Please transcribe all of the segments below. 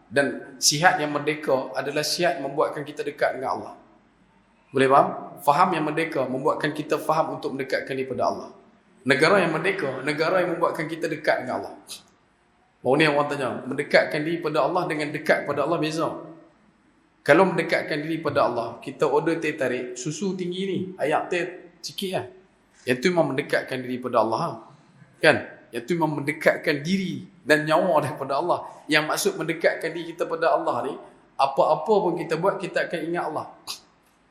Dan sihat yang merdeka adalah sihat membuatkan kita dekat dengan Allah. Boleh faham? Faham yang merdeka membuatkan kita faham untuk mendekatkan diri pada Allah. Negara yang merdeka, negara yang membuatkan kita dekat dengan Allah. Baru ni orang tanya, mendekatkan diri pada Allah dengan dekat pada Allah beza. Kalau mendekatkan diri pada Allah, kita order teh tarik, susu tinggi ni, ayak teh sikit lah. Yang tu memang mendekatkan diri pada Allah. Kan? Yang tu memang mendekatkan diri dan nyawa daripada Allah. Yang maksud mendekatkan diri kita pada Allah ni, apa-apa pun kita buat, kita akan ingat Allah.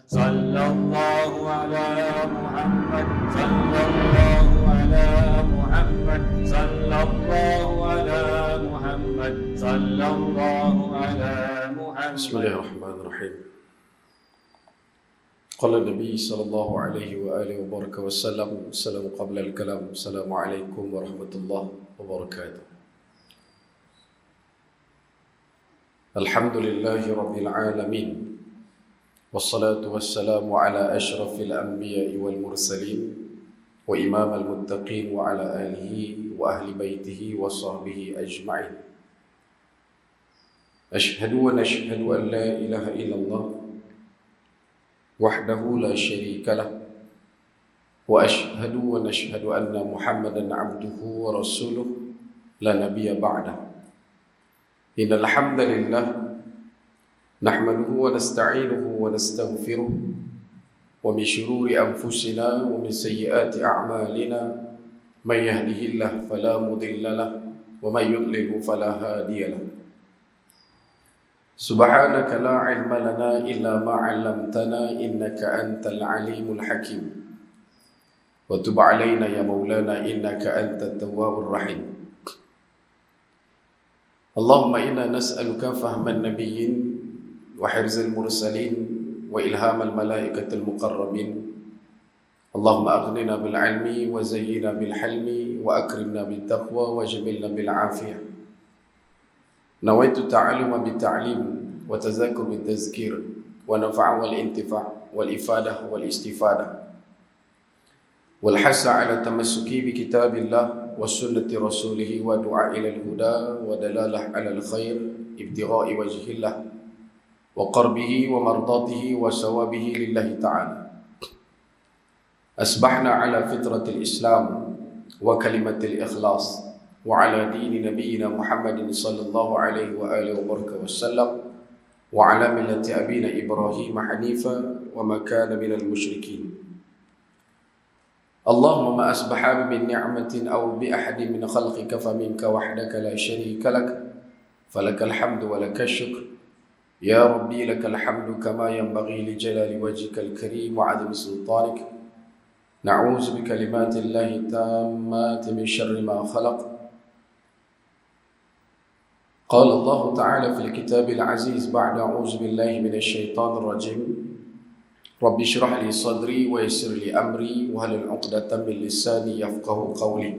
Sallallahu ala Muhammad, sallallahu ala Muhammad, sallallahu ala Muhammad, sallallahu ala Muhammad. Bismillahirrahmanirrahim. Qala Nabi sallallahu alaihi wa alihi wa baraka wa sallam, salamu qabla al-kalam, assalamualaikum warahmatullahi wabarakatuh. Alhamdulillahi rabbil alamin. Wassalatu wassalamu ala ashrafil anbiya'i wal mursalin wa imamal muttaqin wa ala alihi wa ahli baitihi wa sahbihi ajma'in. Ashhadu wa nashhadu an la ilaha illallah wahdahu la syarika lah wa ashhadu wa nashhadu anna Muhammadan abduhu wa rasuluh la nabiyya ba'dah. Innal hamdalillah nahmaduhu wa nasta'inuhu wa nastaghfiruh wa min shururi anfusina wa min sayyiati a'malina man yahdihillahu fala mudilla lahu wa man yudlil fala hadiya lahu. Subhanaka la ilma lana illa ma 'allamtana innaka antal alimul hakim. Wa tub 'alaina ya maulana innaka antat tawwabur rahim. Allahumma inna nas'aluka fahman nabiyyin wa hirzal mursalin wa ilhamal malaikatil muqarrabin. Allahumma aghnina bil 'ilmi wa zayyina bil hilmi wa akrimna bit taqwa wa jamilna bil 'afiyah. Nawaitu ta'alluma bit ta'lim wa tazakkur bit tazkir wa naf'a wal intifa' wal ifadah wal istifadah wal hasa 'ala tamassuki bi kitabillah wa sunnati rasulih wa du'a ila al huda wa dalalah 'ala al khair ibtigha'i wajhillah wa qarbihi wa mardatihi wa sawabihi lillahi ta'ala. Asbahna ala fitratil Islam wa kalimatil ikhlas wa ala dini nabiyyina Muhammadin sallallahu alaihi wa alihi wa barakatuh wasallam wa ala millati abina Ibrahim hanifa wa ma kana minal musyrikin. Allahumma ma asbaha min ni'matin aw bi ahadin min khalqika faminka wahdaka la sharika lak falakal hamdu wa lakal syukr. Ya Rabbi lakal hamdu kama yanbaghi li jalali wajhikal karim wa 'azimi sultanik. Na'udzu bi kalimatillahi tammati min syarri ma khalaq. Qala Allah Ta'ala fil kitabil aziz ba'da a'udzu billahi minasy syaithanir rajim. Rabbi shrah li sadri wa yassir li amri wa hlul 'uqdatam min lisani yafqahu qawli.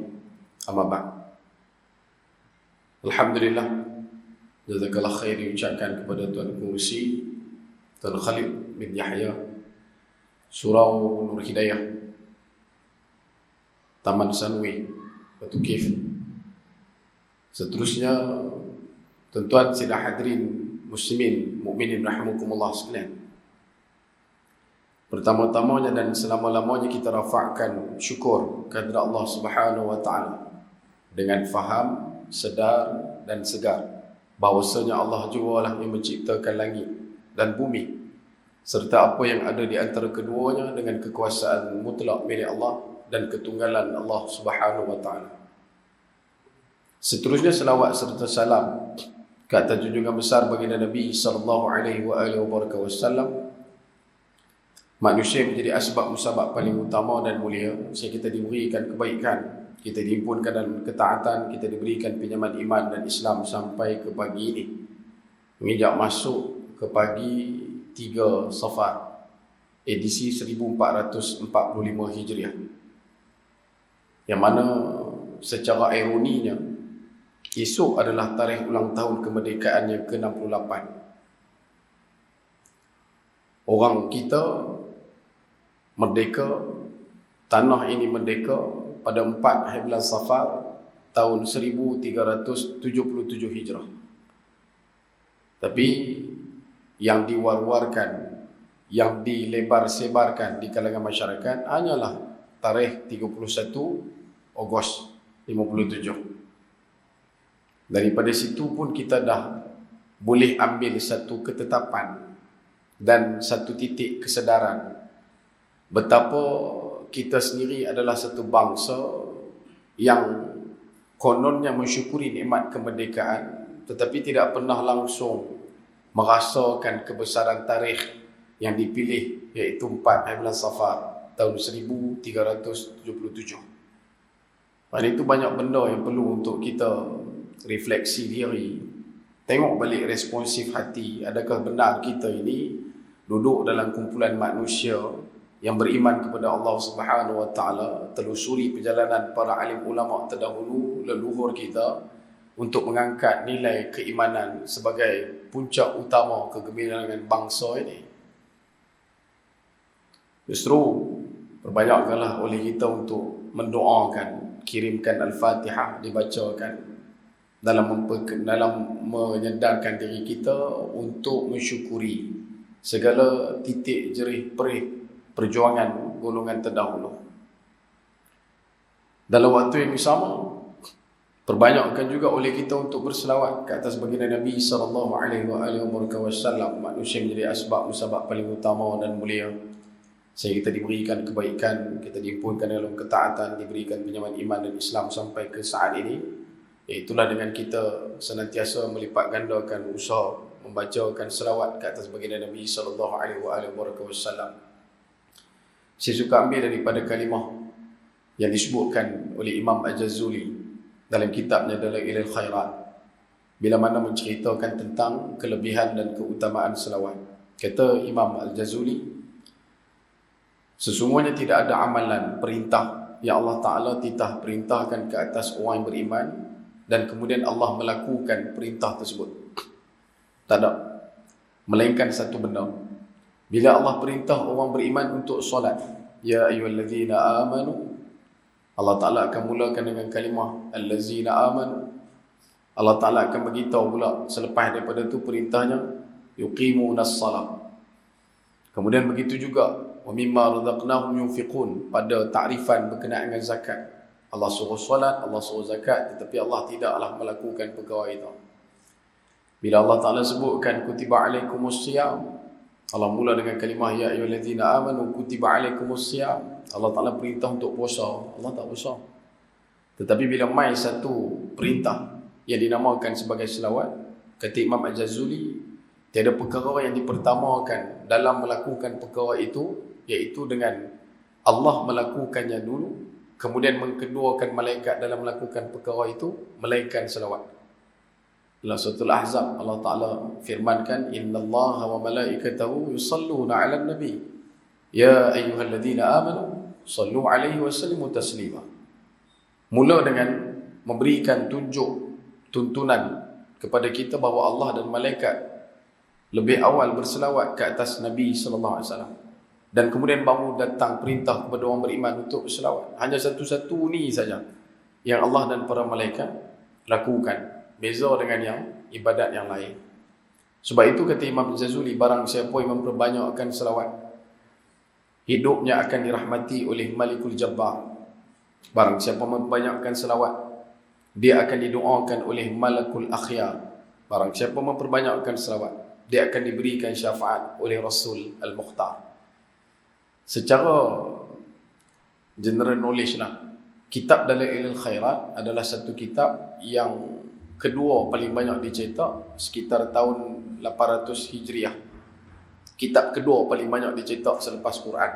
Amma ba'd. Alhamdulillah, jazakallah khair diucapkan kepada Tuan Pengurusi Tuan Khalid bin Yahya Surau Nur Hidayah Taman Sanwi Batu Kif. Seterusnya tuan-tuan sidang hadirin muslimin mukminin rahimakumullah sekalian. Pertama-tamanya dan selama-lamanya kita rafa'kan syukur kepada Allah Subhanahu wa taala dengan faham, sedar dan segar bahawasanya Allah jugalah yang menciptakan langit dan bumi serta apa yang ada di antara keduanya dengan kekuasaan mutlak milik Allah dan ketunggalan Allah Subhanahu wa taala. Seterusnya selawat serta salam ke atas junjungan besar baginda Nabi sallallahu alaihi wa alihi wasallam, manusia menjadi asbab musabab paling utama dan mulia sehingga kita diberikan kebaikan, kita dihimpunkan dalam ketaatan, kita diberikan pinjaman iman dan Islam sampai ke pagi ini, menginjak masuk ke pagi 3 Safar edisi 1445 Hijriah, yang mana secara ironinya esok adalah tarikh ulang tahun kemerdekaan yang ke-68. Orang kita merdeka, tanah ini merdeka pada 4 bulan Safar tahun 1377 Hijrah. Tapi yang diwar-warkan, yang dilebar-sebarkan di kalangan masyarakat hanyalah tarikh 31 Ogos 57. Daripada situ pun kita dah boleh ambil satu ketetapan dan satu titik kesedaran betapa kita sendiri adalah satu bangsa yang kononnya mensyukuri nikmat kemerdekaan tetapi tidak pernah langsung merasakan kebesaran tarikh yang dipilih, iaitu 4 bulan Safar tahun 1377. Pada itu banyak benda yang perlu untuk kita refleksi diri, tengok balik responsif hati. Adakah benar kita ini duduk dalam kumpulan manusia yang beriman kepada Allah Subhanahu Wa Taala, telusuri perjalanan para alim ulama terdahulu, leluhur kita, untuk mengangkat nilai keimanan sebagai puncak utama kegembiraan bangsa ini. Justru perbanyakkanlah oleh kita untuk mendoakan, kirimkan Al-Fatihah dibacakan dalam menyedarkan diri kita untuk mensyukuri segala titik jerih perih perjuangan golongan terdahulu. Dalam waktu yang sama, perbanyakkan juga oleh kita untuk berselawat ke atas baginda Nabi SAW. Manusia menjadi asbab musabab paling utama dan mulia, sehingga kita diberikan kebaikan, kita diimpunkan dalam ketaatan, diberikan pinjaman iman dan Islam sampai ke saat ini. Itulah dengan kita senantiasa melipat gandakan usaha membacakan selawat ke atas baginda Nabi SAW. Saya suka ambil daripada kalimah yang disebutkan oleh Imam Al-Jazuli dalam kitabnya Dalailul Khairat, bila mana menceritakan tentang kelebihan dan keutamaan selawat. Kata Imam Al-Jazuli, sesungguhnya tidak ada amalan perintah yang Allah Ta'ala titah perintahkan ke atas orang yang beriman dan kemudian Allah melakukan perintah tersebut. Tak ada. Melainkan satu benda. Bila Allah perintah orang beriman untuk solat, ya ayyuhallazina amanu, Allah Ta'ala akan mulakan dengan kalimah allazina amanu. Allah Ta'ala akan beritahu pula selepas daripada itu perintahnya, yuqimunas salat. Kemudian begitu juga wa mimma razaqnahum yunfiqun, pada takrifan berkenaan dengan zakat. Allah suruh solat, Allah suruh zakat, tetapi Allah tidaklah melakukan perkara itu. Bila Allah Ta'ala sebutkan kutiba alaikumus siyam, Allah mula dengan kalimah ya ayyuhallazina amanu kutiba alaikumus siyam. Allah Ta'ala perintah untuk puasa, Allah tak puasa. Tetapi bila mai satu perintah yang dinamakan sebagai selawat, kata Imam Al-Jazuli, tiada perkara yang dipertamakan dalam melakukan perkara itu, iaitu dengan Allah melakukannya dulu, kemudian mengkeduakan malaikat dalam melakukan perkara itu, melainkan selawat. Dalam surah Al-Ahzab, Allah Ta'ala firmankan, innallaha wa malaikatahu yusalluna 'alan nabi ya ayyuhalladzina amanu sallu 'alaihi wa sallimu taslima. Mula dengan memberikan tuntunan kepada kita bahawa Allah dan malaikat lebih awal berselawat ke atas Nabi sallallahu alaihi wasallam, dan kemudian baru datang perintah kepada orang beriman untuk berselawat. Hanya satu-satu ni saja yang Allah dan para malaikat lakukan, beza dengan yang ibadat yang lain. Sebab itu kata Imam Jazuli, barang siapa yang memperbanyakkan selawat, hidupnya akan dirahmati oleh Malikul Jabbar. Barang siapa memperbanyakkan selawat, dia akan didoakan oleh Malakul Akhyar. Barang siapa memperbanyakkan selawat, dia akan diberikan syafaat oleh Rasul Al-Mukhtar. Secara general knowledge lah, kitab Dalailul Khairat adalah satu kitab yang kedua paling banyak dicetak sekitar tahun 800 Hijriah. Kitab kedua paling banyak dicetak selepas Quran.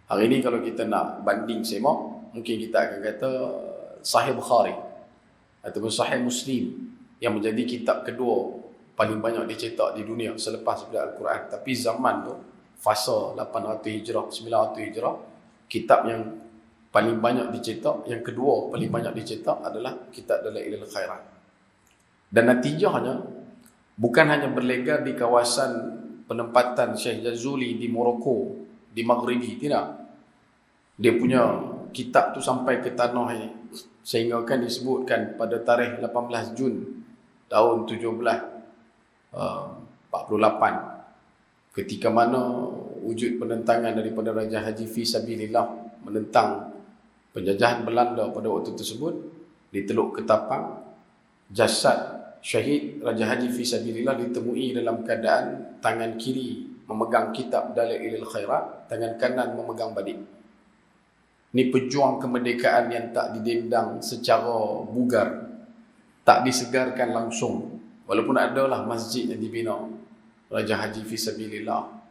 Hari ini kalau kita nak banding semak, mungkin kita akan kata Sahih Bukhari ataupun Sahih Muslim yang menjadi kitab kedua paling banyak dicetak di dunia selepas Al-Quran. Tapi zaman tu, fasa 800 Hijrah, 900 Hijrah, kitab yang paling banyak dicetak, yang kedua paling banyak dicetak adalah kitab Dalailul Khairat. Dan natijahnya bukan hanya berlegar di kawasan penempatan Syekh Jazuli di Morocco, di Maghribi, tidak. Dia punya kitab tu sampai ke tanah ini, sehingga kan disebutkan pada tarikh 18 Jun tahun 48, ketika mana wujud penentangan daripada Raja Haji Fisabilillah menentang penjajahan Belanda pada waktu tersebut, di Teluk Ketapang, jasad syahid Raja Haji Fisabilillah ditemui dalam keadaan tangan kiri memegang kitab Dalailul Khairat, tangan kanan memegang badik. Ini pejuang kemerdekaan yang tak didendang secara bugar, tak disegarkan langsung, walaupun adalah masjid yang dibina Raja Haji Fisabilillah.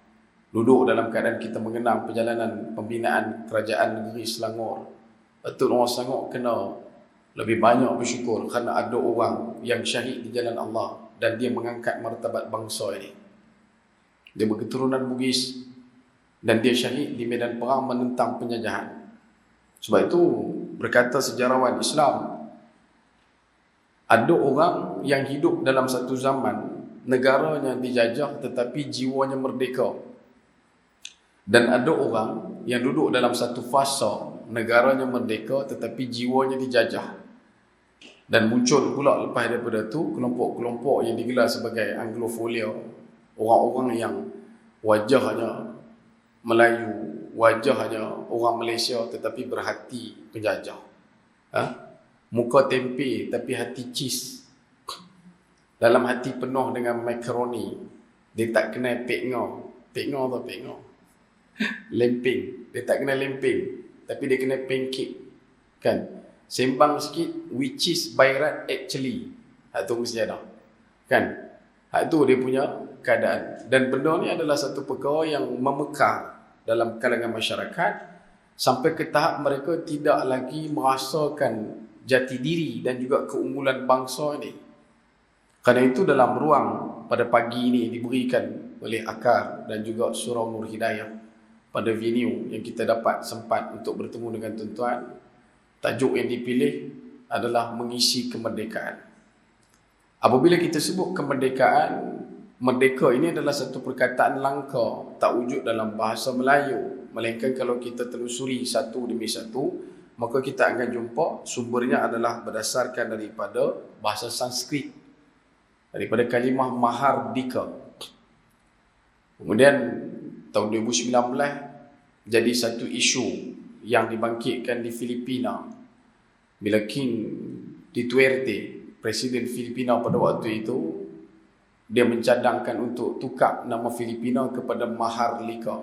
Duduk dalam keadaan kita mengenang perjalanan pembinaan kerajaan negeri Selangor. Betul, orang Selangor kena lebih banyak bersyukur kerana ada orang yang syahid di jalan Allah dan dia mengangkat martabat bangsa ini. Dia berketurunan Bugis dan dia syahid di medan perang menentang penjajahan. Sebab itu berkata sejarawan Islam, ada orang yang hidup dalam satu zaman negaranya dijajah tetapi jiwanya merdeka, dan ada orang yang duduk dalam satu fasa negaranya merdeka tetapi jiwanya dijajah. Dan muncul pula lepas daripada itu kelompok-kelompok yang digelar sebagai Anglofolia, orang-orang yang wajahnya Melayu, wajahnya orang Malaysia tetapi berhati penjajah. Muka tempe tapi hati cheese. Dalam hati penuh dengan makaroni. Dia tak kenal pekngau. Pekngau atau pekngau? Lemping. Dia tak kenal lemping, tapi dia kenal pancake. Kan? Sembang sikit, which is by right actually. Hak tu mesti ada. Kan? Hak tu dia punya keadaan. Dan benda ni adalah satu perkara yang memekar dalam kalangan masyarakat sampai ke tahap mereka tidak lagi merasakan jati diri dan juga keunggulan bangsa ini. Kerana itu dalam ruang pada pagi ini diberikan oleh Akar dan juga Surau Nur Hidayah pada venue yang kita dapat sempat untuk bertemu dengan tuan-tuan, tajuk yang dipilih adalah mengisi kemerdekaan. Apabila kita sebut kemerdekaan, merdeka ini adalah satu perkataan langka, tak wujud dalam bahasa Melayu. Melainkan kalau kita telusuri satu demi satu, maka kita akan jumpa sumbernya adalah berdasarkan daripada bahasa Sanskrit, daripada kalimah Mahardika. Kemudian tahun 2019 jadi satu isu yang dibangkitkan di Filipina bila King Duterte, Presiden Filipina pada waktu itu, dia mencadangkan untuk tukar nama Filipina kepada Maharlika.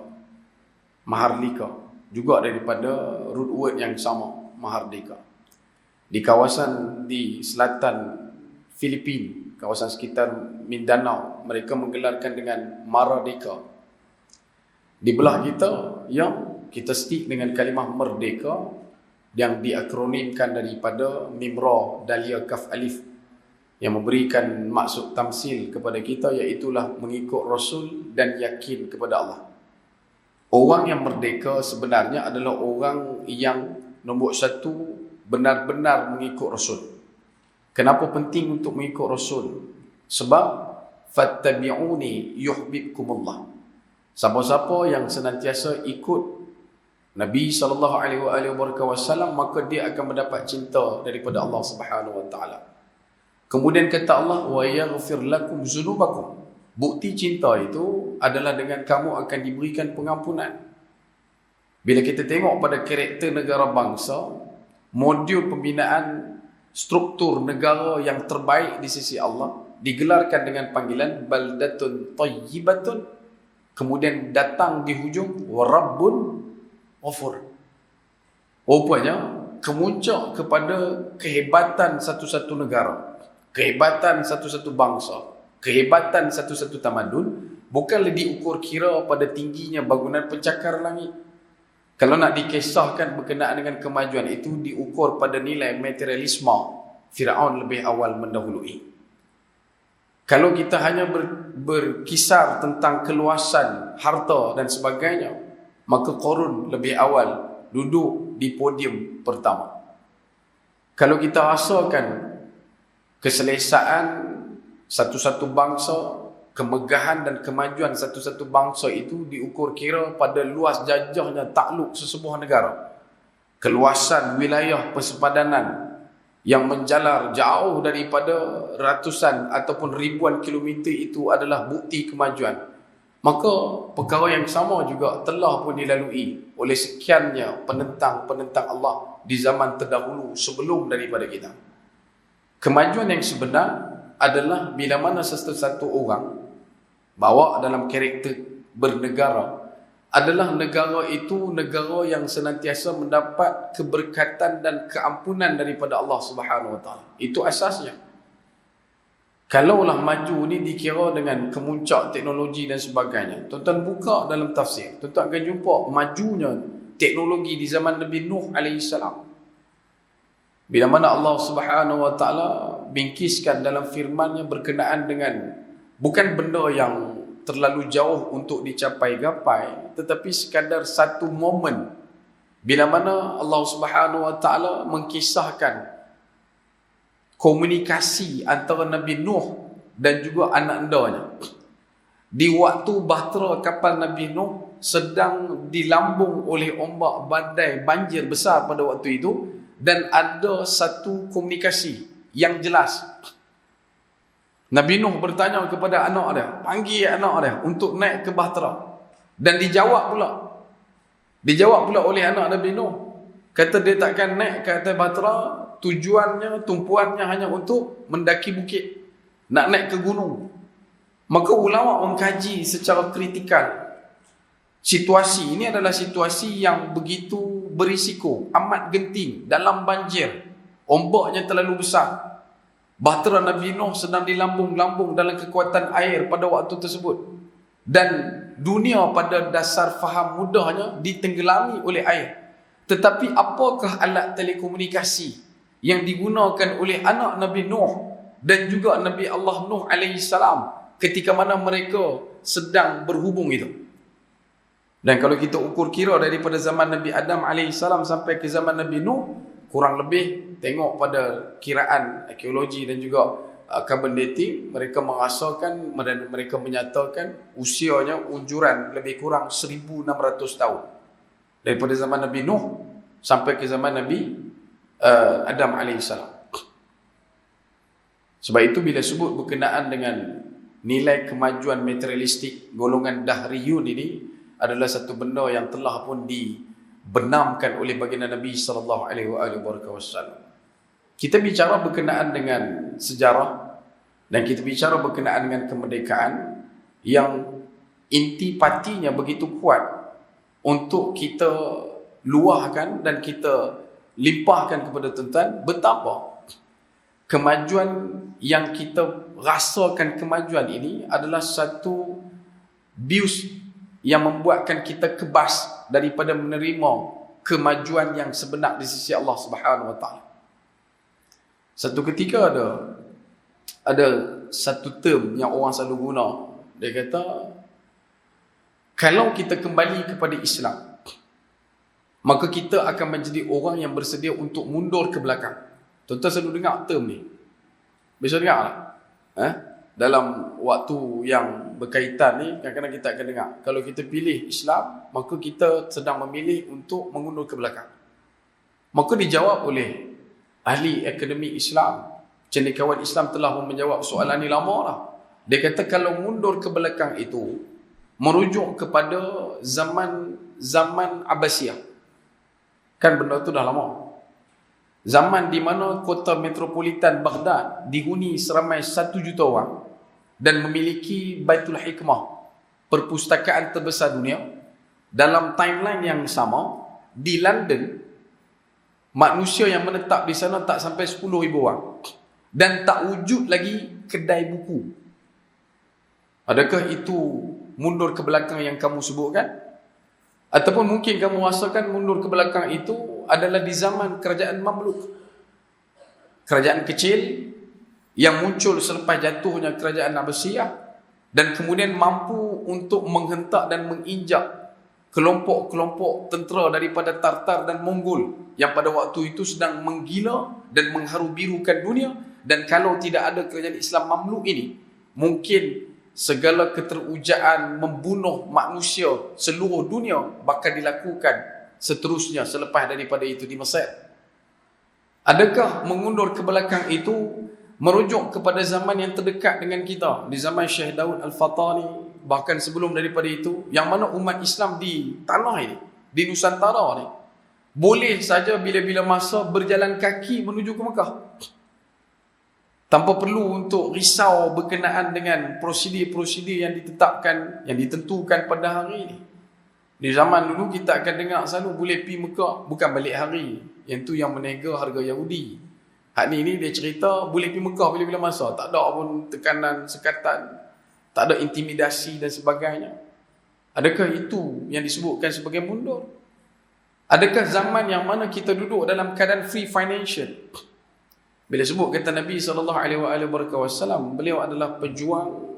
Maharlika juga daripada root word yang sama, Mahardika. Di kawasan di selatan Filipina, kawasan sekitar Mindanao, mereka menggelarkan dengan Maradeka. Di belah kita, yang kita stick dengan kalimah merdeka yang diakronimkan daripada Mimra Dalia Kaf Alif, yang memberikan maksud tamsil kepada kita, iaitulah mengikut Rasul dan yakin kepada Allah. Orang yang merdeka sebenarnya adalah orang yang nombor satu benar-benar mengikut Rasul. Kenapa penting untuk mengikut Rasul? Sebab fattabi'uni yuhibbukumullah. Siapa-siapa yang senantiasa ikut Nabi SAW, maka dia akan mendapat cinta daripada Allah Subhanahu Wa Taala. Kemudian kata Allah, wa yaghfir lakum dzunubakum. Bukti cinta itu adalah dengan kamu akan diberikan pengampunan. Bila kita tengok pada karakter negara bangsa, modul pembinaan struktur negara yang terbaik di sisi Allah digelarkan dengan panggilan baldatun thayyibatun, kemudian datang di hujung wa rabbun ghafur. Rupanya kemuncak kepada kehebatan satu-satu negara, kehebatan satu-satu bangsa, kehebatan satu-satu tamadun bukanlah diukur kira pada tingginya bangunan pencakar langit. Kalau nak dikisahkan berkenaan dengan kemajuan itu, diukur pada nilai materialisme. Firaun lebih awal mendahului. Kalau kita hanya berkisar tentang keluasan harta dan sebagainya, maka Qarun lebih awal duduk di podium pertama. Kalau kita rasakan keselesaan satu-satu bangsa, kemegahan dan kemajuan satu-satu bangsa itu diukur kira pada luas jajahnya takluk sesebuah negara, keluasan wilayah persepadanan yang menjalar jauh daripada ratusan ataupun ribuan kilometer itu adalah bukti kemajuan, maka perkara yang sama juga telah pun dilalui oleh sekiannya penentang-penentang Allah di zaman terdahulu sebelum daripada kita. Kemajuan yang sebenar adalah bila mana satu orang bawa dalam karakter bernegara adalah negara itu negara yang senantiasa mendapat keberkatan dan keampunan daripada Allah Subhanahu Wa Taala. Itu asasnya. Kalaulah maju ni dikira dengan kemuncak teknologi dan sebagainya, tuan-tuan buka dalam tafsir, tuan-tuan akan jumpa majunya teknologi di zaman Nabi Nuh AS. Bila mana Allah Subhanahu Wa Taala bingkiskan dalam firman-Nya berkenaan dengan bukan benda yang terlalu jauh untuk dicapai gapai, tetapi sekadar satu momen bila mana Allah Subhanahu Wa Taala mengkisahkan komunikasi antara Nabi Nuh dan juga anak andanya. Di waktu bahtera kapal Nabi Nuh sedang dilambung oleh ombak badai banjir besar pada waktu itu, dan ada satu komunikasi yang jelas. Nabi Nuh bertanya kepada anak dia, panggil anak dia untuk naik ke bahtera, dan dijawab pula oleh anak Nabi Nuh, kata dia takkan naik ke atas bahtera, tujuannya, tumpuannya hanya untuk mendaki bukit, nak naik ke gunung. Maka ulama mengkaji secara kritikal, situasi ini adalah situasi yang begitu berisiko, amat genting, dalam banjir, ombaknya terlalu besar. Bahtera Nabi Nuh sedang dilambung-lambung dalam kekuatan air pada waktu tersebut. Dan dunia pada dasar faham mudahnya ditenggelami oleh air. Tetapi apakah alat telekomunikasi yang digunakan oleh anak Nabi Nuh dan juga Nabi Allah Nuh AS ketika mana mereka sedang berhubung itu? Dan kalau kita ukur kira daripada zaman Nabi Adam AS sampai ke zaman Nabi Nuh, kurang lebih tengok pada kiraan arkeologi dan juga carbon dating, mereka merasakan dan mereka menyatakan usianya unjuran lebih kurang 1600 tahun daripada zaman Nabi Nuh sampai ke zaman Nabi Adam AS. Sebab itu bila sebut berkenaan dengan nilai kemajuan materialistik golongan dahriyun ini adalah satu benda yang telah pun dibenamkan oleh baginda Nabi SAW. Kita bicara berkenaan dengan sejarah dan kita bicara berkenaan dengan kemerdekaan yang intipatinya begitu kuat untuk kita luahkan dan kita limpahkan kepada tuan-tuan betapa kemajuan yang kita rasakan kemajuan ini adalah satu bius yang membuatkan kita kebas daripada menerima kemajuan yang sebenar di sisi Allah Subhanahu Wa Taala. Satu ketika ada satu term yang orang selalu guna. Dia kata, kalau kita kembali kepada Islam, maka kita akan menjadi orang yang bersedia untuk mundur ke belakang. Tuan-tuan selalu dengar term ni. Biasa dengar lah. Dalam waktu yang berkaitan ni, kadang-kadang kita akan dengar, kalau kita pilih Islam, maka kita sedang memilih untuk mengundur ke belakang. Maka dijawab oleh ahli akademik Islam, cendekiawan Islam telah menjawab soalan ni lama lah. Dia kata kalau mundur ke belakang itu merujuk kepada zaman Abbasiyah. Kan benda tu dah lama. Zaman di mana kota metropolitan Baghdad dihuni seramai 1 juta orang dan memiliki Baitul Hikmah, perpustakaan terbesar dunia. Dalam timeline yang sama, di London, manusia yang menetap di sana tak sampai 10,000 orang. Dan tak wujud lagi kedai buku. Adakah itu mundur ke belakang yang kamu sebutkan? Ataupun mungkin kamu rasakan mundur ke belakang itu adalah di zaman kerajaan Mamluk. Kerajaan kecil yang muncul selepas jatuhnya kerajaan Abbasiyah dan kemudian mampu untuk menghentak dan menginjak kelompok-kelompok tentera daripada Tartar dan Mongol yang pada waktu itu sedang menggila dan mengharu-birukan dunia. Dan kalau tidak ada kerajaan Islam Mamluk ini, mungkin segala keterujaan membunuh manusia seluruh dunia bakal dilakukan seterusnya selepas daripada itu di Mesir. Adakah mengundur ke belakang itu merujuk kepada zaman yang terdekat dengan kita, di zaman Syekh Daud Al-Fatani, bahkan sebelum daripada itu, yang mana umat Islam di tanah ini, di Nusantara ni, boleh saja bila-bila masa berjalan kaki menuju ke Mekah, tanpa perlu untuk risau berkenaan dengan prosedur-prosedur yang ditetapkan, yang ditentukan pada hari ini. Di zaman dulu kita akan dengar selalu boleh pergi Mekah bukan balik hari, yang tu yang menega harga Yahudi. Hak ni dia cerita boleh pergi Mekah bila-bila masa, tak ada pun tekanan, sekatan, tak ada intimidasi dan sebagainya. Adakah itu yang disebutkan sebagai mundur? Adakah zaman yang mana kita duduk dalam keadaan free financial? Bila sebut kata Nabi SAW, beliau adalah pejuang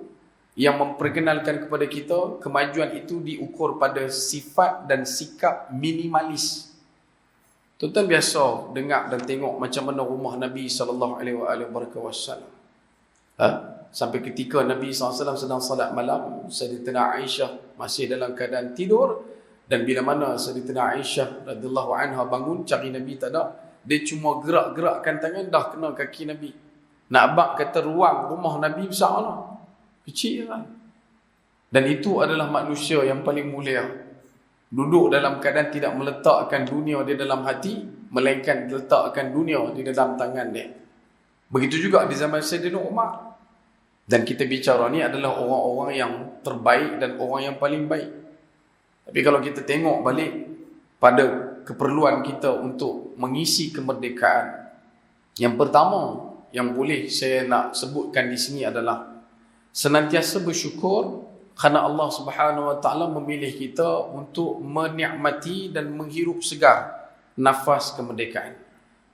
yang memperkenalkan kepada kita kemajuan itu diukur pada sifat dan sikap minimalis. Tuan-tuan biasa dengar dan tengok macam mana rumah Nabi SAW. Sampai ketika Nabi SAW sedang salat malam, Sayyidatina Aisyah masih dalam keadaan tidur, dan bila mana Sayyidatina Aisyah radhiyallahu anha bangun cari Nabi tak ada, dia cuma gerak-gerakkan tangan dah kena kaki Nabi. Nak bak kata ruang rumah Nabi besar lah, kecil lah. Dan itu adalah manusia yang paling mulia, duduk dalam keadaan tidak meletakkan dunia di dalam hati, melainkan letakkan dunia di dalam tangan dia. Begitu juga di zaman Sayyidina Umar. Dan kita bicara ni adalah orang-orang yang terbaik dan orang yang paling baik. Tapi kalau kita tengok balik pada keperluan kita untuk mengisi kemerdekaan, yang pertama yang boleh saya nak sebutkan di sini adalah senantiasa bersyukur kerana Allah Subhanahu Wa Taala memilih kita untuk menikmati dan menghirup segar nafas kemerdekaan.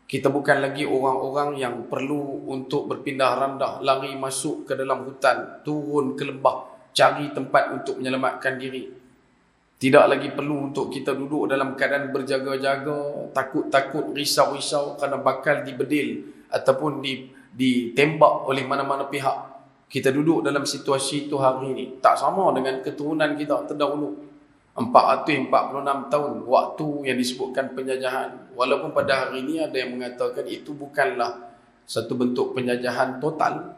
Kita bukan lagi orang-orang yang perlu untuk berpindah randah, lari masuk ke dalam hutan, turun ke lembah, cari tempat untuk menyelamatkan diri. Tidak lagi perlu untuk kita duduk dalam keadaan berjaga-jaga, takut-takut, risau-risau kerana bakal dibedil ataupun ditembak oleh mana-mana pihak. Kita duduk dalam situasi itu hari ini. Tak sama dengan keturunan kita terdahulu. 446 tahun waktu yang disebutkan penjajahan. Walaupun pada hari ini ada yang mengatakan itu bukanlah satu bentuk penjajahan total.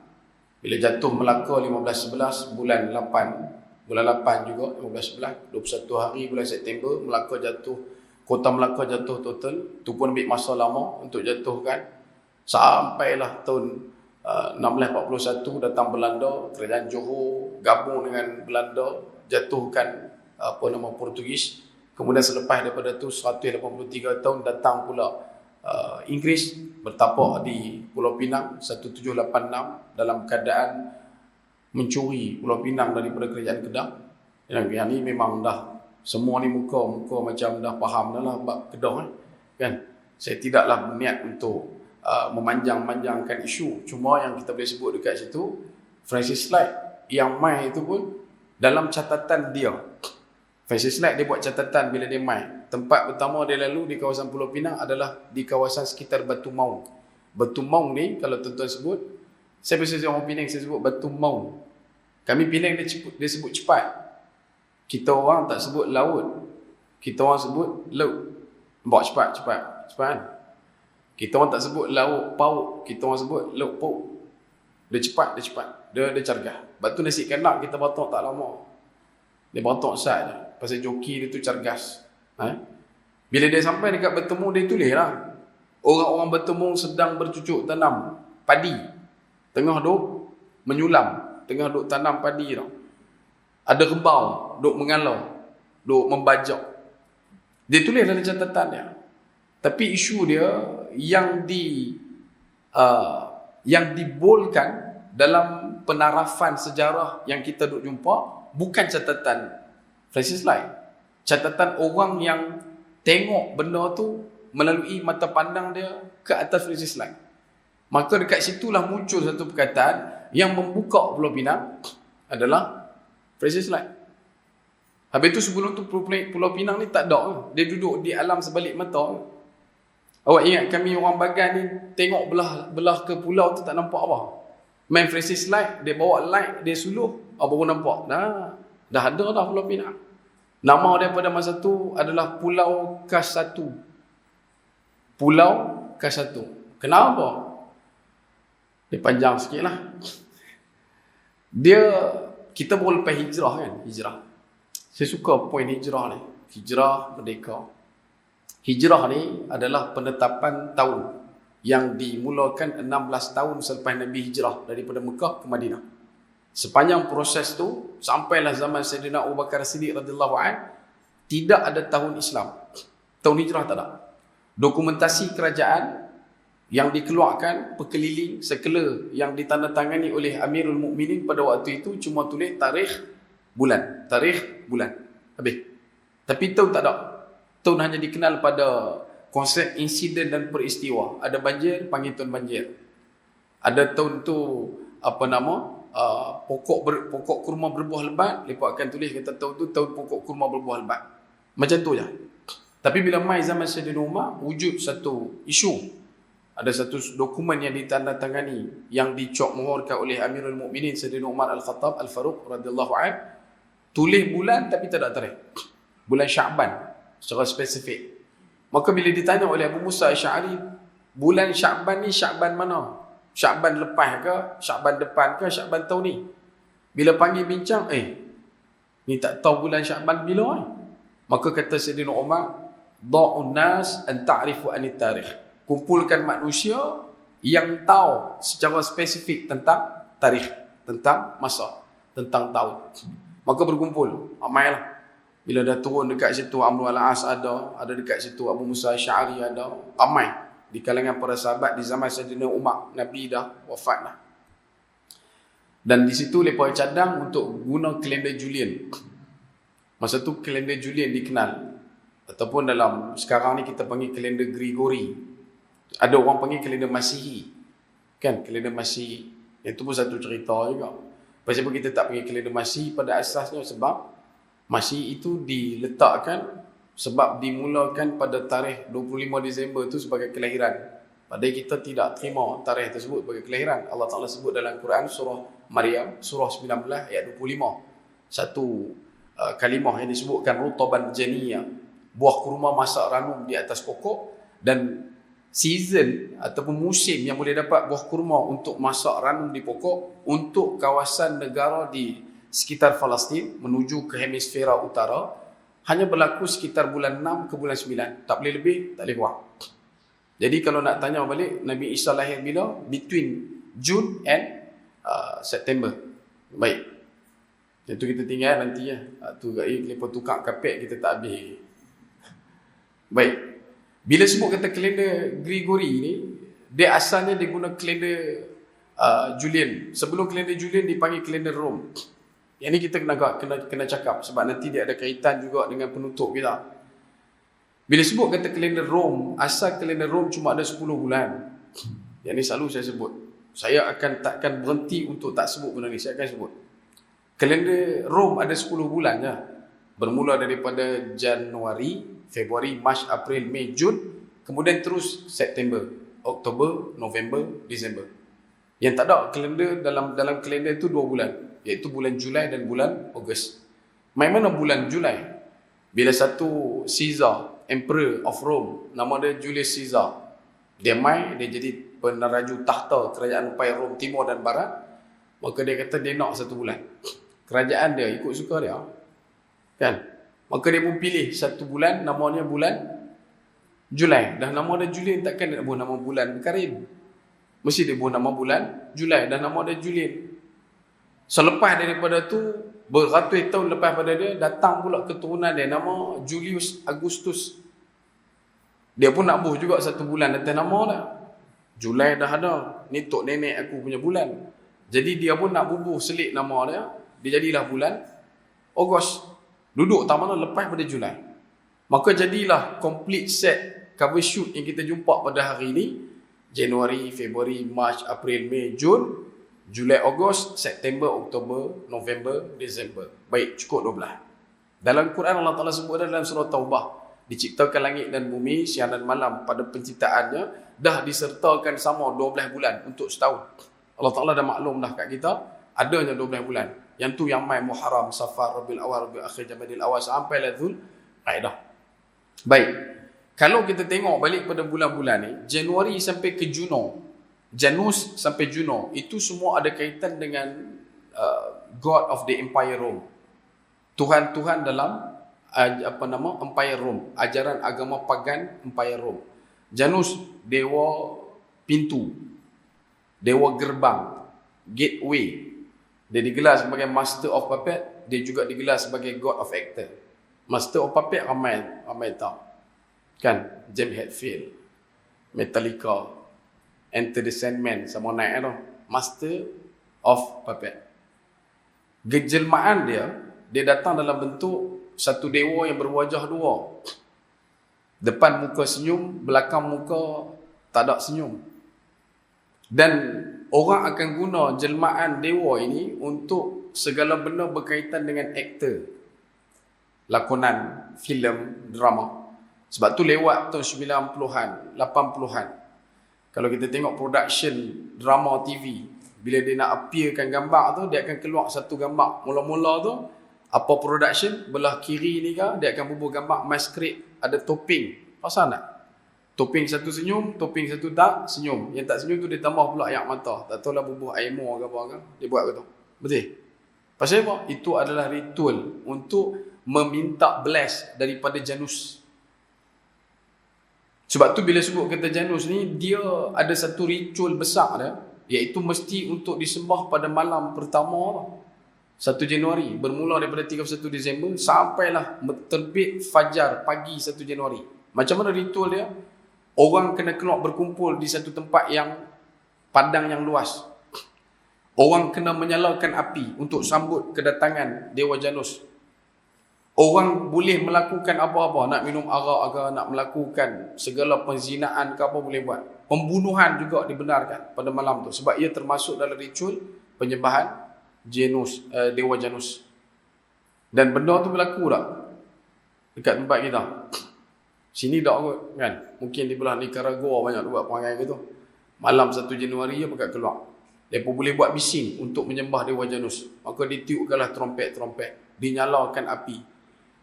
Bila jatuh Melaka 15-11 bulan 8, bulan 8 juga 15-11, 21 hari bulan September Melaka jatuh, kota Melaka jatuh total. Itu pun ambil masa lama untuk jatuhkan. Sampailah tahun 1641 datang Belanda, kerajaan Johor gabung dengan Belanda, jatuhkan Portugis. Kemudian selepas daripada itu 183 tahun datang pula Inggeris bertapak di Pulau Pinang 1786 dalam keadaan mencuri Pulau Pinang daripada kerajaan Kedah. Yang ni memang dah semua ni muka macam dah faham dah lah bab Kedah kan. Saya tidaklah berniat untuk memanjang-manjangkan isu. Cuma yang kita boleh sebut dekat situ, Francis Light yang mai itu pun dalam catatan dia, Francis Light dia buat catatan bila dia mai. Tempat pertama dia lalu di kawasan Pulau Pinang adalah di kawasan sekitar Batu Maung. Batu Maung ni kalau tuan-tuan sebut, saya biasa orang Penang saya sebut Batu Maung. Kami Penang dia sebut cepat. Kita orang tak sebut laut. Kita orang sebut laut. Bawa cepat kan? Kita orang tak sebut laut pauk, kita orang sebut laut pauk. Dia cepat. Dia cergas. Batu nasi kanak kita batok tak lama. Dia batok saja. Pasal joki dia tu cergas. Bila dia sampai dekat bertemu, dia tulis lah. Orang-orang bertemu sedang bercucuk tanam padi. Tengah duk menyulam. Tengah duk tanam padi tau. Ada rebau duk mengalau, duk membajak. Dia tulis dalam catatan dia. Tapi isu dia yang dibolkan dalam penarafan sejarah yang kita duk jumpa bukan catatan Francis Light, catatan orang yang tengok benda tu melalui mata pandang dia ke atas Francis Light. Maka dekat situlah muncul satu perkataan yang membuka Pulau Pinang adalah Francis Light. Habis tu sebelum tu Pulau Pinang ni tak ada, dia duduk di alam sebalik mata. Awak ingat kami orang Bagan ni tengok belah ke pulau tu tak nampak apa. Main Francis Light, dia bawa light, dia suluh, baru nampak. Dah ada dah Pulau Pinang. Nama dia pada masa tu adalah Pulau Kas 1. Pulau Kas 1. Kenapa? Dia panjang sikit lah. Kita baru lepas hijrah kan? Hijrah. Saya suka poin hijrah ni. Hijrah merdeka. Hijrah ni adalah penetapan tahun yang dimulakan 16 tahun selepas Nabi hijrah daripada Mekah ke Madinah. Sepanjang proses tu sampailah zaman Sayyidina Abu Bakar Siddiq radhiyallahu anhu, tidak ada tahun Islam. Tahun hijrah tak ada. Dokumentasi kerajaan yang dikeluarkan berkeliling sekela yang ditandatangani oleh Amirul Mukminin pada waktu itu cuma tulis tarikh bulan. Habis. Tapi tahun tak ada. Tahun hanya dikenal pada konsep insiden dan peristiwa. Ada banjir, panggil tahun banjir. Ada tahun tu pokok kurma berbuah lebat, mereka akan tulis kata tahun tu tahun pokok kurma berbuah lebat. Macam tu je. Tapi bila mai zaman Sayyidina Umar, wujud satu isu. Ada satu dokumen yang ditandatangani yang dicok mohorkan oleh Amirul Mukminin Sayyidina Umar Al-Khattab Al-Faruq radhiyallahu anhu. Tulis bulan tapi tak ada tarikh. Bulan Sya'ban secara spesifik. Maka bila ditanya oleh Abu Musa Asy'ari, bulan Sya'ban ni Sya'ban mana? Sya'ban lepas ke, Sya'ban depan ke, Sya'ban tahun ni? Bila panggil bincang, ni tak tahu bulan Sya'ban bila. Maka kata Sayyidina Umar, da'un nas an ta'rifu anit tarikh. Kumpulkan manusia yang tahu secara spesifik tentang tarikh, tentang masa, tentang tahun. Maka berkumpul, ramailah. Bila dah turun dekat situ Amr al-As ada dekat situ Abu Musa Asy'ari ada, ramai di kalangan para sahabat di zaman Sayyidina Umar. Nabi dah wafat dah. Dan di situ mereka cadang untuk guna kalender Julian. Masa tu kalender Julian dikenal. Ataupun dalam sekarang ni kita panggil kalender Grigori. Ada orang panggil kalender Masihi. Kan, kalender Masihi. Itu pun satu cerita juga. Kenapa kita tak panggil kalender Masihi pada asasnya? Sebab Masihi itu diletakkan sebab dimulakan pada tarikh 25 Disember itu sebagai kelahiran. Padahal kita tidak terima tarikh tersebut sebagai kelahiran. Allah Ta'ala sebut dalam Quran surah Maryam, surah 19 ayat 25. Satu kalimah yang disebutkan rutaban janiyah, buah kurma masak ranum di atas pokok. Dan season ataupun musim yang boleh dapat buah kurma untuk masak ranum di pokok untuk kawasan negara di sekitar Palestin menuju ke hemisfera utara hanya berlaku sekitar bulan 6 ke bulan 9. Tak boleh lebih, tak boleh kurang. Jadi kalau nak tanya balik, Nabi Isa lahir bila? Between June and September. Baik. Itu kita tinggal nanti ya. Tu lepas tukar kapek kita tak habis. Baik. Bila sebut kata kalender Grigori ni, dia asalnya dia guna kalender Julian. Sebelum kalender Julian dipanggil kalender Rom. Yang ni kita kena cakap sebab nanti dia ada kaitan juga dengan penutup kita. Bila sebut kata kalender Rom, asal kalender Rom cuma ada 10 bulan. Yang ni selalu saya sebut. Saya takkan berhenti untuk tak sebut benda ni, saya akan sebut. Kalender Rom ada 10 bulan je. Bermula daripada Januari, Februari, Mac, April, Mei, Jun, kemudian terus September, Oktober, November, Disember. Yang tak ada kalender dalam kalender itu 2 bulan. Iaitu bulan Julai dan bulan Ogos. Main mana bulan Julai? Bila satu Caesar, Emperor of Rome, nama dia Julius Caesar, dia jadi peneraju tahta kerajaan Empire Rom Timur dan Barat, maka dia kata dia nak 1 bulan. Kerajaan dia ikut suka dia. Kan? Maka dia pun pilih 1 bulan, namanya bulan Julai. Dah nama dia Julian, takkan dia buat nama bulan Karim. Mesti dia buat nama bulan Julai. Dah nama dia Julian. Selepas daripada tu, beratus tahun lepas pada dia, datang pula keturunan dia, nama Julius Augustus. Dia pun nak buh juga 1 bulan atas nama dah. Julai dah ada. Ni tok nenek aku punya bulan. Jadi dia pun nak bubuh selit nama dia. Dia jadilah bulan Ogos. Duduk tak mana lepas pada Julai. Maka jadilah complete set cover shoot yang kita jumpa pada hari ini. Januari, Februari, Mac, April, Mei, Jun, Julai, Ogos, September, Oktober, November, Disember. Baik, cukup 12. Dalam Quran Allah Ta'ala sebut dalam surah Taubah, diciptakan langit dan bumi, siang dan malam pada penciptaannya, dah disertakan sama 12 bulan untuk setahun. Allah Ta'ala dah maklum dah kat kita, adanya 12 bulan. Yang tu yang main Muharram, Safar, Rabiul Awal, Rabiul Akhir, Jamadil Awal, sampai Dzul Qa'dah. Baik. Kalau kita tengok balik pada bulan-bulan ni, Januari sampai ke Juno, Janus sampai Juno, itu semua ada kaitan dengan God of the Empire Rome. Tuhan-tuhan dalam Empire Rome, ajaran agama pagan Empire Rome. Janus, dewa pintu, dewa gerbang, gateway. Dia digelar sebagai Master of Puppet, dia juga digelar sebagai God of Actor. Master of Puppet ramai tahu. Kan, James Hetfield, Metallica, Enter the Sandman, sama naik tu. Master of Puppet. Kejelmaan dia datang dalam bentuk satu dewa yang berwajah dua. Depan muka senyum, belakang muka tak ada senyum. Dan orang akan guna jelmaan dewa ini untuk segala benda berkaitan dengan aktor, lakonan, filem, drama. Sebab tu lewat tahun 90-an, 80-an. Kalau kita tengok production drama TV, bila dia nak appearkan gambar tu, dia akan keluar satu gambar. Mula-mula tu, apa production, belah kiri ni ke, dia akan bubuh gambar masquerade, ada topping. Pasal tak? Topping satu senyum, topping satu tak senyum. Yang tak senyum tu dia tambah pula air mata. Tak tahulah bubuh air mo ke apa ke. Dia buat ke tu. Betul? Pasal apa? Itu adalah ritual untuk meminta bless daripada Janus. Sebab tu bila sebut kata Janus ni, dia ada satu ritual besar dia, iaitu mesti untuk disembah pada malam pertama 1 Januari, bermula daripada 31 Disember sampailah terbit fajar pagi 1 Januari. Macam mana ritual dia? Orang kena keluar berkumpul di satu tempat yang padang yang luas. Orang kena menyalakan api untuk sambut kedatangan Dewa Janus. Orang boleh melakukan apa-apa, nak minum arak ke, nak melakukan segala penzinaan ke apa boleh buat. Pembunuhan juga dibenarkan pada malam tu sebab ia termasuk dalam ritual penyembahan Janus, Dewa Janus. Dan benda tu berlaku tak dekat tempat kita? Sini tak kot kan? Mungkin di belah Nicaragua banyak buat perangai gitu. Malam 1 Januari dia pakai keluar. Mereka boleh buat bising untuk menyembah Dewa Janus. Maka ditiupkanlah trompet-trompet, dinyalakan api.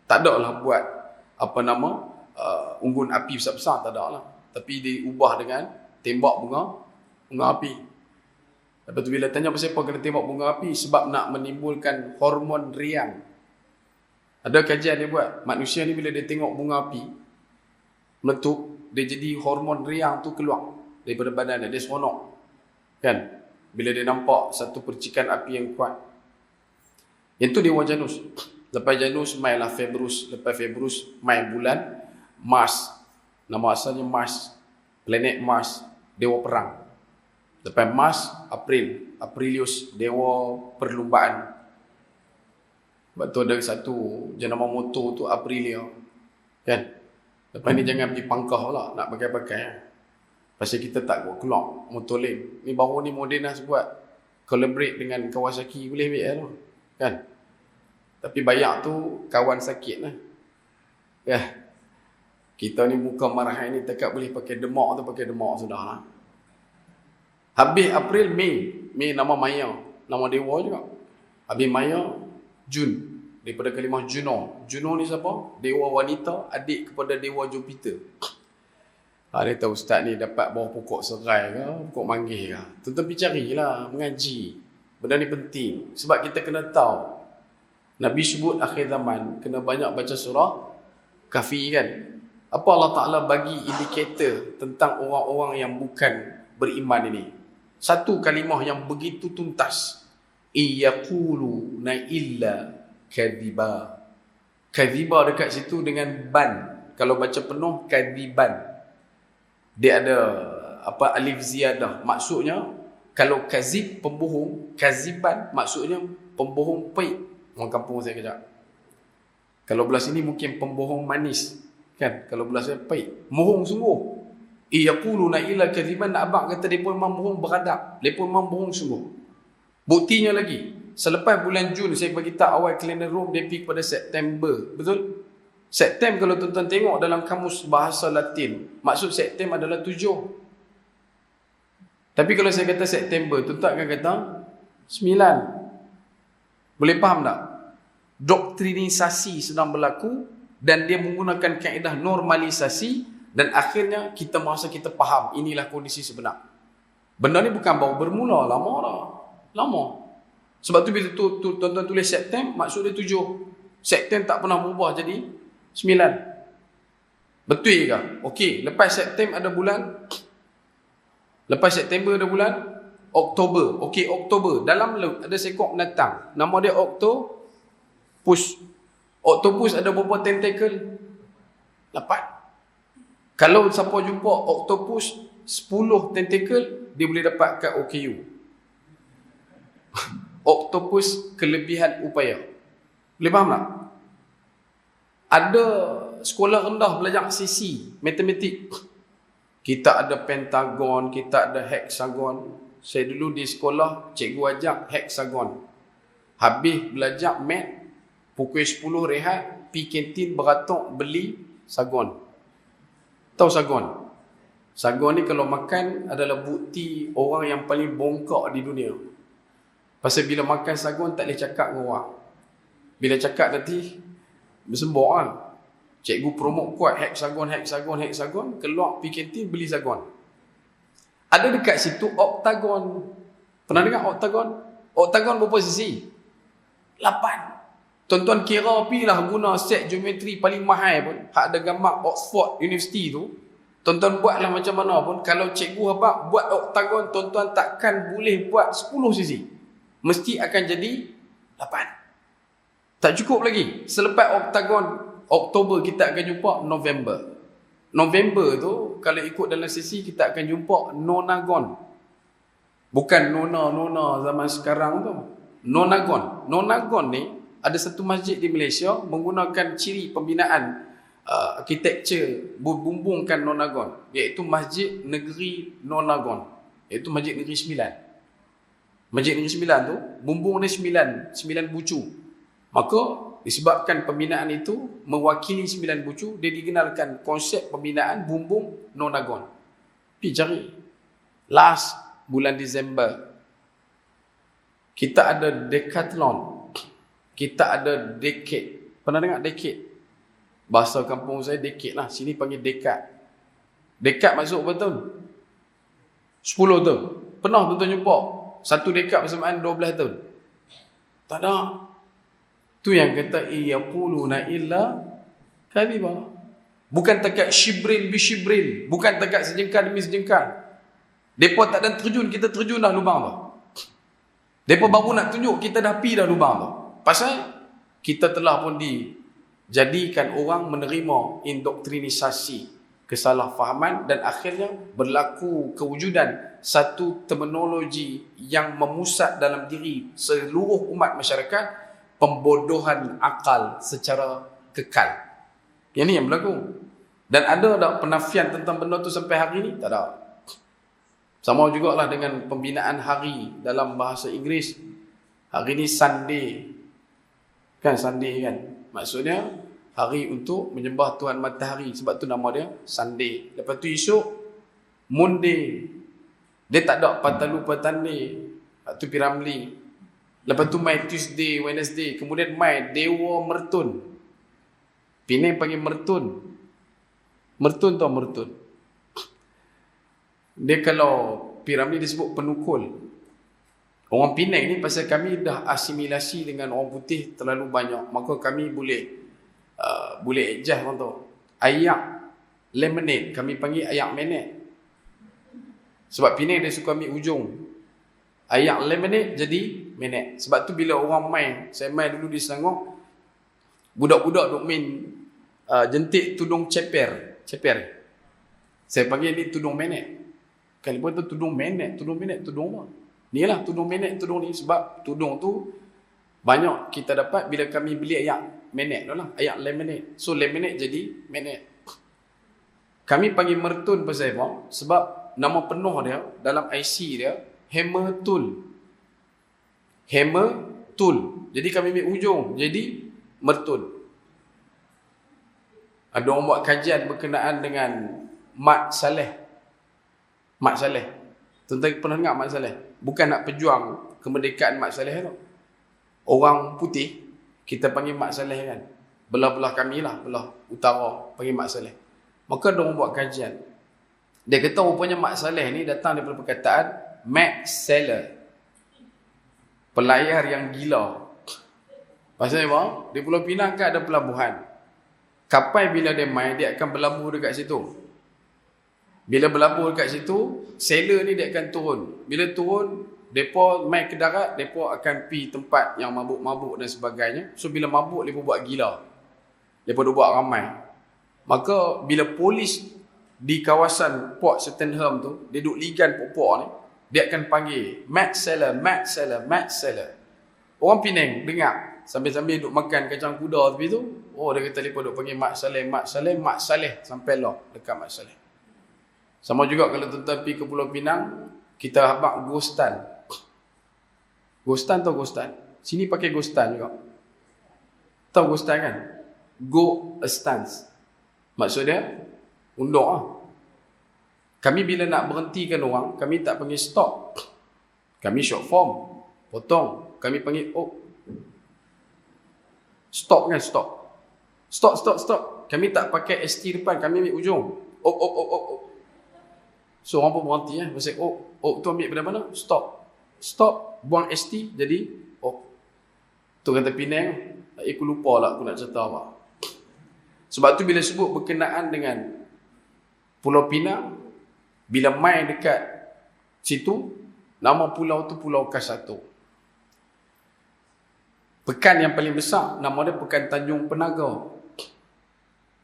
Tak ada lah buat unggun api besar-besar, tak ada lah. Tapi diubah dengan tembak bunga api. Lepas tu bila tanya pasal apa kena tembak bunga api, sebab nak menimbulkan hormon riang. Ada kajian dia buat, manusia ni bila dia tengok bunga api meletup, dia jadi hormon riang tu keluar daripada badan dia seronok. Kan? Bila dia nampak satu percikan api yang kuat. Yang tu Dewa Janus. Lepas Janus, mainlah Februus. Lepas Februus, main bulan Mars. Nama asalnya Mars. Planet Mars. Dewa perang. Lepas Mars, April. Aprilius, Dewa perlumbaan. Sebab tu ada satu jenama motor tu Aprilia. Kan? Lepas ni jangan pergi pangkah lah. Nak pakai-pakai. Pasal kita tak buat keluar motor lain. Ni baru ni Modena buat collaborate dengan Kawasaki. Boleh ambil lah. Kan? Tapi bayar tu kawan sakit lah. Ya. Kita ni muka marahan ni tekak boleh pakai demak tu, pakai demak sudah lah. Habis April, Mei nama Maya. Nama dewa juga. Habis Maya, Jun. Daripada kalimah Juno. Juno ni siapa? Dewa wanita, adik kepada Dewa Jupiter. Dia tahu ustaz ni dapat bawah pokok serai ke, pokok manggis ke. Tentu pergi carilah, mengaji. Benda ni penting. Sebab kita kena tahu. Nabi sebut akhir zaman, kena banyak baca surah Kahfi kan. Apa Allah Ta'ala bagi indikator tentang orang-orang yang bukan beriman ini? Satu kalimah yang begitu tuntas. Iyaquluna illa kadhiba. Kadhiba dekat situ dengan ban. Kalau baca penuh, kadhiban. Dia ada alif ziyadah. Maksudnya, kalau kazib, pembohong, kaziban, maksudnya pembohong peik. Orang kampung saya kejap. Kalau belah sini mungkin pembohong manis. Kan? Kalau belah saya pahit. Mohong sungguh. Yaquluna illa kadhiban. Nak abang kata mereka memang bohong beradab. Mereka memang bohong sungguh. Buktinya lagi. Selepas bulan Jun, saya bagi tahu awal kalender Rom, dia pergi kepada September. Betul? September kalau tuan-tuan tengok dalam kamus bahasa Latin, maksud September adalah 7. Tapi kalau saya kata September, tuan-tuan akan kata 9. Boleh faham tak? Doktrinisasi sedang berlaku dan dia menggunakan kaedah normalisasi Dan akhirnya kita merasa kita faham inilah kondisi sebenar. Benda ni bukan baru bermula, lama dah. Lama. Sebab tu bila tuan-tuan tulis September, maksud dia 7. September tak pernah berubah jadi 9. Betul ke? Okey, lepas September ada bulan. Lepas September ada bulan Oktober. Okey, Oktober. Dalam ada seekor binatang. Nama dia Octopus. Octopus ada berapa tentacle? 8. Kalau siapa jumpa Octopus 10 tentacle, dia boleh dapat kat OKU. Octopus kelebihan upaya. Boleh faham tak? Ada sekolah rendah belajar sisi matematik. Kita ada pentagon, kita ada hexagon. Saya dulu di sekolah, cikgu ajak hexagon. Habis belajar mat, pukul 10 rehat, pergi kantin beratok beli sagon. Tahu sagon? Sagon ni kalau makan adalah bukti orang yang paling bongkak di dunia. Pasal bila makan sagon tak boleh cakap dengan orang. Bila cakap nanti bersembok kan. Cikgu promote kuat hexagon, keluar pergi kantin beli sagon. Ada dekat situ oktagon. Pernah dengar oktagon? Oktagon berapa sisi? 8. Tuan-tuan kira pilah guna set geometri paling mahal pun, hak ada gambar Oxford University tu. Tuan-tuan buatlah macam mana pun, kalau cikgu habaq buat oktagon, tuan-tuan takkan boleh buat 10 sisi. Mesti akan jadi 8. Tak cukup lagi. Selepas oktagon Oktober kita akan jumpa November. November tu kalau ikut dalam sesi kita akan jumpa nonagon. Bukan nona zaman sekarang tu. Nonagon. Nonagon ni ada satu masjid di Malaysia menggunakan ciri pembinaan arkitektur berbumbungkan nonagon, iaitu Masjid Negeri Nonagon, iaitu Masjid Negeri 9. Masjid Negeri 9 tu bumbung dia 9 bucu. Maka disebabkan pembinaan itu mewakili 9 bucu, dia dikenalkan konsep pembinaan bumbung nonagon. Pergi cari. Last bulan Disember kita ada decathlon. Kita ada decade. Pernah dengar decade? Bahasa kampung saya decade lah. Sini panggil dekad. Dekad maksud berapa tahun? 10 tahun. Pernah tuan-tuan jumpa satu dekad bersamaan 12 tahun? Tak ada. Tu yang kata iyaquluna illa kadhiba. Bukan takat shibril bi shibril, bukan takat sejengkal demi sejengkal. Depa tak ada terjun, kita terjun dah lubang tu. Depa baru nak tunjuk, kita dah pi dah lubang tu. Pasal kita telah pun dijadikan orang menerima indoktrinisasi, kesalahfahaman, dan akhirnya berlaku kewujudan satu terminologi yang memusat dalam diri seluruh umat masyarakat, pembodohan akal secara kekal. Yang ni yang berlaku. Dan ada tak penafian tentang benda tu sampai hari ni? Tak ada. Sama jugalah dengan pembinaan hari dalam bahasa Inggeris. Hari ni Sunday. Kan Sunday kan? Maksudnya hari untuk menyembah Tuhan Matahari. Sebab tu nama dia Sunday. Lepas tu esok Monday. Dia tak ada Patalu-Patande. Lepas tu Piramli. Lepas tu mai Tuesday, Wednesday. Kemudian mai Dewa Mertun. Penang panggil Mertun. Mertun tau Mertun. Dia kalau Piramli disebut penukul. Orang Penang ni pasal kami dah asimilasi dengan orang putih terlalu banyak. Maka kami boleh adjust orang tu. Ayak lemonade. Kami panggil ayak menet. Sebab Penang dia suka ambil ujung. Ayak lemonade jadi menet. Sebab tu bila orang main, saya main dulu di Selangor, budak-budak duk main jentik tudung ceper. Saya panggil ni tudung menet. Kali pun tu tudung menet, tudung apa? Ni lah tudung menet, tudung ni. Sebab tudung tu banyak kita dapat bila kami beli ayak menet tu lah. Ayak lemonade. So lemonade jadi menet. Kami panggil Mertun pasal apa? Sebab nama penuh dia dalam IC dia Hammer Tool. Jadi kami ambil ujung jadi Mertun. Ada orang buat kajian berkenaan dengan Mat Saleh. Tuan-tuan pernah dengar Mat Saleh? Bukan nak pejuang kemerdekaan Mat Saleh tu. Orang putih kita panggil Mat Saleh kan. Belah-belah kami lah, belah utara panggil Mat Saleh. Maka dia orang buat kajian. Dia kata rupanya Mat Saleh ni datang daripada perkataan Matt Seller, pelayar yang gila. Maksudnya apa? Di Pulau Pinang kan ada pelabuhan. Kapal bila dia main, dia akan berlabuh dekat situ. Bila berlabuh dekat situ, sailor ni dia akan turun. Bila turun, mereka main ke darat, mereka akan pergi tempat yang mabuk-mabuk dan sebagainya. So bila mabuk, mereka buat gila. Mereka buat ramai. Maka bila polis di kawasan Port Sydenham tu, dia duduk ligan pokok ni, dia akan panggil Matt Seller, Matt Seller, Matt Seller. Orang Penang dengar sambil-sambil duduk makan kacang kuda tepi tu, oh dia kata mereka duduk panggil Mat Saleh, Mat Saleh, Mat Saleh, sampai lah dekat Mat Saleh. Sama juga kalau tuan-tuan pergi ke Pulau Pinang, kita habaq ghostan. Ghostan tahu ghostan? Sini pakai ghostan juga. Tahu ghostan kan? Go a stance. Maksud dia undur lah. Kami bila nak berhentikan orang, kami tak panggil stop. Kami short form, potong. Kami panggil stop kan, stop. Stop. Kami tak pakai ST depan, kami ambil ujung. So orang pun berhenti Maksud tu ambil pada mana? Stop, buang ST jadi tu kata Penang. Aku lupa lah aku nak cerita apa. Sebab tu bila sebut berkenaan dengan Pulau Pinang, bila main dekat situ, nama pulau tu Pulau K1. Pekan yang paling besar, nama dia Pekan Tanjung Penaga.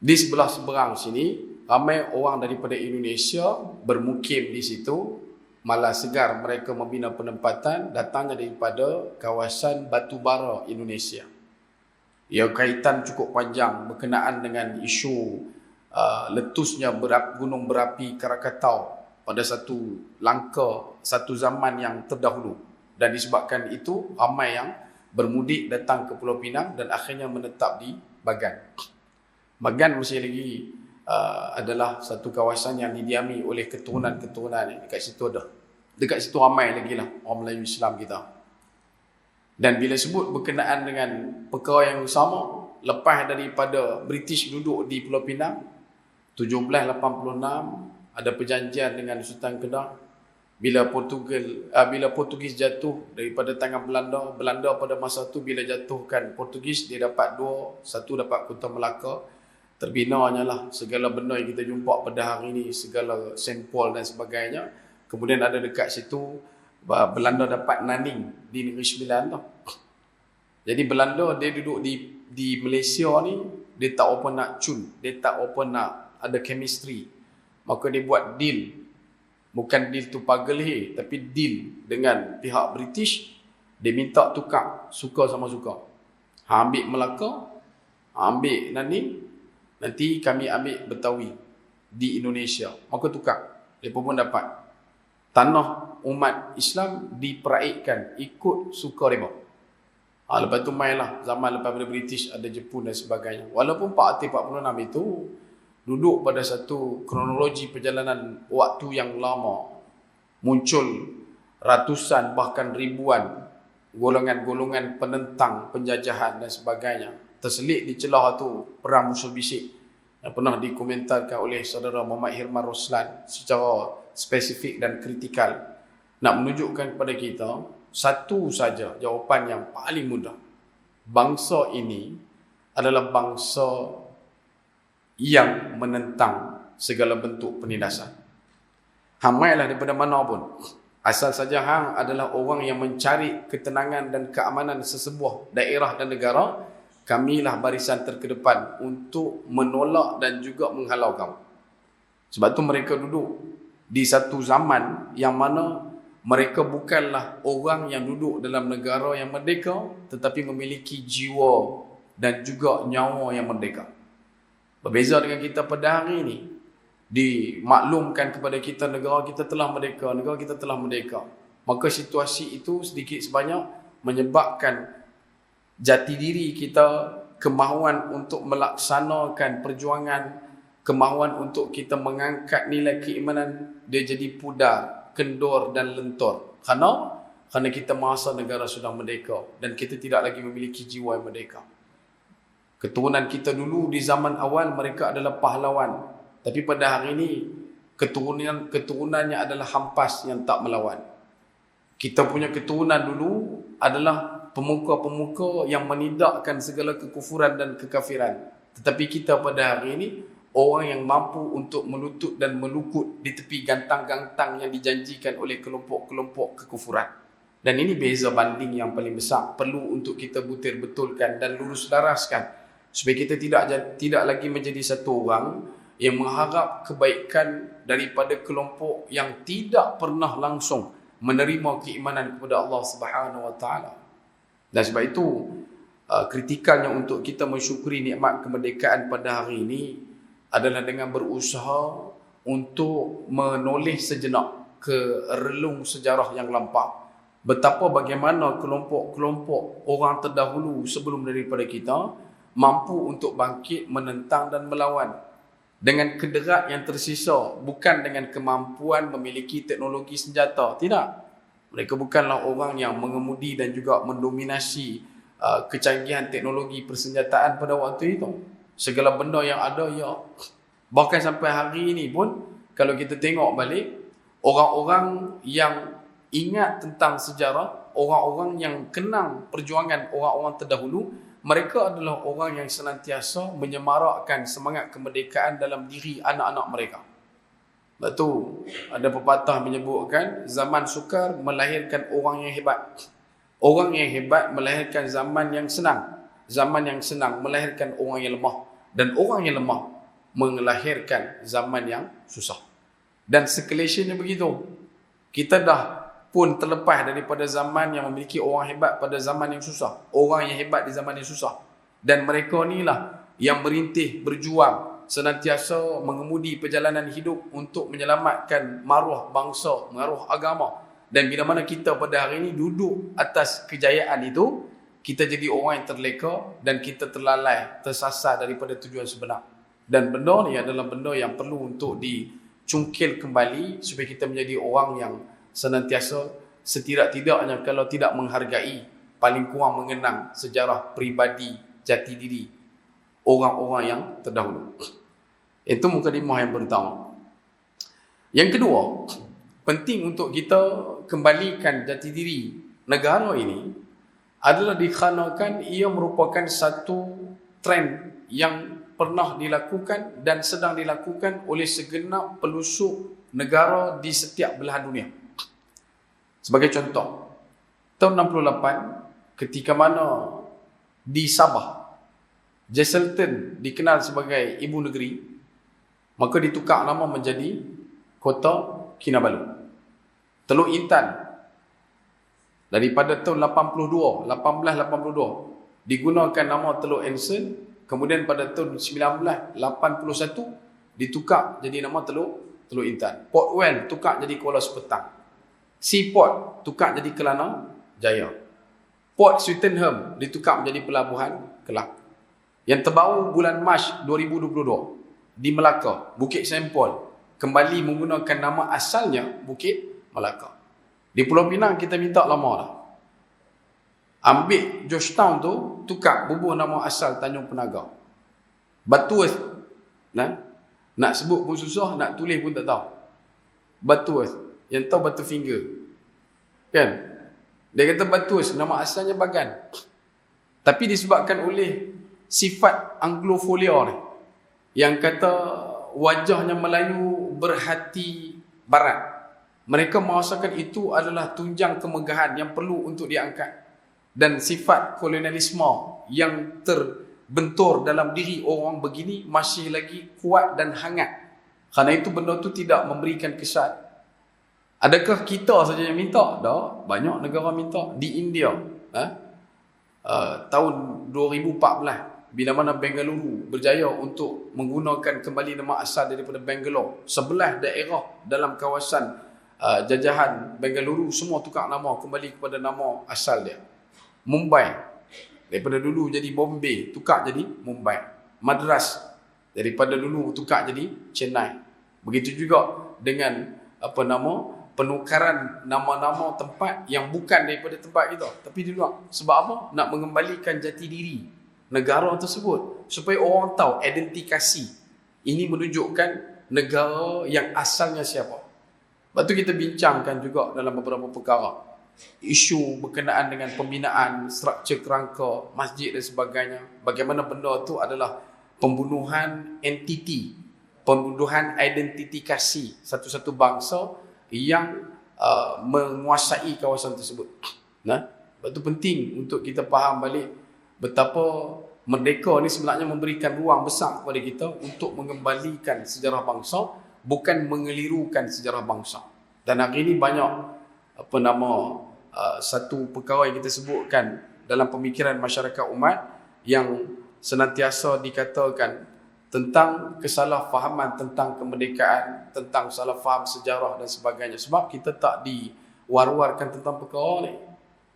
Di sebelah seberang sini, ramai orang daripada Indonesia bermukim di situ. Malah segar mereka membina penempatan, datangnya daripada kawasan batubara Indonesia. Ia kaitan cukup panjang berkenaan dengan isu letusnya gunung berapi Krakatau pada satu zaman yang terdahulu. Dan disebabkan itu, ramai yang bermudik datang ke Pulau Pinang dan akhirnya menetap di Bagan. Bagan masih lagi adalah satu kawasan yang didiami oleh keturunan-keturunan. Dekat situ ada. Dekat situ ramai lagi lah orang Melayu Islam kita. Dan bila sebut berkenaan dengan perkara yang sama, lepas daripada British duduk di Pulau Pinang, 1786 ada perjanjian dengan Sultan Kedah. Bila Portugis jatuh daripada tangan Belanda, Belanda pada masa tu bila jatuhkan Portugis, dia dapat dua, satu dapat Kota Melaka. Terbinanya lah segala benda yang kita jumpa pada hari ini, segala St. Paul dan sebagainya. Kemudian ada dekat situ Belanda dapat Naning di Negeri Sembilan tu. Jadi Belanda dia duduk di Malaysia ni, dia tak apa nak cun, dia tak apa nak ada chemistry. Maka dia buat deal. Bukan deal tu pagelih, tapi deal dengan pihak British. Dia minta tukar, suka sama suka. Ambil Melaka, ambil Naning, nanti kami ambil Betawi di Indonesia. Maka tukar. Mereka pun dapat tanah umat Islam diperaikkan ikut suka mereka. Lepas tu mainlah zaman lepas pada British ada Jepun dan sebagainya. Walaupun 46 itu duduk pada satu kronologi perjalanan waktu yang lama, muncul ratusan bahkan ribuan golongan-golongan penentang penjajahan dan sebagainya. Terselit di celah tu perang musuh bisik yang pernah dikomentarkan oleh saudara Muhammad Hirman Roslan secara spesifik dan kritikal, nak menunjukkan kepada kita satu saja jawapan yang paling mudah. Bangsa ini adalah bangsa yang menentang segala bentuk penindasan. Hang mailah daripada mana pun, asal saja hang adalah orang yang mencari ketenangan dan keamanan sesebuah daerah dan negara, kamilah barisan terkedepan untuk menolak dan juga menghalau kamu. Sebab tu mereka duduk di satu zaman yang mana mereka bukanlah orang yang duduk dalam negara yang merdeka, tetapi memiliki jiwa dan juga nyawa yang merdeka. Berbeza dengan kita pada hari ini, dimaklumkan kepada kita negara kita telah merdeka, negara kita telah merdeka. Maka situasi itu sedikit sebanyak menyebabkan jati diri kita, kemahuan untuk melaksanakan perjuangan, kemahuan untuk kita mengangkat nilai keimanan, dia jadi pudar, kendor dan lentur. Kerana kita merasa negara sudah merdeka dan kita tidak lagi memiliki jiwa yang merdeka. Keturunan kita dulu di zaman awal, mereka adalah pahlawan. Tapi pada hari ini keturunannya adalah hampas yang tak melawan. Kita punya keturunan dulu adalah pemuka-pemuka yang menidakkan segala kekufuran dan kekafiran. Tetapi kita pada hari ini orang yang mampu untuk melutut dan melukut di tepi gantang-gantang yang dijanjikan oleh kelompok-kelompok kekufuran. Dan ini beza banding yang paling besar, perlu untuk kita butir betulkan dan lurus laraskan supaya kita tidak lagi menjadi satu orang yang mengharap kebaikan daripada kelompok yang tidak pernah langsung menerima keimanan kepada Allah Subhanahu Wa Taala. Dan sebab itu kritikalnya untuk kita mensyukuri nikmat kemerdekaan pada hari ini adalah dengan berusaha untuk menoleh sejenak ke relung sejarah yang lampau. Betapa bagaimana kelompok-kelompok orang terdahulu sebelum daripada kita mampu untuk bangkit, menentang dan melawan dengan kederat yang tersisa, bukan dengan kemampuan memiliki teknologi senjata. Tidak. Mereka bukanlah orang yang mengemudi dan juga mendominasi kecanggihan teknologi persenjataan pada waktu itu. Segala benda yang ada, ya. Bahkan sampai hari ini pun, kalau kita tengok balik, orang-orang yang ingat tentang sejarah, orang-orang yang kenang perjuangan orang-orang terdahulu, mereka adalah orang yang senantiasa menyemarakkan semangat kemerdekaan dalam diri anak-anak mereka. Sebab tu ada pepatah menyebutkan zaman sukar melahirkan orang yang hebat. Orang yang hebat melahirkan zaman yang senang. Zaman yang senang melahirkan orang yang lemah. Dan orang yang lemah melahirkan zaman yang susah. Dan sekeleshnya begitu. Kita dah pun terlepas daripada zaman yang memiliki orang hebat pada zaman yang susah. Orang yang hebat di zaman yang susah. Dan mereka inilah yang merintih, berjuang, senantiasa mengemudi perjalanan hidup untuk menyelamatkan maruah bangsa, maruah agama. Dan bila mana kita pada hari ini duduk atas kejayaan itu, kita jadi orang yang terleka dan kita terlalai, tersasar daripada tujuan sebenar. Dan benda ni adalah benda yang perlu untuk dicungkil kembali supaya kita menjadi orang yang senantiasa setidak-tidaknya kalau tidak menghargai, paling kurang mengenang sejarah peribadi, jati diri orang-orang yang terdahulu. Itu mukadimah yang pertama. Yang kedua, penting untuk kita kembalikan jati diri negara ini adalah dikarenakan ia merupakan satu trend yang pernah dilakukan dan sedang dilakukan oleh segenap pelusuk negara di setiap belahan dunia. Sebagai contoh, tahun 68 ketika mana di Sabah, Jesselton dikenal sebagai ibu negeri, maka ditukar nama menjadi Kota Kinabalu. Teluk Intan daripada tahun 1882 digunakan nama Teluk Anson, kemudian pada tahun 1981 ditukar jadi nama Teluk Intan. Port Well tukar jadi Kuala Sepetang. Seaport tukar jadi Kelana Jaya. Port Swettenham ditukar menjadi Pelabuhan Kelang. Yang terbaru bulan Mac 2022 di Melaka, Bukit Sempol kembali menggunakan nama asalnya Bukit Melaka. Di Pulau Pinang kita minta lama dah. Ambil Georgetown tu, tukar bubuh nama asal Tanjung Penaga. Butterworth, nak sebut pun susah, nak tulis pun tak tahu. Butterworth, yang tahu Butterfinger, kan? Dia kata Butterworth, nama asalnya Bagan. Tapi disebabkan oleh sifat Anglofolia ni, yang kata wajahnya Melayu berhati Barat, mereka merasakan itu adalah tunjang kemegahan yang perlu untuk diangkat. Dan sifat kolonialisme yang terbentur dalam diri orang begini masih lagi kuat dan hangat. Kerana itu benda itu tidak memberikan kesan. Adakah kita saja yang minta? Tak, banyak negara minta. Di India, tahun 2014, bila mana Bengaluru berjaya untuk menggunakan kembali nama asal daripada Bangalore, sebelah daerah dalam kawasan jajahan Bengaluru semua tukar nama kembali kepada nama asal dia. Mumbai, daripada dulu jadi Bombay, tukar jadi Mumbai. Madras, daripada dulu tukar jadi Chennai. Begitu juga dengan penukaran nama-nama tempat yang bukan daripada tempat kita, tapi di luar. Sebab apa? Nak mengembalikan jati diri negara tersebut supaya orang tahu identifikasi. Ini menunjukkan negara yang asalnya siapa. Lepas tu kita bincangkan juga dalam beberapa perkara. Isu berkenaan dengan pembinaan struktur kerangka masjid dan sebagainya. Bagaimana benda tu adalah pembunuhan entiti, pembunuhan identifikasi satu-satu bangsa yang menguasai kawasan tersebut. Nah, sebab tu penting untuk kita faham balik betapa merdeka ni sebenarnya memberikan ruang besar kepada kita untuk mengembalikan sejarah bangsa, bukan mengelirukan sejarah bangsa. Dan hari ini banyak satu perkara yang kita sebutkan dalam pemikiran masyarakat umat yang senantiasa dikatakan tentang kesalahfahaman tentang kemerdekaan, tentang salah faham sejarah dan sebagainya. Sebab kita tak diwar-warkan tentang perkara ni.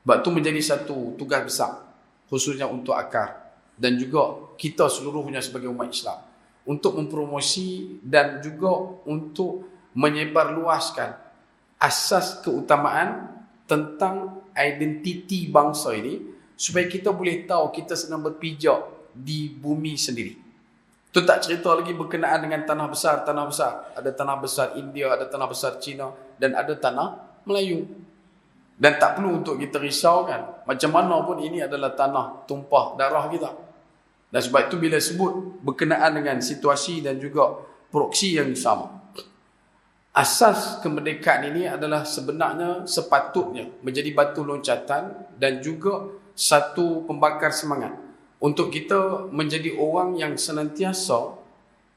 Sebab tu menjadi satu tugas besar, khususnya untuk akar dan juga kita seluruhnya sebagai umat Islam, untuk mempromosi dan juga untuk menyebarluaskan asas keutamaan tentang identiti bangsa ini, supaya kita boleh tahu kita sedang berpijak di bumi sendiri. Itu tak cerita lagi berkenaan dengan tanah besar. Ada tanah besar India, ada tanah besar Cina, dan ada tanah Melayu. Dan tak perlu untuk kita risaukan. Macam mana pun ini adalah tanah tumpah darah kita. Dan sebab itu bila sebut berkenaan dengan situasi dan juga proksi yang sama, asas kemerdekaan ini adalah sebenarnya sepatutnya menjadi batu loncatan dan juga satu pembakar semangat untuk kita menjadi orang yang senantiasa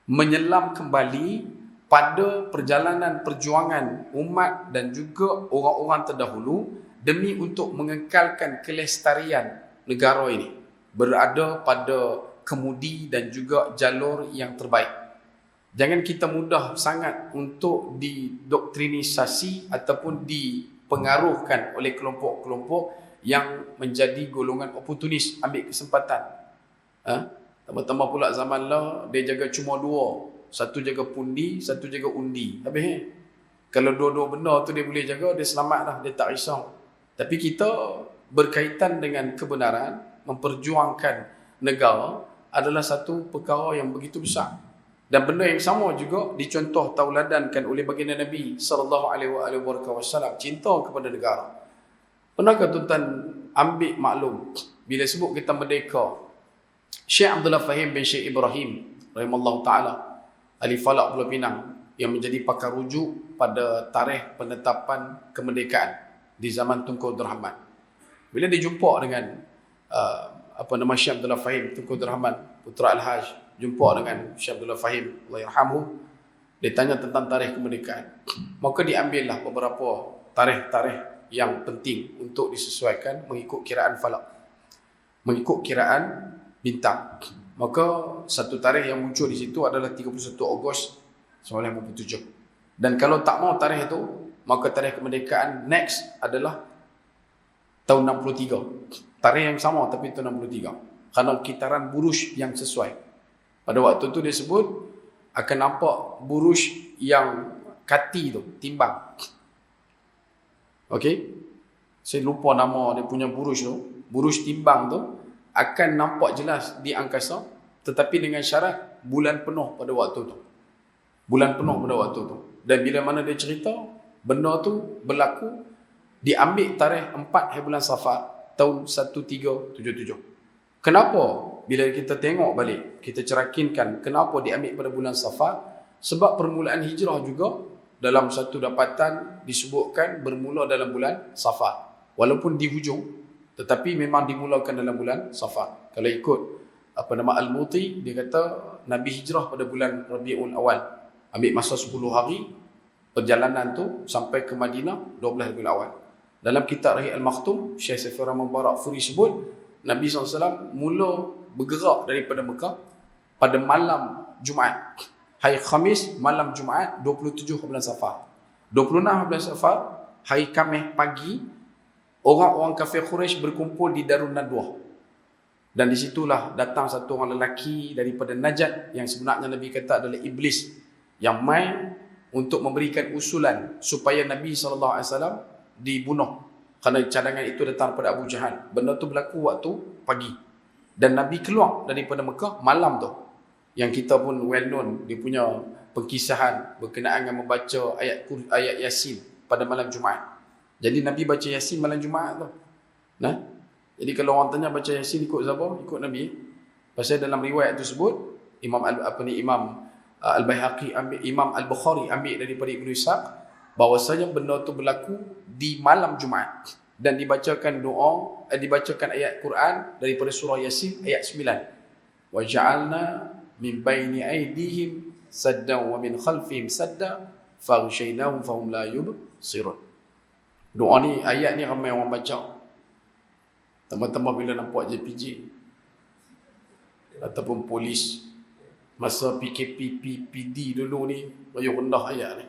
menyelam kembali pada perjalanan perjuangan umat dan juga orang-orang terdahulu demi untuk mengekalkan kelestarian negara ini berada pada kemudi dan juga jalur yang terbaik. Jangan kita mudah sangat untuk didoktrinisasi ataupun dipengaruhkan oleh kelompok-kelompok yang menjadi golongan oportunis, ambil kesempatan. Tambah-tambah pula zaman lah, dia jaga cuma dua. Satu jaga pundi, satu jaga undi. Habis kalau dua-dua benda tu dia boleh jaga, dia selamat dah, dia tak risau. Tapi kita berkaitan dengan kebenaran, memperjuangkan negara adalah satu perkara yang begitu besar. Dan benda yang sama juga dicontoh tauladankan oleh baginda Nabi SAW, cinta kepada negara. Pernahkah tuan-tuan ambil maklum bila sebut kita merdeka, Syekh Abdullah Fahim bin Syekh Ibrahim rahimallahu ta'ala, ahli falak Pulau Pinang, yang menjadi pakar rujuk pada tarikh penetapan kemerdekaan di zaman Tunku Abdul Rahman. Bila dia jumpa dengan Syekh Abdullah Fahim, Tunku Abdul Rahman, putra Al-Haj, jumpa dengan Syekh Abdullah Fahim, Allah yarhamhu, dia tanya tentang tarikh kemerdekaan. Maka diambillah beberapa tarikh-tarikh yang penting untuk disesuaikan mengikut kiraan falak, mengikut kiraan bintang. Maka satu tarikh yang muncul di situ adalah 31 Ogos 1957. Dan kalau tak mau tarikh itu, maka tarikh kemerdekaan next adalah tahun 63. Tarikh yang sama tapi tahun 63. Kerana kitaran buruj yang sesuai. Pada waktu tu dia sebut akan nampak buruj yang kati tu, timbang. Okey? Saya lupa nama dia punya buruj tu. Buruj timbang tu akan nampak jelas di angkasa, tetapi dengan syarat bulan penuh pada waktu tu. Bulan penuh pada waktu tu. Dan bila mana dia cerita, benda tu berlaku diambil tarikh 4 hari bulan Safar tahun 1377. Kenapa? Bila kita tengok balik, kita cerakinkan kenapa diambil pada bulan Safar. Sebab permulaan hijrah juga dalam satu dapatan disebutkan bermula dalam bulan Safar. Walaupun di hujung, tetapi memang dimulakan dalam bulan Safar. Kalau ikut Al-Muti, dia kata Nabi hijrah pada bulan Rabiul Awal. Ambil masa 10 hari perjalanan tu sampai ke Madinah 12 Rabiul Awal. Dalam kitab Rahih Al-Makhtum, Syekh Saifur Rahman Barak Furi sebut Nabi SAW mula bergerak daripada Mekah pada malam Jumaat. Hari Khamis, malam Jumaat, 27 bulan Safar. 26 bulan Safar, hari Khamis pagi, orang-orang kafir Quraisy berkumpul di Darun Nadwah. Dan disitulah datang satu orang lelaki daripada Najd yang sebenarnya Nabi kata adalah Iblis, yang main untuk memberikan usulan supaya Nabi SAW dibunuh. Kerana cadangan itu datang pada Abu Jahal. Benda tu berlaku waktu pagi. Dan Nabi keluar daripada Mekah malam tu. Yang kita pun well known, dia punya pengkisahan berkenaan dengan membaca ayat Yasin pada malam Jumaat. Jadi Nabi baca Yasin malam Jumaat tu. Nah, jadi kalau orang tanya baca Yasin ikut siapa? Ikut Nabi. Pasal dalam riwayat tersebut Imam Al-Baihaqi ambil, Imam Al-Bukhari ambil daripada Ibnu Ishaq bahawasanya benda tu berlaku di malam Jumaat dan dibacakan dibacakan ayat Quran daripada surah Yasin ayat 9. Wa ja'alna min baini aydihim saddan wa min khalfihim sadda faghshaynahum fahum la yubsirun. Doa ni, ayat ni ramai orang baca. Tambah-tambah bila nampak JPJ ataupun polis masa PKP, PPD dulu ni, baju rendah ayat ni.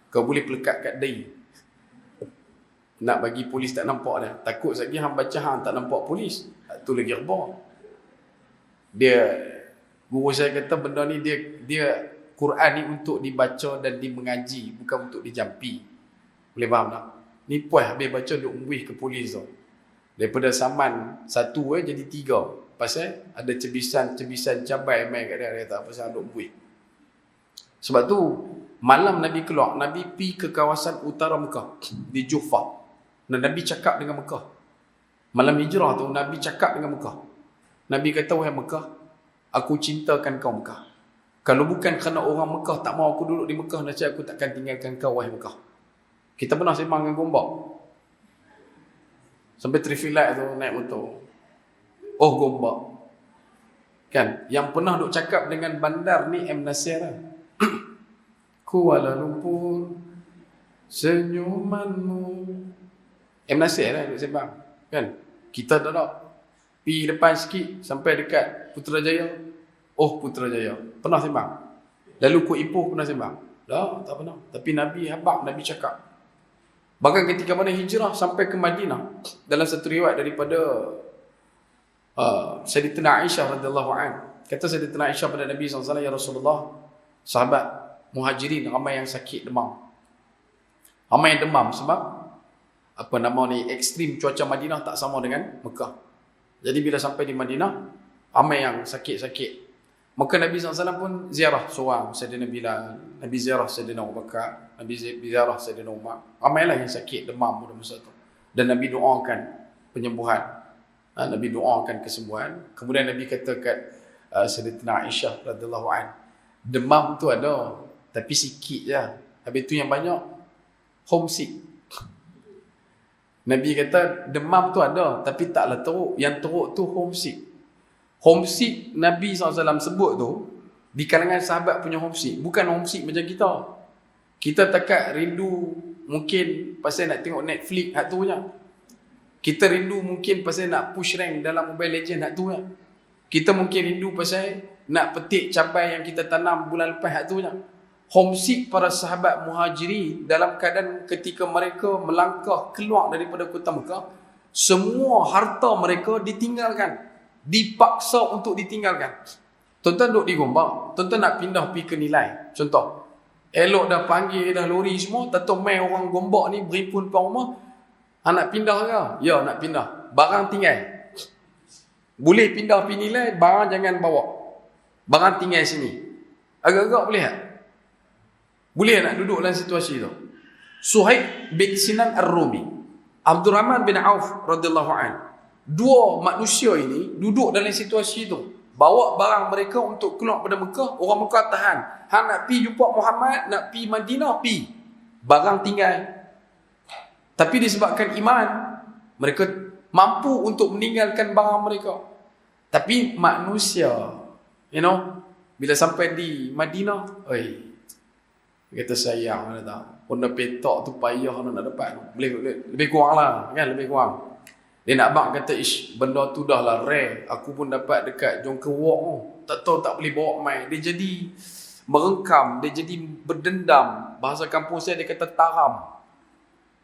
Kau boleh pelekat kat dahi. Nak bagi polis tak nampak dah. Takut lagi hang baca hang tak nampak polis. Tu lagi rebah. Guru saya kata benda ni dia Quran ni untuk dibaca dan dimengaji, bukan untuk dijampi. Boleh faham tak? Ni puas habis baca duk membuih ke polis tu. Daripada saman satu jadi 3. Pasal ada cebisan cabai main kat dia kata pasal duk membuih. Sebab tu malam Nabi keluar, Nabi pergi ke kawasan utara Mekah di Juhfah. Dan Nabi cakap dengan Mekah. Malam hijrah tu Nabi cakap dengan Mekah. Nabi kata, wahai Mekah, aku cintakan kau Mekah. Kalau bukan kerana orang Mekah tak mahu aku duduk di Mekah, nasib aku takkan tinggalkan kau wahai Mekah. Kita pernah sembang dengan Gombak. Sampai traffic light tu naik motor. Oh Gombak. Kan? Yang pernah duk cakap dengan bandar ni M. Nasir lah. Kuala Lumpur, senyumanmu. M. Nasir lah duk sembang. Kan? Kita tak pergi depan sikit sampai dekat Putrajaya. Oh Putrajaya. Pernah sembang. Lalu Kuala Ipoh pernah sembang. Tak pernah. Tapi Nabi habaq, Nabi cakap. Bahkan ketika mana hijrah sampai ke Madinah, dalam satu riwayat daripada Sayyidatina Aisyah radhiyallahu anha, kata Sayyidatina Aisyah pada Nabi SAW, ya Rasulullah, sahabat muhajirin ramai yang sakit demam. Ramai yang demam sebab ekstrim cuaca Madinah tak sama dengan Mekah. Jadi bila sampai di Madinah, ramai yang sakit-sakit. Maka Nabi SAW pun ziarah seorang Sayyidina Bilal, Nabi ziarah Sayyidina Abu Bakar, Nabi ziarah Sayyidina Umar. Ramailah yang sakit demam pada masa itu. Dan Nabi doakan penyembuhan. Nabi doakan kesembuhan. Kemudian Nabi kata kat Sayyidatina Aisyah radhiyallahu anha, demam tu ada, tapi sikit je. Habis tu yang banyak homesick. Nabi kata demam tu ada, tapi taklah teruk. Yang teruk tu homesick. Homesick Nabi SAW sebut tu, di kalangan sahabat punya homesick, bukan homesick macam kita. Kita takat rindu mungkin pasal nak tengok Netflix hak tu je. Kita rindu mungkin pasal nak push rank dalam Mobile Legends hak tu je. Kita mungkin rindu pasal nak petik cabai yang kita tanam bulan lepas hak tu je. Homesick para sahabat muhajiri dalam keadaan ketika mereka melangkah keluar daripada kota Mekah, semua harta mereka ditinggalkan. Dipaksa untuk ditinggalkan. Tuan-tuan duduk di Gombak, tuan-tuan nak pindah pergi ke Nilai. Contoh, elok dah panggil dah lori semua, tato main orang Gombak ni berimpun pada rumah. Nak pindah ke? Ya, nak pindah. Barang tinggal. Boleh pindah pergi Nilai, barang jangan bawa. Barang tinggal sini. Agak-agak boleh tak? Boleh nak duduk dalam situasi tu? Suhaib bin Sinan Ar-Rumi, Abdul Rahman bin Auf radhiyallahu anhu. Dua manusia ini duduk dalam situasi itu. Bawa barang mereka untuk keluar pada Mekah. Orang Mekah tahan. Hang nak pergi jumpa Muhammad, nak pergi Madinah, pergi. Barang tinggal. Tapi disebabkan iman, mereka mampu untuk meninggalkan barang mereka. Tapi manusia, bila sampai di Madinah, kata sayang mana tak. Pernah petak tu payah nak dapat. Boleh lebih kurang lah, kan, lebih kurang. Dia nak bang kata, benda tu dah lah rare. Aku pun dapat dekat Jongker Walk. Tak tahu tak boleh bawa mai. Dia jadi merengkam. Dia jadi berdendam. Bahasa kampung saya dia kata taram.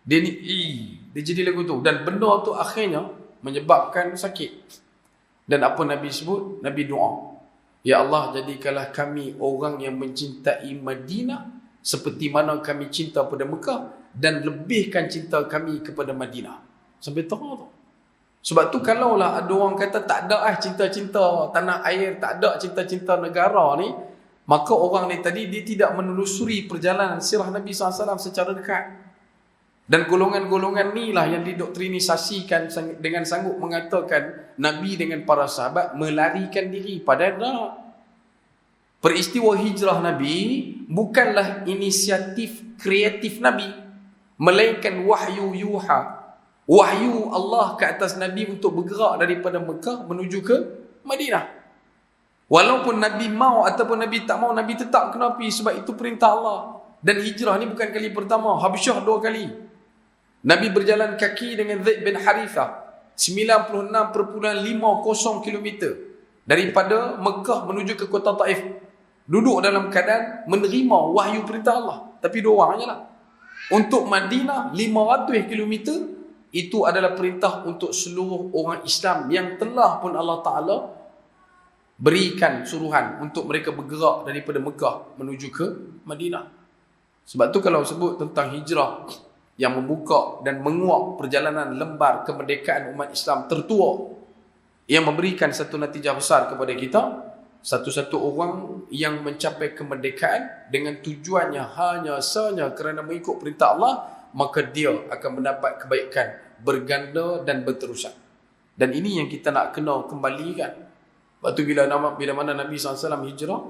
Dia jadi lagu tu. Dan benda tu akhirnya menyebabkan sakit. Dan apa Nabi sebut? Nabi doa. Ya Allah, jadikanlah kami orang yang mencintai Madinah seperti mana kami cinta pada Mekah. Dan lebihkan cinta kami kepada Madinah. Sampai terang tu. Sebab tu kalaulah ada orang kata tak ada cinta-cinta tanah air, tak ada cinta-cinta negara ni, maka orang ni tadi dia tidak menelusuri perjalanan sirah Nabi SAW secara dekat. Dan golongan-golongan ni lah yang didoktrinisasikan dengan sanggup mengatakan Nabi dengan para sahabat melarikan diri. Padahal tak. Peristiwa hijrah Nabi bukanlah inisiatif kreatif Nabi, melainkan wahyu yuha. Wahyu Allah ke atas Nabi untuk bergerak daripada Mekah menuju ke Madinah. Walaupun Nabi mau ataupun Nabi tak mau, Nabi tetap kena pergi sebab itu perintah Allah. Dan hijrah ni bukan kali pertama, Habsyah 2 kali. Nabi berjalan kaki dengan Zaid bin Harithah 96.50 km daripada Mekah menuju ke kota Taif. Duduk dalam keadaan menerima wahyu perintah Allah. Tapi 2 orang je lah. Untuk Madinah 500 km, itu adalah perintah untuk seluruh orang Islam yang telah pun Allah Ta'ala berikan suruhan untuk mereka bergerak daripada Mekah menuju ke Madinah. Sebab tu kalau sebut tentang hijrah yang membuka dan menguak perjalanan lembar kemerdekaan umat Islam tertua, yang memberikan satu natijah besar kepada kita, satu-satu orang yang mencapai kemerdekaan dengan tujuannya hanya sahaja kerana mengikut perintah Allah, maka dia akan mendapat kebaikan berganda dan berterusan. Dan ini yang kita nak kena kembalikan. Lepas tu bila mana Nabi SAW hijrah,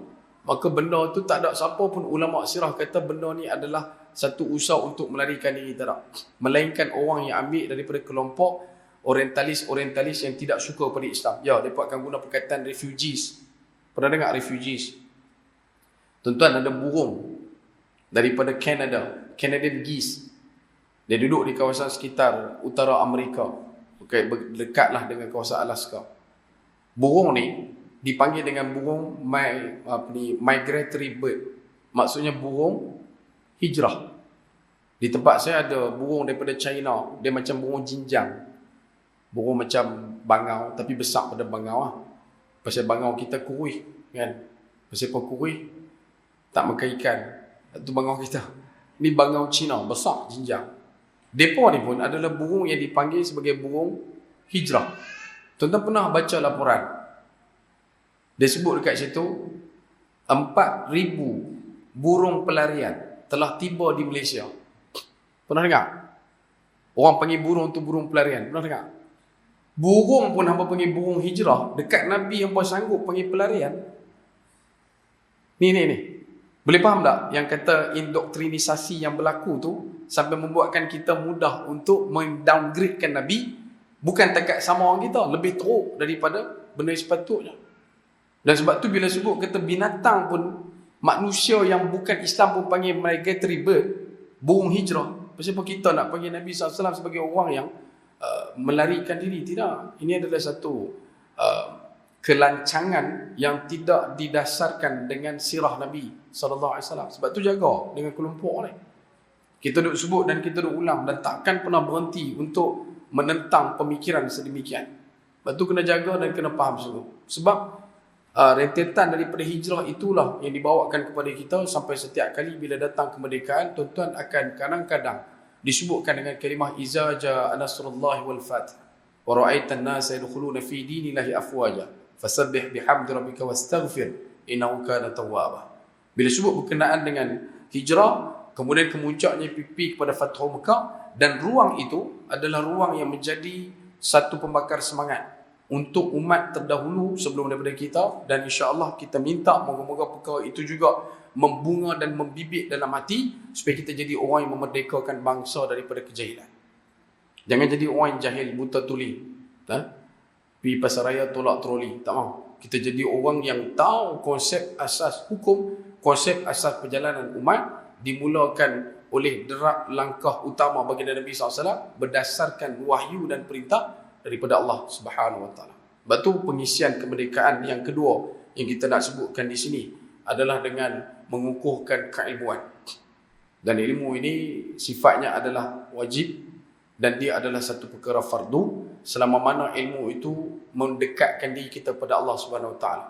maka benda tu tak ada siapa pun ulama sirah kata benda ni adalah satu usaha untuk melarikan diri, tak. Melainkan orang yang ambil daripada kelompok orientalis yang tidak suka pada Islam. Ya, mereka akan guna perkataan refugees. Pernah dengar refugees? Tuan-tuan, ada burung daripada Canada, Canadian geese. Dia duduk di kawasan sekitar utara Amerika. Okay, dekatlah dengan kawasan Alaska. Burung ni dipanggil dengan burung migratory bird. Maksudnya burung hijrah. Di tempat saya ada burung daripada China. Dia macam burung jinjang. Burung macam bangau, tapi besar pada bangau lah. Pasal bangau kita kurih, kan? Pasal apa kurih? Tak makan ikan. Itu bangau kita. Ni bangau Cina, besar, jinjang. Depa ni pun adalah burung yang dipanggil sebagai burung hijrah. Tuan-tuan pernah baca laporan? Dia sebut dekat situ 4,000 burung pelarian telah tiba di Malaysia. Pernah dengar? Orang panggil burung tu burung pelarian. Pernah dengar? Burung pun hamba panggil burung hijrah. Dekat Nabi hamba sanggup panggil pelarian. Ni. Boleh faham tak yang kata indoktrinisasi yang berlaku tu sampai membuatkan kita mudah untuk mendowngradekan Nabi? Bukan takat sama orang kita, lebih teruk daripada benda sepatutnya. Dan sebab tu bila sebut kata binatang pun, manusia yang bukan Islam pun panggil migratory bird, burung hijrah. Pasal apa kita nak panggil Nabi SAW sebagai orang yang melarikan diri? Tidak. Ini adalah satu kelancangan yang tidak didasarkan dengan sirah Nabi SAW. Sebab tu jaga dengan kelompok ni. Kita duk sebut dan kita duk ulang dan takkan pernah berhenti untuk menentang pemikiran sedemikian. Sebab tu kena jaga dan kena faham sungguh. Sebab rentetan daripada hijrah itulah yang dibawakan kepada kita sampai setiap kali bila datang kemerdekaan, tuan-tuan akan kadang-kadang disebutkan dengan kalimah iza jaa nasrullahi wal fath wa ra'aitan nasa yadkhuluna fi dinillahi afwaja fasabbih bihamdi rabbika wastaghfir innahu kana tawwaba. Bila sebut berkenaan dengan hijrah, kemudian kemuncaknya pipi kepada Fathu Mekah, dan ruang itu adalah ruang yang menjadi satu pembakar semangat untuk umat terdahulu sebelum daripada kita, dan insya-Allah kita minta moga-moga perkara itu juga membunga dan membibit dalam hati supaya kita jadi orang yang memerdekakan bangsa daripada kejahilan. Jangan jadi orang yang jahil buta tuli. Pergi pasaraya tolak troli, tak mau. Kita jadi orang yang tahu konsep asas hukum, konsep asas perjalanan umat dimulakan oleh derap langkah utama baginda Nabi SAW berdasarkan wahyu dan perintah daripada Allah Subhanahu Wa Taala. Sebab tu pengisian kemerdekaan yang kedua yang kita nak sebutkan di sini adalah dengan mengukuhkan keilmuan. Dan ilmu ini sifatnya adalah wajib dan dia adalah satu perkara fardu selama mana ilmu itu mendekatkan diri kita pada Allah Subhanahu Wa Taala.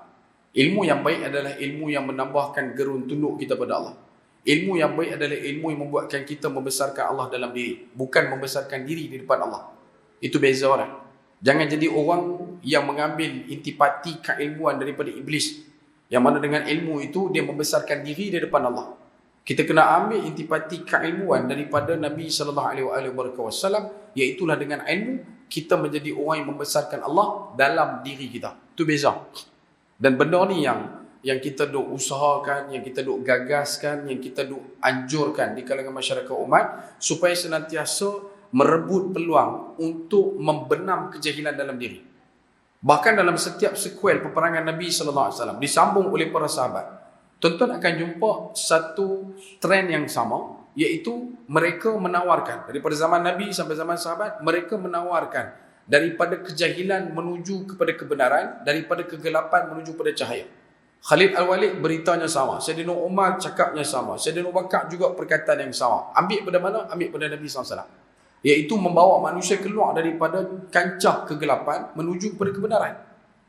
Ilmu yang baik adalah ilmu yang menambahkan gerun tunduk kita pada Allah. Ilmu yang baik adalah ilmu yang membuatkan kita membesarkan Allah dalam diri, bukan membesarkan diri di depan Allah. Itu beza orang. Jangan jadi orang yang mengambil intipati keilmuan daripada iblis, yang mana dengan ilmu itu dia membesarkan diri di depan Allah. Kita kena ambil intipati keilmuan daripada Nabi SAW, iaitulah dengan ilmu kita menjadi orang yang membesarkan Allah dalam diri kita. Itu beza. Dan benda ni yang kita duk usahakan, yang kita duk gagaskan, yang kita duk anjurkan di kalangan masyarakat umat, supaya senantiasa merebut peluang untuk membenam kejahilan dalam diri. Bahkan dalam setiap sekuel peperangan Nabi SAW disambung oleh para sahabat, tuan-tuan akan jumpa satu trend yang sama, iaitu mereka menawarkan daripada zaman Nabi sampai zaman sahabat, mereka menawarkan daripada kejahilan menuju kepada kebenaran, daripada kegelapan menuju kepada cahaya. Khalid Al-Walid beritanya sama, Sayyidina Umar cakapnya sama, Sayyidina Bakar juga perkataan yang sama. Ambil pada mana? Ambil pada Nabi SAW, iaitu membawa manusia keluar daripada kancah kegelapan menuju kepada kebenaran.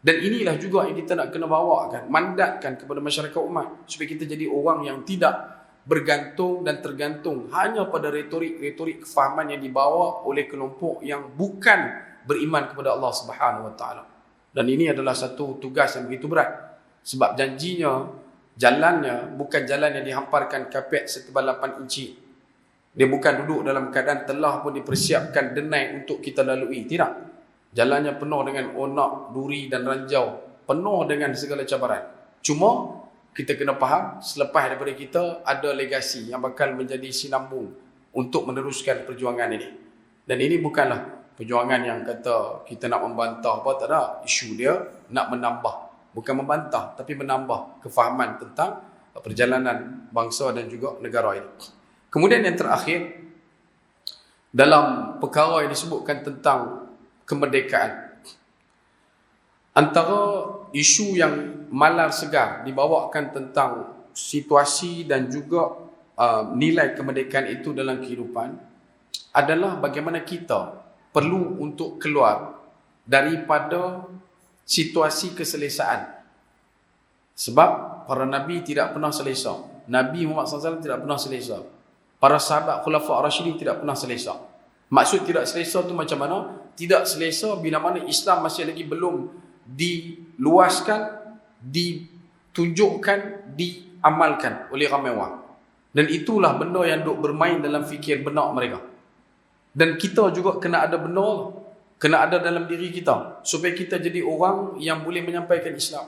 Dan inilah juga yang kita nak kena bawakan, mandatkan kepada masyarakat umat, supaya kita jadi orang yang tidak bergantung dan tergantung hanya pada retorik-retorik kefahaman yang dibawa oleh kelompok yang bukan beriman kepada Allah Subhanahu Wa Taala. Dan ini adalah satu tugas yang begitu berat, sebab janjinya, jalannya bukan jalan yang dihamparkan kapet setebal 8 inci. Dia bukan duduk dalam keadaan telah pun dipersiapkan denai untuk kita lalui. Tidak. Jalannya penuh dengan onak, duri dan ranjau. Penuh dengan segala cabaran. Cuma kita kena faham, selepas daripada kita ada legasi yang bakal menjadi sinambung untuk meneruskan perjuangan ini. Dan ini bukanlah perjuangan yang kata kita nak membantah apa, tak ada. Isu dia nak menambah. Bukan membantah, tapi menambah kefahaman tentang perjalanan bangsa dan juga negara ini. Kemudian yang terakhir, dalam perkara yang disebutkan tentang kemerdekaan, antara isu yang malar segar dibawakan tentang situasi dan juga nilai kemerdekaan itu dalam kehidupan adalah bagaimana kita perlu untuk keluar daripada situasi keselesaan. Sebab para Nabi tidak pernah selesa. Nabi Muhammad SAW tidak pernah selesa. Para sahabat Khulafa' Ar-Rasyidin tidak pernah selesa. Maksud tidak selesa tu macam mana? Tidak selesa bila mana Islam masih lagi belum diluaskan, ditunjukkan, diamalkan oleh ramai orang. Dan itulah benda yang duk bermain dalam fikir benak mereka. Dan kita juga kena ada benda, kena ada dalam diri kita, supaya kita jadi orang yang boleh menyampaikan Islam.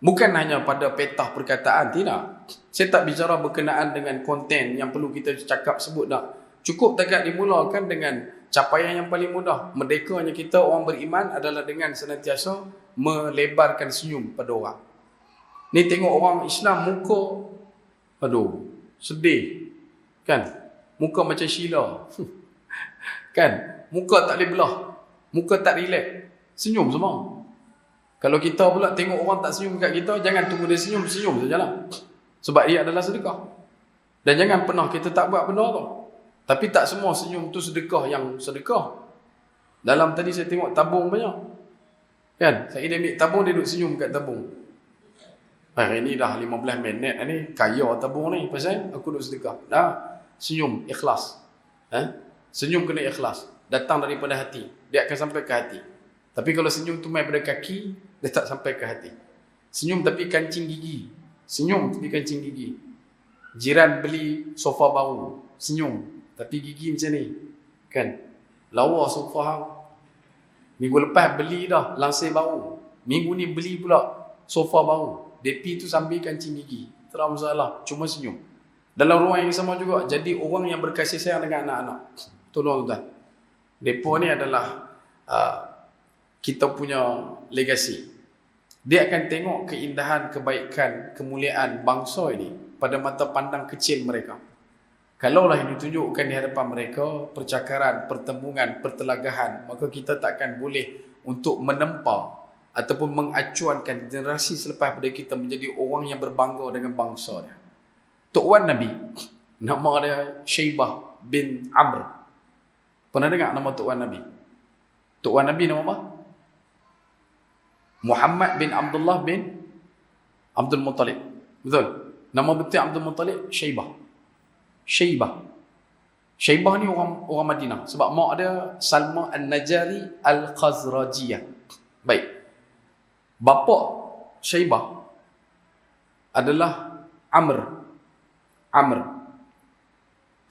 Bukan hanya pada petah perkataan, tidak. Saya tak bicara berkenaan dengan konten yang perlu kita cakap sebut dah. Cukup takat dimulakan dengan capaian yang paling mudah. Merdekanya kita orang beriman adalah dengan senantiasa melebarkan senyum pada orang. Ni tengok orang Islam muka, aduh, sedih. Kan? Muka macam Sheila. Kan? Muka tak boleh belah. Muka tak relax. Senyum semua. Kalau kita pula tengok orang tak senyum kat kita, jangan tunggu dia senyum, senyum sajalah. Sebab dia adalah sedekah. Dan jangan pernah kita tak buat benda tu. Tapi tak semua senyum tu sedekah yang sedekah. Dalam tadi saya tengok tabung banyak. Kan? Saya ambil tabung, dia duduk senyum kat tabung. Hari ni dah 15 minit ni, kaya tabung ni. Pasal aku duduk sedekah. Dah, senyum, ikhlas. Senyum kena ikhlas. Datang daripada hati. Dia akan sampai ke hati. Tapi kalau senyum tu main pada kaki, dia tak sampai ke hati. Senyum tapi kancing gigi. Senyum tapi kancing gigi. Jiran beli sofa baru. Senyum. Tapi gigi macam ni. Kan? Lawa sofa hang. Minggu lepas beli dah lansir baru. Minggu ni beli pula sofa baru. DP tu sambil kancing gigi. Tak ada masalah. Cuma senyum. Dalam ruang yang sama juga, jadi orang yang berkasih sayang dengan anak-anak. Tolong tuan. Depa ni adalah kita punya legasi. Dia akan tengok keindahan, kebaikan, kemuliaan bangsa ini pada mata pandang kecil mereka. Kalaulah yang ditunjukkan di hadapan mereka, percakaran, pertembungan, pertelagahan, maka kita takkan boleh untuk menempa ataupun mengacuankan generasi selepas pada kita menjadi orang yang berbangga dengan bangsa dia. Tok Wan Nabi, nama dia Syaibah bin Amr. Pernah dengar nama Tok Wan Nabi? Tok Wan Nabi nama apa? Muhammad bin Abdullah bin Abdul Muttalib. Betul? Nama betul Abdul Muttalib Syaibah. Syaibah. Syaibah ni orang Madinah. Sebab mak dia Salma An-Najari Al-Khazrajiyah. Baik. Bapa Syaibah adalah Amr.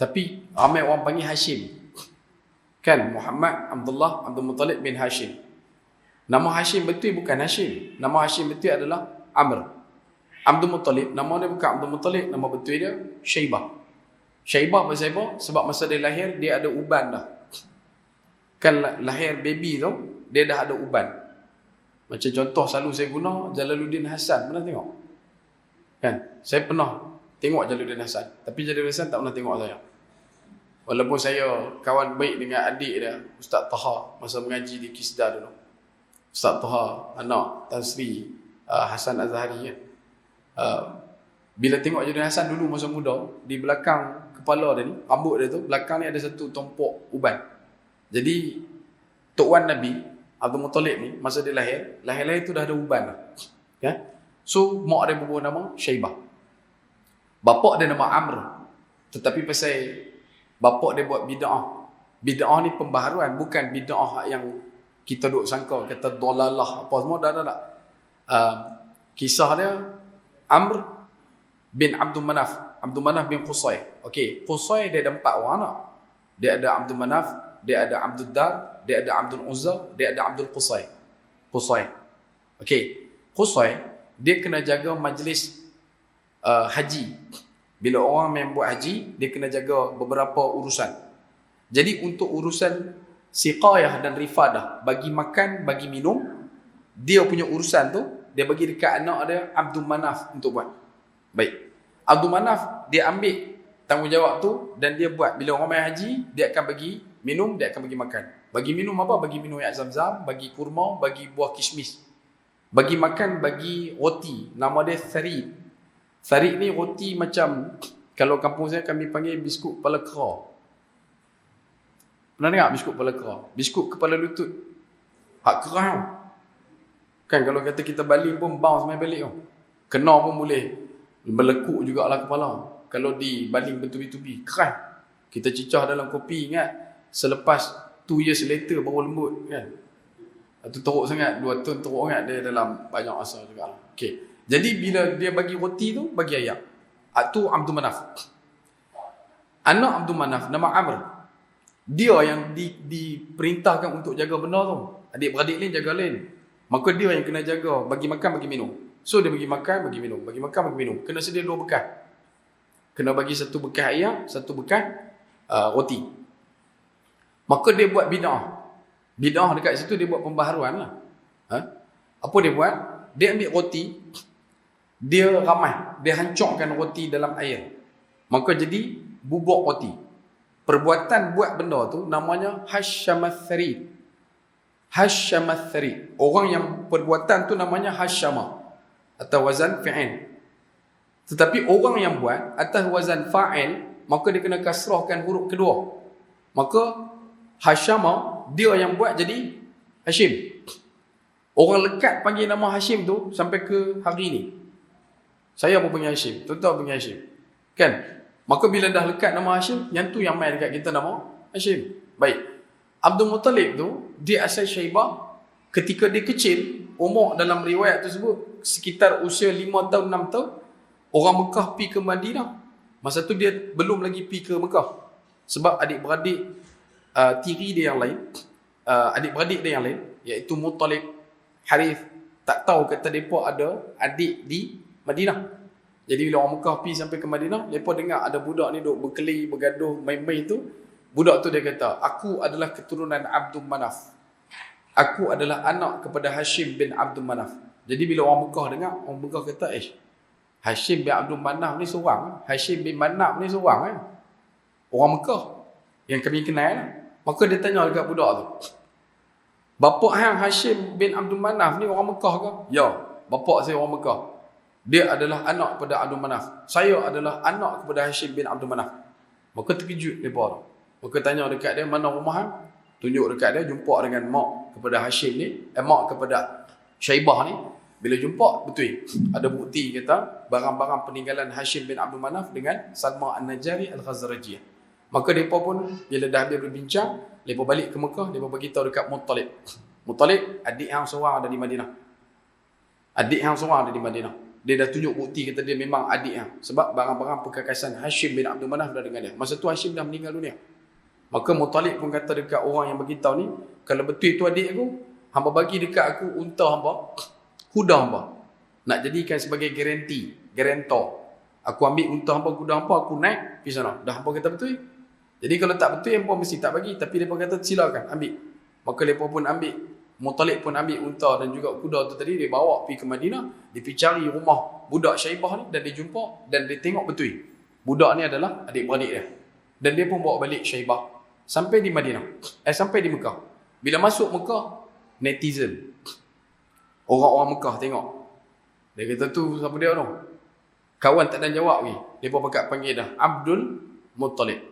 Tapi ramai orang panggil Hashim. Kan Muhammad Abdullah Abdul Muttalib bin Hashim. Nama Hashim betul bukan Hashim. Nama Hashim betul adalah Amr. Abdul Muttalib, nama dia bukan Abdul Muttalib, nama betul dia Syaibah. Syaibah pasal apa? Sebab masa dia lahir dia ada uban dah. Kan lahir baby tu dia dah ada uban. Macam contoh selalu saya guna Jalaluddin Hasan, pernah tengok? Kan? Saya pernah tengok Jalaluddin Hasan, tapi Jalaluddin Hasan tak pernah tengok saya. Walaupun saya kawan baik dengan adik dia, Ustaz Taha, masa mengaji di Kisda dulu. Ustaz Taha, anak Tan Sri Hasan Azhari kan. Bila tengok Jalaluddin Hasan dulu masa muda, di belakang kepala dia ni, rambut dia tu, belakang ni ada satu tompok uban. Jadi Tok Wan Nabi Abdul Muttalib ni masa dia lahir tu dah ada uban dah. Ya? So mak dia berubah nama Syaibah. Bapa dia nama Amr. Tetapi pasal bapa dia buat bid'ah. Bid'ah ni pembaharuan, bukan bid'ah yang kita duk sangka kata dolalah apa semua, dah. Kisah dia Amr bin Abdul Manaf bin Qusay. Okey, Qusay dia ada 4 orang anak. Dia ada Abdul Manaf, dia ada Abdul Dar, dia ada Abdul Uzza, dia ada Abdul Qusay. Okey, Qusay dia kena jaga majlis haji. Bila orang yang buat haji, dia kena jaga beberapa urusan. Jadi untuk urusan siqayah dan rifadah, bagi makan, bagi minum, dia punya urusan tu dia bagi dekat anak dia Abdul Manaf untuk buat. Baik. Abdul Manaf dia ambil tanggungjawab tu dan dia buat. Bila orang main haji, dia akan bagi minum, dia akan bagi makan. Bagi minum apa? Bagi minum air zam-zam, bagi kurma, bagi buah kismis. Bagi makan, bagi roti. Nama dia Tharid. Tharid ni roti macam, kalau kampung saya kami panggil biskut kepala kera. Pernah dengar biskut kepala kera? Biskut kepala lutut. Hak kerah tau. Kan kalau kata kita baling pun bounce main balik tau. Kena pun boleh. Melekuk jugalah kepala. Kalau dibaling bertubi-tubi, keras. Kita cicah dalam kopi, ingat. Selepas 2 years later baru lembut kan. Itu teruk sangat, 2 tahun teruk sangat dia dalam banyak masa juga. Okey. Jadi bila dia bagi roti tu, bagi ayam. Itu Abdul Manaf. Anak Abdul Manaf nama Amr. Dia yang diperintahkan untuk jaga benda tu. Adik-beradik lain jaga lain. Maka dia yang kena jaga, bagi makan, bagi minum. So dia bagi makan, bagi minum, bagi makan, bagi minum. Kena sedia 2 bekas. Kena bagi 1 bekas ayam, 1 bekas roti. Maka dia buat bid'ah. Bid'ah dekat situ dia buat pembaharuan lah. Apa dia buat? Dia ambil roti, dia ramai, dia hancurkan roti dalam air. Maka jadi bubuk roti. Perbuatan buat benda tu namanya Hasyamath Tharid. Hasyamath Tharid. Orang yang perbuatan tu namanya Hasyamah atau wazan fi'il. Tetapi orang yang buat atas wazan fa'il, maka dia kena kasrahkan huruf kedua. Maka Hasyamah, dia yang buat jadi Hashim. Orang lekat panggil nama Hashim tu sampai ke hari ni. Saya pun panggil Hashim, tuan-tuan panggil Hashim. Kan? Maka bila dah lekat nama Hashim, yang tu yang main dekat kita nama Hashim. Baik. Abdul Muttalib tu, dia asal Syaibah. Ketika dia kecil, umur dalam riwayat tersebut sekitar usia 5 tahun, 6 tahun, orang Mekah pi ke Madinah. Masa tu dia belum lagi pi ke Mekah. Sebab adik-beradik tiri dia yang lain, adik-beradik dia yang lain, iaitu Muttalib, Harith, tak tahu kata mereka ada adik di Madinah. Jadi bila orang Mekah pi sampai ke Madinah, mereka dengar ada budak ni duk berkeli, bergaduh, main-main tu. Budak tu dia kata, aku adalah keturunan Abdul Manaf. Aku adalah anak kepada Hashim bin Abdul Manaf. Jadi bila orang Mekah dengar, orang Mekah kata, Hashim bin Abdul Manaf ni seorang, Hashim bin Manaf ni seorang kan. Orang Mekah yang kami kenal. Maka dia tanya dekat budak tu, bapa hang Hashim bin Abdul Manaf ni orang Mekah ke? Ya, bapa saya orang Mekah. Dia adalah anak kepada Abdul Manaf. Saya adalah anak kepada Hashim bin Abdul Manaf. Maka terkejut mereka tu. Maka tanya dekat dia, mana rumah hang? Tunjuk dekat dia, jumpa dengan mak kepada Hashim ni, mak kepada Syaibah ni. Bila jumpa, betul. Ada bukti kata barang-barang peninggalan Hashim bin Abdul Manaf dengan Salma An-Najari Al-Khazrajiyah. Maka mereka pun bila dah habis berbincang, mereka balik ke Mekah, mereka beritahu dekat Muttalib. Muttalib, adik hang seorang ada di Madinah. Adik hang seorang ada di Madinah. Dia dah tunjuk bukti kata dia memang adik hang. Sebab barang-barang perkakasan Hashim bin Abdul Manaf dah dengan dia. Masa tu Hashim dah meninggal dunia. Maka Muttalib pun kata dekat orang yang beritahu ni, kalau betul itu adik aku, hamba bagi dekat aku unta hamba, kuda hamba. Nak jadikan sebagai guarantor. Aku ambil unta hamba, kuda hamba, aku naik pergi sana. Dah hamba kata betul. Jadi kalau tak betul, hamba mesti tak bagi. Tapi mereka kata silakan ambil. Maka mereka pun ambil. Muttalib pun ambil unta dan juga kuda tu tadi, dia bawa pergi ke Madinah, dia pergi cari rumah budak Syaibah ni dan dia jumpa dan dia tengok betul budak ni adalah adik-beradik dia. Dan dia pun bawa balik Syaibah sampai di Madinah. Sampai di Mekah. Bila masuk Mekah, netizen, orang-orang Mekah tengok. Dia kata tu siapa dia tu? Kawan tak ada jawab lagi. Depa pakat panggil dah Abdul Muttalib.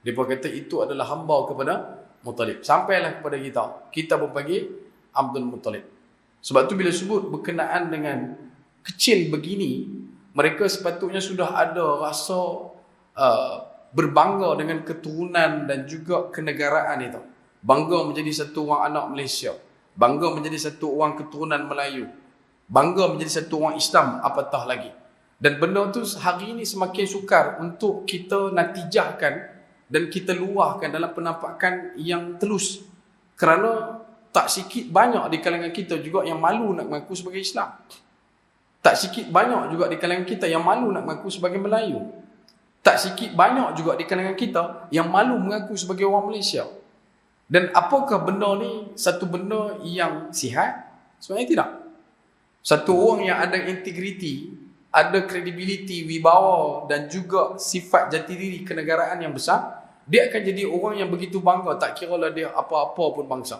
Depa kata itu adalah hamba kepada Muttalib. Sampailah kepada kita. Kita pun panggil Abdul Muttalib. Sebab tu bila sebut berkenaan dengan kecil begini, mereka sepatutnya sudah ada rasa berbangga dengan keturunan dan juga kenegaraan itu. Bangga menjadi satu orang anak Malaysia. Bangga menjadi satu orang keturunan Melayu. Bangga menjadi satu orang Islam, apatah lagi. Dan benda tu hari ini semakin sukar untuk kita natijahkan dan kita luahkan dalam penampakan yang telus. Kerana tak sikit banyak di kalangan kita juga yang malu nak mengaku sebagai Islam. Tak sikit banyak juga di kalangan kita yang malu nak mengaku sebagai Melayu. Tak sikit banyak juga di kalangan kita yang malu mengaku sebagai orang Malaysia. Dan apakah benda ni satu benda yang sihat? Sebenarnya tidak. Satu orang yang ada integriti, ada kredibiliti, wibawa dan juga sifat jati diri kenegaraan yang besar, dia akan jadi orang yang begitu bangga, tak kiralah dia apa-apa pun bangsa.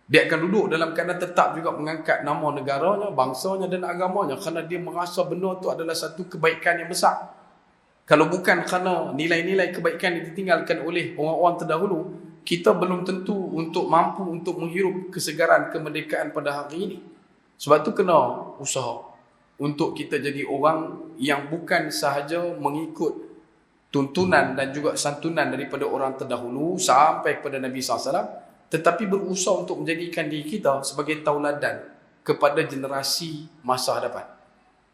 Dia akan duduk dalam keadaan tetap juga mengangkat nama negaranya, bangsanya dan agamanya kerana dia merasa benda itu adalah satu kebaikan yang besar. Kalau bukan kerana nilai-nilai kebaikan yang ditinggalkan oleh orang-orang terdahulu, kita belum tentu untuk mampu untuk menghirup kesegaran kemerdekaan pada hari ini. Sebab tu kena usaha untuk kita jadi orang yang bukan sahaja mengikut tuntunan dan juga santunan daripada orang terdahulu sampai kepada Nabi SAW, tetapi berusaha untuk menjadikan diri kita sebagai tauladan kepada generasi masa hadapan.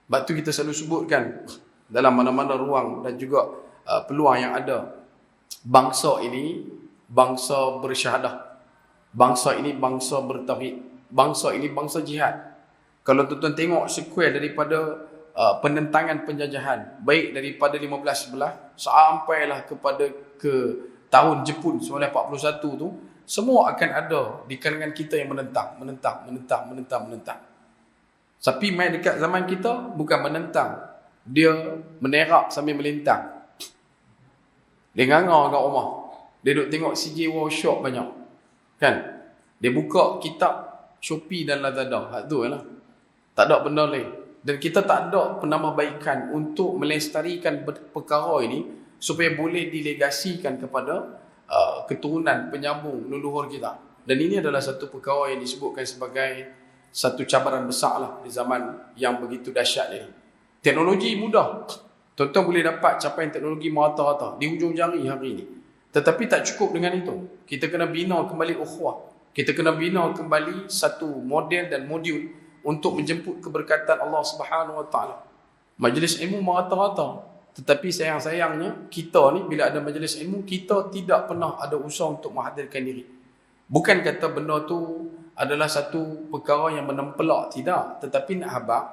Sebab tu kita selalu sebutkan dalam mana-mana ruang dan juga peluang yang ada, bangsa ini bangsa bersyahadah, bangsa ini bangsa bertauhid, bangsa ini bangsa jihad. Kalau tuan-tuan tengok sekuel daripada penentangan penjajahan, baik daripada 1511 sampailah kepada ke tahun Jepun 1941 tu, semua akan ada di kalangan kita yang menentang. Tapi main dekat zaman kita bukan menentang, dia menerak sambil melintang. Dia ngangar kat rumah, dia duduk tengok CJ Workshop banyak, kan? Dia buka kitab Shopee dan Lazada, hak tu lah. Tak ada benda lain. Dan kita tak ada penambahbaikan untuk melestarikan perkara ini supaya boleh dilegasikan kepada keturunan penyambung leluhur kita. Dan ini adalah satu perkara yang disebutkan sebagai satu cabaran besar lah di zaman yang begitu dahsyat ini. Teknologi mudah. Tuan-tuan boleh dapat capaian teknologi merata-rata di hujung jari hari ini. Tetapi tak cukup dengan itu. Kita kena bina kembali ukhuwah. Kita kena bina kembali satu model dan modul untuk menjemput keberkatan Allah Subhanahu Wa Taala. Majlis ilmu merata-rata. Tetapi sayang-sayangnya kita ni bila ada majlis ilmu, kita tidak pernah ada usaha untuk menghadirkan diri. Bukan kata benda tu adalah satu perkara yang menempelak, tidak. Tetapi nak habaq,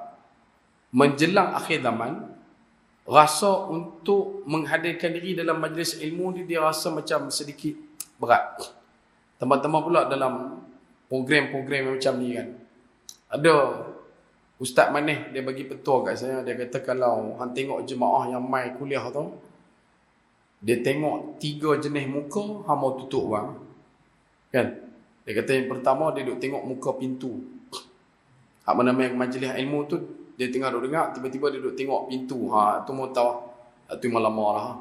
menjelang akhir zaman, rasa untuk menghadirkan diri dalam majlis ilmu ni dia rasa macam sedikit berat. Teman-teman pula dalam program-program macam ni kan, ada Ustaz Maneh dia bagi petua kat saya. Dia kata kalau hang tengok jemaah yang mai kuliah tu, dia tengok 3 jenis muka, hang mau tutup bang, kan? Dia kata yang pertama dia duk tengok muka pintu. Hak mana main majlis ilmu tu, dia tengah duk dengar, tiba-tiba dia duk tengok pintu. Tu mau tahu, tu memang lama lah.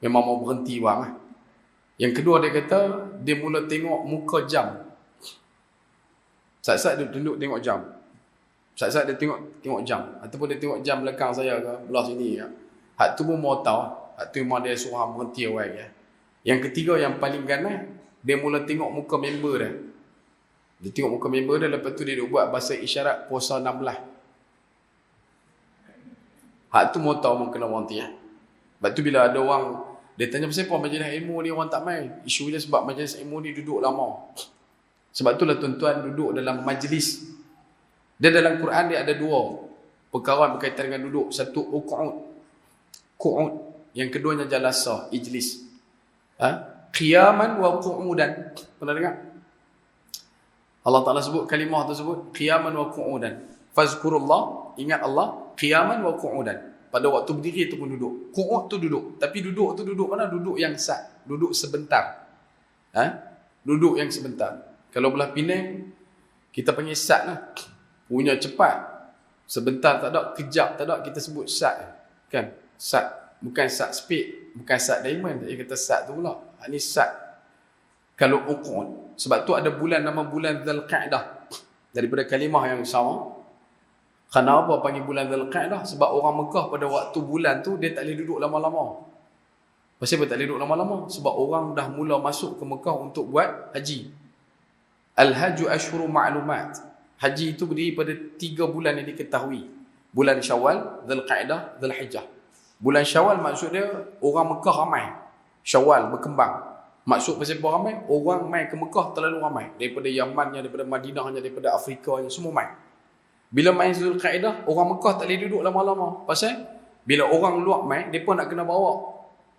Memang mau berhenti bang. Yang kedua dia kata dia mula tengok muka jam. Saat-saat dia duduk tengok jam. Saat-saat dia tengok jam. Ataupun dia tengok jam belakang saya ke, belah sini ke. Hak tu pun mau tahu. Hak tu memang dia suruh berhenti awal ke. Yang ketiga yang paling ganas, dia mula tengok muka member dia. Dia tengok muka member dia, lepas tu dia buat bahasa isyarat puasa 16. Hak tu mau tahu mungkin orang tu ya. Sebab tu bila ada orang, dia tanya pasal apa majlis ilmu ni orang tak main. Isu dia sebab majlis ilmu ni duduk lama. Sebab itulah tuan-tuan duduk dalam majlis. Dia dalam Quran dia ada dua perkara berkaitan dengan duduk. Satu qu'ud. Yang keduanya jalasah, ijlis. Qiyaman wa qu'udan. Pernah dengar? Allah Ta'ala sebut kalimah tersebut, qiyaman wa qu'udan. Fazkurullah, ingat Allah, qiyaman wa qu'udan. Pada waktu berdiri tu pun duduk. Qu'ud tu duduk. Tapi duduk tu duduk mana? Duduk yang sat. Duduk sebentar. Duduk yang sebentar. Kalau belah Penang, kita panggil sat lah. Punya cepat. Sebentar tak ada, kejap tak ada, kita sebut sat. Kan? Sat. Bukan sat speed. Bukan sat diamond. Dia kata sat tu pula. Ini sat. Kalau uqud. Sebab tu ada bulan nama bulan Dzulqa'dah. Daripada kalimah yang sama. Kenapa panggil bulan Dzulqa'dah? Sebab orang Mekah pada waktu bulan tu dia tak boleh duduk lama-lama. Pasal apa tak boleh duduk lama-lama? Sebab orang dah mula masuk ke Mekah untuk buat haji. Al-hajju ashhuru ma'lumat. Haji itu berdiri pada 3 bulan yang diketahui. Bulan Syawal, Dzulqa'dah, Dzulhijjah. Bulan Syawal maksud dia orang Mekah ramai. Syawal berkembang. Maksud pasal apa ramai? Orang mai ke Mekah terlalu ramai. Daripada Yamannya, daripada Madinahnya, daripada Afrikanya, semua mai. Bila main Dzulqa'dah, orang Mekah tak boleh duduk lama-lama. Pasal bila orang luar mai, mereka nak kena bawa.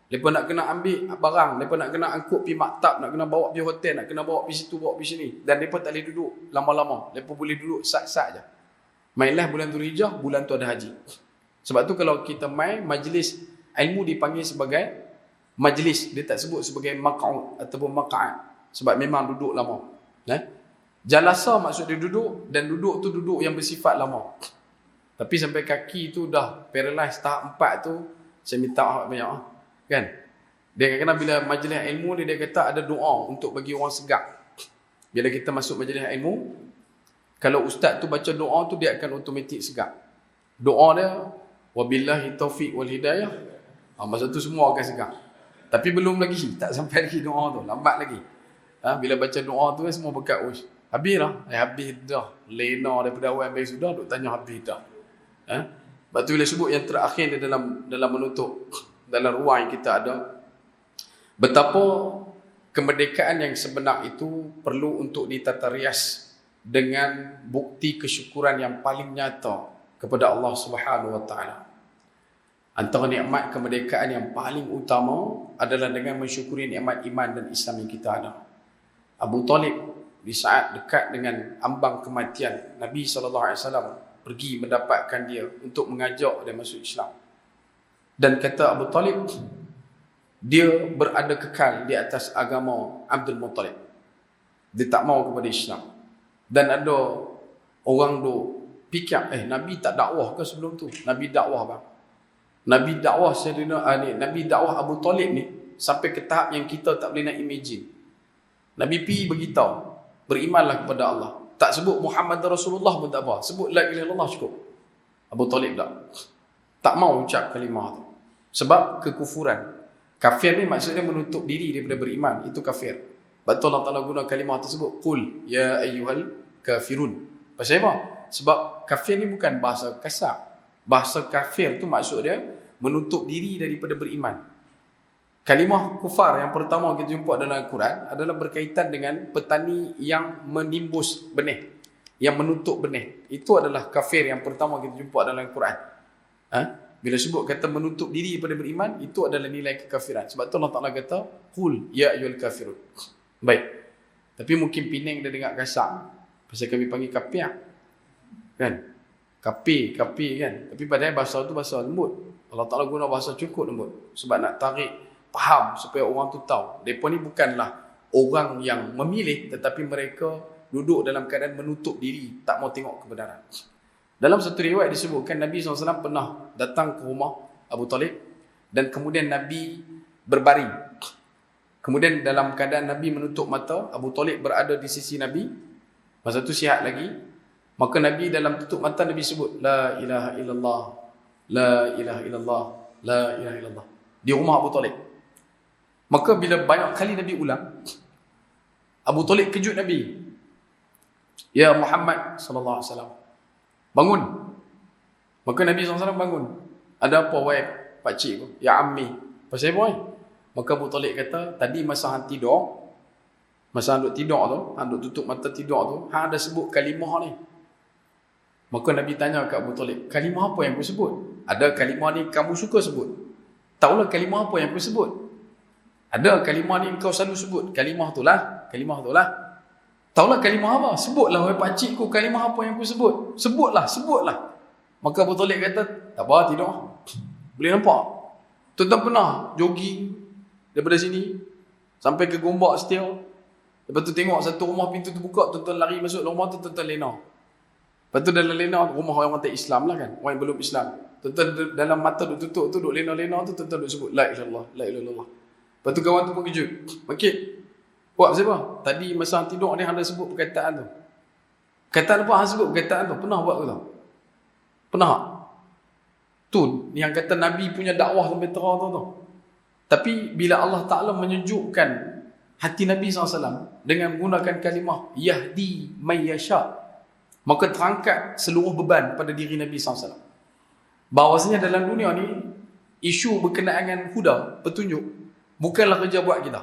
Mereka nak kena ambil barang, mereka nak kena angkut pergi maktab, nak kena bawa pergi hotel, nak kena bawa pergi situ, bawa pergi sini. Dan mereka tak boleh duduk lama-lama. Mereka boleh duduk sat-sat je. Mainlah bulan Dzulhijjah, bulan tu ada haji. Sebab tu kalau kita main majlis ilmu dipanggil sebagai majlis. Dia tak sebut sebagai maq'ud ataupun maq'ad. Sebab memang duduk lama. Jalasa maksud dia duduk, dan duduk tu duduk yang bersifat lama. Tapi sampai kaki tu dah paralyze tahap 4 tu, saya minta maaf banyak. Kan? Dia kadang-kadang bila majlis ilmu dia kata ada doa untuk bagi orang segak. Bila kita masuk majlis ilmu, kalau ustaz tu baca doa tu dia akan automatik segak. Doa dia wabillahi taufiq wal hidayah. Masa tu semua akan segak. Tapi belum lagi, tak sampai lagi doa tu, lambat lagi. Bila baca doa tu semua berkat uish. Habis dah. Habis dah. Lena daripada awal sampai sudah duk tanya habis dah. Sebab tu bila sebut yang terakhir dia dalam menutup dalam ruang yang kita ada, betapa kemerdekaan yang sebenar itu perlu untuk ditata rias dengan bukti kesyukuran yang paling nyata kepada Allah Subhanahu Wa Taala. Antara nikmat kemerdekaan yang paling utama adalah dengan mensyukuri nikmat iman dan Islam yang kita ada. Abu Talib di saat dekat dengan ambang kematian, Nabi SAW pergi mendapatkan dia untuk mengajak dia masuk Islam. Dan kata Abu Talib, dia berada kekal di atas agama Abdul Muttalib. Dia tak mau kepada Islam. Dan ada orang tu fikir, Nabi tak dakwah ke sebelum tu? Nabi dakwah bang. Nabi dakwah Nabi dakwah Abu Talib ni sampai ke tahap yang kita tak boleh nak imagine. Nabi pergi beritahu, berimanlah kepada Allah. Tak sebut Muhammad Rasulullah pun tak apa. Sebut la ilaha illallah cukup. Abu Talib tak mau ucap kalimah tu. Sebab kekufuran. Kafir ni maksudnya menutup diri daripada beriman. Itu kafir. Betul Allah Ta'ala guna kalimah tersebut. Qul ya ayyuhal kafirun. Pasal apa? Sebab kafir ni bukan bahasa kasar. Bahasa kafir tu maksud dia menutup diri daripada beriman. Kalimah kufar yang pertama kita jumpa dalam Al-Quran adalah berkaitan dengan petani yang menimbus benih, yang menutup benih. Itu adalah kafir yang pertama kita jumpa dalam Al-Quran. Bila sebut kata menutup diri daripada beriman, itu adalah nilai kekafiran. Sebab tu Allah Ta'ala kata, Qul ya ayyuhal kafirun. Baik. Tapi mungkin Penang dia dengar kasar. Pasal kami panggil kapiak. Kan? Kapi kan. Tapi padahal bahasa tu bahasa lembut. Allah Ta'ala guna bahasa cukup lembut. Sebab nak tarik faham supaya orang tu tahu. Mereka ni bukanlah orang yang memilih, tetapi mereka duduk dalam keadaan menutup diri, tak mau tengok kebenaran. Dalam satu riwayat disebutkan Nabi SAW pernah datang ke rumah Abu Talib dan kemudian Nabi berbaring. Kemudian dalam keadaan Nabi menutup mata, Abu Talib berada di sisi Nabi. Masa tu sihat lagi. Maka Nabi dalam tutup mata Nabi sebut la ilaha illallah, la ilaha illallah, la ilaha illallah di rumah Abu Talib. Maka bila banyak kali Nabi ulang, Abu Talib kejut Nabi. Ya Muhammad sallallahu alaihi wasallam, bangun. Maka Nabi SAW bangun. Ada apa wahai pakcik ku? Ya ammi. Pasal apa? Maka Abu Talib kata, tadi masa hang tidur, masa hang duk tidur tu, hang duk tutup mata tidur tu, hang ada sebut kalimah ni. Maka Nabi tanya kat Abu Talib, kalimah apa yang aku sebut? Ada kalimah ni kamu suka sebut? Tahulah kalimah apa yang aku sebut? Ada kalimah ni kau selalu sebut. Kalimah tu lah. Tahulah kalimah apa? Sebutlah wahai pakcikku, kalimah apa yang aku sebut? Sebutlah. Maka Abu Talib kata, tak apa, tidur. Boleh nampak? Tuan-tuan pernah jogging daripada sini sampai ke Gombak setia. Lepas tu tengok satu rumah pintu tu buka, tuan-tuan lari masuk rumah tu, tuan-tuan lena. Lepas tu dalam lena rumah orang tak Islam lah kan, orang yang belum Islam. Tuan-tuan dalam mata duk tutup tu, duk lena-lena tu, tuan-tuan duk sebut la ilallah, la ilallah. Lepas tu kawan tu pun kejut. Makit. Buat siapa? Tadi masa hang tidur ni hang dah sebut perkataan tu. Perkataan apa hang sebut perkataan tu? Pernah buat ke tak? Pernah tak? Tu yang kata Nabi punya dakwah sampai terang tu. Tapi bila Allah Ta'ala menyejukkan hati Nabi SAW dengan menggunakan kalimah Yahdi man yasha, maka terangkat seluruh beban pada diri Nabi SAW. Bahawasanya dalam dunia ni, isu berkenaan dengan huda, petunjuk, bukanlah kerja buat kita.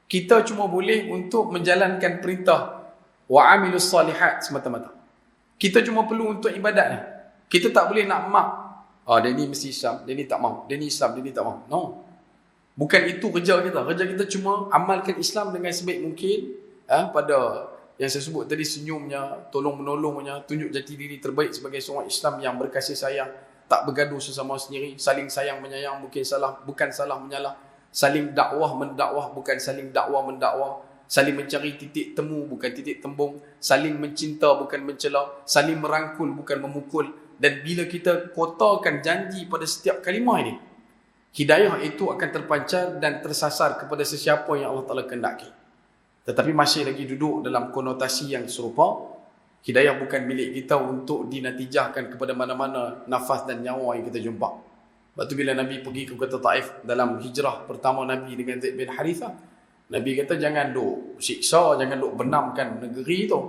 Kita cuma boleh untuk menjalankan perintah wa amilus salihat semata-mata. Kita cuma perlu untuk ibadat ni. Kita tak boleh nak mak, dia ni mesti Islam, dia ni tak mau, dia ni Islam, dia ni tak mau. No. Bukan itu kerja kita. Kerja kita cuma amalkan Islam dengan sebaik mungkin, pada yang saya sebut tadi, senyumnya, tolong-menolongnya, tunjuk jati diri terbaik sebagai seorang Islam yang berkasih sayang, tak bergaduh sesama sendiri, saling sayang menyayang, bukan salah menyalah, saling dakwah mendakwah, bukan saling dakwah mendakwah, saling mencari titik temu, bukan titik tembung, saling mencinta, bukan mencela, saling merangkul, bukan memukul. Dan bila kita kotakan janji pada setiap kalimah ini, hidayah itu akan terpancar dan tersasar kepada sesiapa yang Allah Ta'ala kehendaki. Tetapi masih lagi duduk dalam konotasi yang serupa. Hidayah bukan milik kita untuk dinatijahkan kepada mana-mana nafas dan nyawa yang kita jumpa. Lepas tu bila Nabi pergi ke kota Taif dalam hijrah pertama Nabi dengan Zaid bin Harithah, Nabi kata jangan duk siksa, jangan duk benamkan negeri tu.